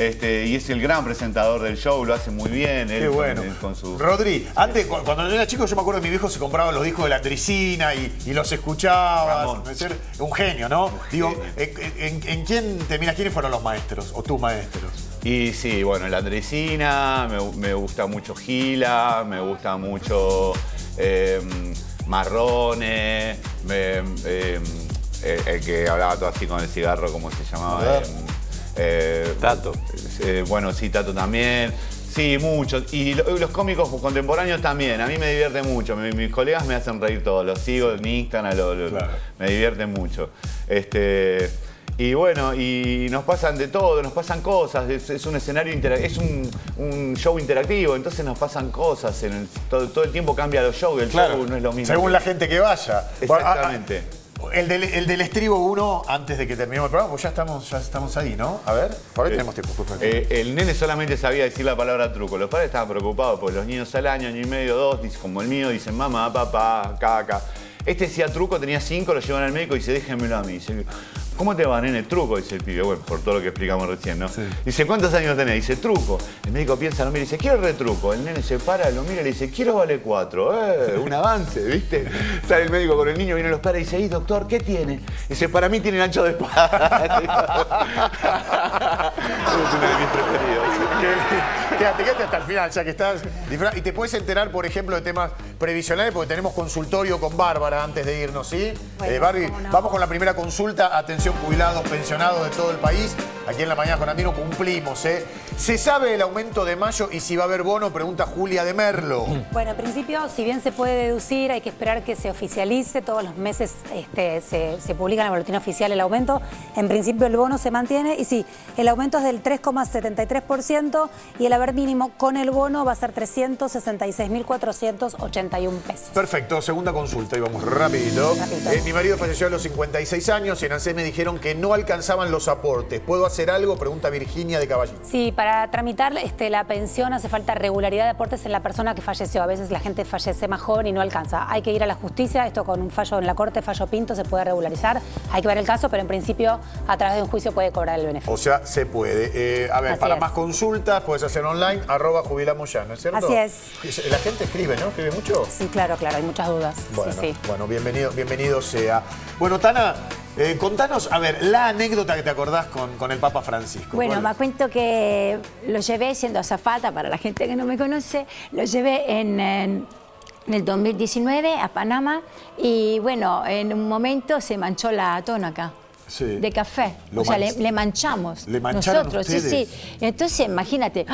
Y es el gran presentador del show, lo hace muy bien. Qué bueno. Con su... Rodri, antes, cuando yo era chico, yo me acuerdo que mi viejo se compraba los discos de La Tricina y los escuchaba. Un genio, ¿no? Digo, ¿en quién terminas? ¿Quiénes fueron los maestros o tus maestros? Y sí, bueno, La Tricina, me gusta mucho Gila, me gusta mucho Marrone, el que hablaba todo así con el cigarro, ¿cómo se llamaba? Tato. Bueno, sí, Tato también. Sí, muchos. Y los cómicos contemporáneos también. A mí me divierte mucho. Mis colegas me hacen reír todos. Los sigo en Instagram, me divierten mucho. Y bueno, y nos pasan de todo, nos pasan cosas, es un escenario es un show interactivo, entonces nos pasan cosas, todo el tiempo cambia los shows, el show no es lo mismo. Según la gente que vaya. Exactamente. El del estribo 1, antes de que terminemos el programa, pues ya estamos ahí, ¿no? A ver, por ahí tenemos tiempo. El nene solamente sabía decir la palabra truco. Los padres estaban preocupados porque los niños al año y medio, 2, como el mío, dicen mamá, papá, caca. Este decía truco, tenía 5, lo llevan al médico y dice, déjenmelo a mí. Dice, ¿cómo te va, nene? Truco, dice el pibe, bueno, por todo lo que explicamos recién, ¿no? Sí. Dice, ¿cuántos años tenés? Dice, truco. El médico piensa, lo mira y dice, quiero retruco. El nene se para, lo mira y le dice, quiero vale 4. Un avance, ¿viste? Sale el médico con el niño, vienen los padres y dice, ¿y doctor, qué tiene? Dice, para mí tiene ancho de espada. Es uno de mis preferidos. Quédate hasta el final, ya que estás. Y te puedes enterar, por ejemplo, de temas previsionales, porque tenemos consultorio con Bárbara antes de irnos, ¿sí? Bueno, Barbie, vamos con la primera consulta. Atención. atención jubilados, pensionados de todo el país. Aquí en La Mañana con Andino cumplimos, ¿eh? ¿Se sabe el aumento de mayo y si va a haber bono? Pregunta Julia de Merlo. Bueno, en principio, si bien se puede deducir, hay que esperar que se oficialice. Todos los meses se publica en el boletín oficial el aumento. En principio el bono se mantiene y sí, el aumento es del 3,73% y el haber mínimo con el bono va a ser 366.481 pesos. Perfecto, segunda consulta y vamos rapidito. Mi marido falleció a los 56 años y en ANSES me dijeron que no alcanzaban los aportes. ¿Puedo hacer algo? Pregunta Virginia de Caballito. Sí, para tramitar la pensión hace falta regularidad de aportes en la persona que falleció. A veces la gente fallece más joven y no alcanza. Hay que ir a la justicia, esto con un fallo en la corte, fallo Pinto, se puede regularizar. Hay que ver el caso, pero en princio a través de un juicio puede cobrar el beneficio. O sea, se puede. A ver, Así para es. más consultas puedes hacer online, @jubilamos ya, ¿no es cierto? Así es. La gente escribe, ¿no? ¿Escribe mucho? Sí, claro, hay muchas dudas. Bueno, sí. bueno, bienvenido sea. Bueno, Tana, contanos, a ver, la anécdota que te acordás con el Papa Francisco. Bueno, me cuento que lo llevé siendo azafata, para la gente que no me conoce, lo llevé en el 2019 a Panamá y bueno, en un momento se manchó la tónica. Sí. De café, o sea, le manchamos. ¿Le mancharon nosotros, ustedes? sí. Entonces, imagínate,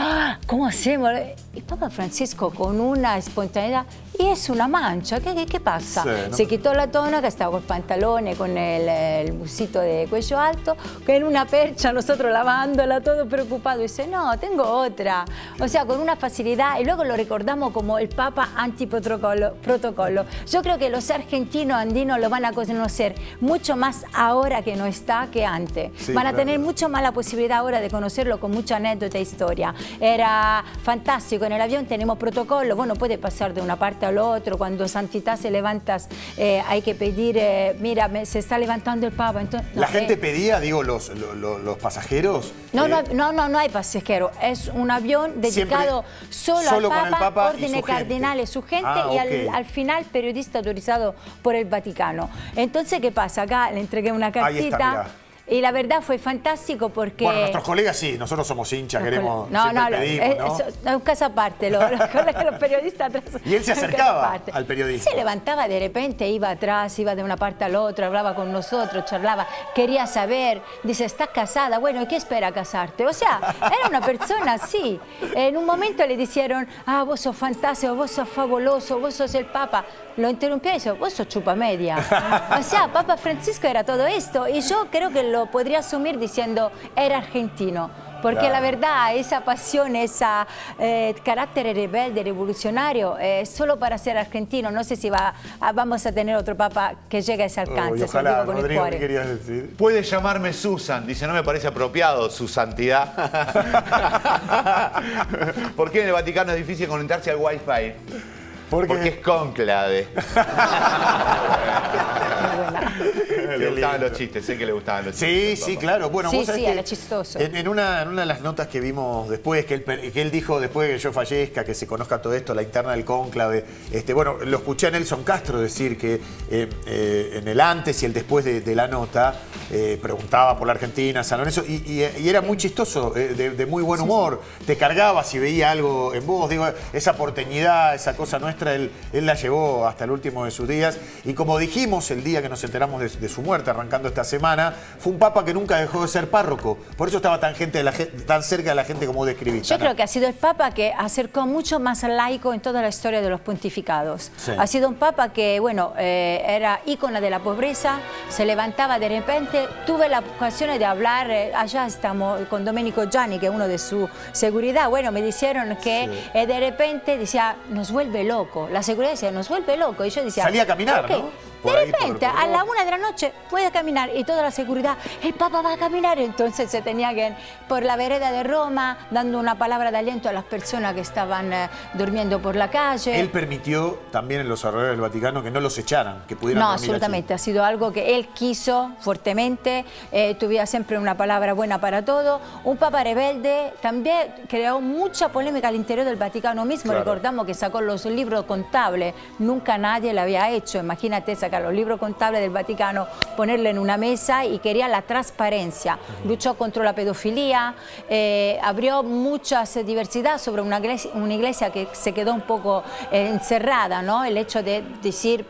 ¿cómo hacemos? Y Papa Francisco con una espontaneidad, y es una mancha, ¿qué pasa? Sí, ¿no? Se quitó la tónica, estaba con pantalones, con el busito de cuello alto, con una percha, nosotros lavándola, todo preocupado. Y dice, no, tengo otra. O sea, con una facilidad, y luego lo recordamos como el Papa antiprotocolo. Yo creo que los argentinos andinos lo van a conocer mucho más ahora que no está que antes. Sí, van a claro. tener mucho más la posibilidad ahora de conocerlo con mucha anécdota e historia. Era fantástico, en el avión tenemos protocolo, vos no puedes pasar de una parte al otro, cuando Santidad se levantas hay que pedir, mira, se está levantando el Papa. Entonces, ¿La gente pedía, digo, los pasajeros? No hay pasajero, es un avión dedicado solo solo al con el Papa, Papa y su órdenes gente. cardinales, su gente y ok. al final periodista autorizado por el Vaticano. Entonces, ¿qué pasa? Acá le entregué una Ahí está, cartita. mirá. Y la verdad fue fantástico porque... Bueno, nuestros colegas sí, nosotros somos hinchas, queremos, siempre pedimos, ¿no? Es un caso aparte, los periodistas atrás. Y él se es un caso acercaba aparte. al periodista. Se levantaba de repente, iba atrás, iba de una parte a la otra, hablaba con nosotros, charlaba, quería saber, dice, ¿estás casada? Bueno, ¿y qué espera casarte? O sea, era una persona así. En un momento le dijeron, vos sos fantástico, vos sos fabuloso, vos sos el Papa. Lo interrumpió y dijo, vos sos chupamedia. O sea, Papa Francisco era todo esto. Y yo creo que lo podría asumir diciendo, era argentino. Porque Claro. la verdad, esa pasión, ese carácter rebelde, revolucionario, solo para ser argentino, no sé si vamos a tener otro Papa que llegue a ese alcance. Y se lo ojalá, digo con el Rodrigo, cuore. ¿qué querías decir? Puede llamarme Susan, dice, no me parece apropiado su santidad. ¿Por qué en el Vaticano es difícil conectarse al Wi-Fi? Porque es cónclave. Le gustaban los chistes, sé que le gustaban los chistes. Sí, claro. Bueno, Sí, vos sabés sí, que era chistoso. en una de las notas que vimos después, que él dijo después de que yo fallezca, que se conozca todo esto, la interna del cónclave, bueno, lo escuché a Nelson Castro decir que en el antes y el después de la nota preguntaba por la Argentina, San Lorenzo, y era muy chistoso, de muy buen humor. Te cargaba si veía algo en vos, digo, esa porteñidad, esa cosa nuestra, él la llevó hasta el último de sus días. Y como dijimos el día que nos enteramos de su muerte, arrancando esta semana, fue un papa que nunca dejó de ser párroco. Por eso estaba tan cerca de la gente como describiste. Yo creo que ha sido el Papa que acercó mucho más al laico en toda la historia de los pontificados. Sí. Ha sido un Papa que, bueno, era ícono de la pobreza, se levantaba de repente. Tuve la ocasión de hablar, allá estamos con Domenico Gianni, que es uno de su seguridad. Bueno, me dijeron que de repente decía, nos vuelve loco. La seguridad decía, nos vuelve loco. Y yo decía, salía a caminar, ¿por qué? ¿no? De repente, a la 1 de la noche, puede caminar y toda la seguridad, el Papa va a caminar. Entonces se tenía que ir por la vereda de Roma, dando una palabra de aliento a las personas que estaban durmiendo por la calle. Él permitió también en los alrededores del Vaticano que no los echaran, que pudieran No, dormir absolutamente. Ha sido algo que él quiso fuertemente. Tuviera siempre una palabra buena para todo. Un Papa rebelde también creó mucha polémica al interior del Vaticano mismo. Claro. Recordamos que sacó los libros contables. Nunca nadie lo había hecho. Imagínate sacar los libros contables del Vaticano, ponerle en una mesa, y quería la transparencia. Luchó contra la pedofilia, abrió muchas diversidades sobre una iglesia que se quedó un poco encerrada, ¿no? El hecho de decir,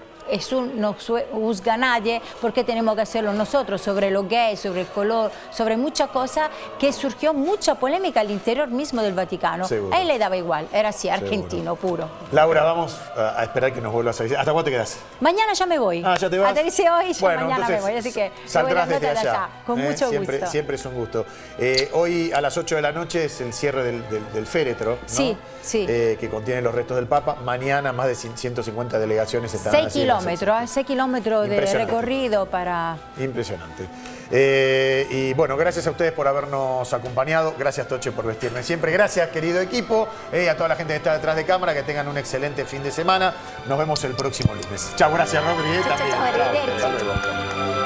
no juzga a nadie, ¿por qué tenemos que hacerlo nosotros? Sobre lo gay, sobre el color, sobre muchas cosas que surgió mucha polémica al interior mismo del Vaticano. Seguro. A él le daba igual, era así, argentino puro. Laura, vamos a esperar que nos vuelvas a decir. ¿Hasta cuándo te quedas? Mañana ya me voy. Ah, ya te vas. Aterricé hoy y ya Bueno, mañana entonces, me voy, así que saldrás le voy desde allá. Con mucho siempre, gusto. Siempre es un gusto. Hoy a las 8 de la noche es el cierre del féretro, ¿no? Sí, sí. Que contiene los restos del Papa. Mañana más de 150 delegaciones estarán 6 kilómetros, 6 kilómetros de recorrido para... Impresionante. Y bueno, gracias a ustedes por habernos acompañado. Gracias, Toche, por vestirme siempre. Gracias, querido equipo. A toda la gente que está detrás de cámara, que tengan un excelente fin de semana. Nos vemos el próximo lunes. Chao, gracias, Rodri. También. Chao, chao,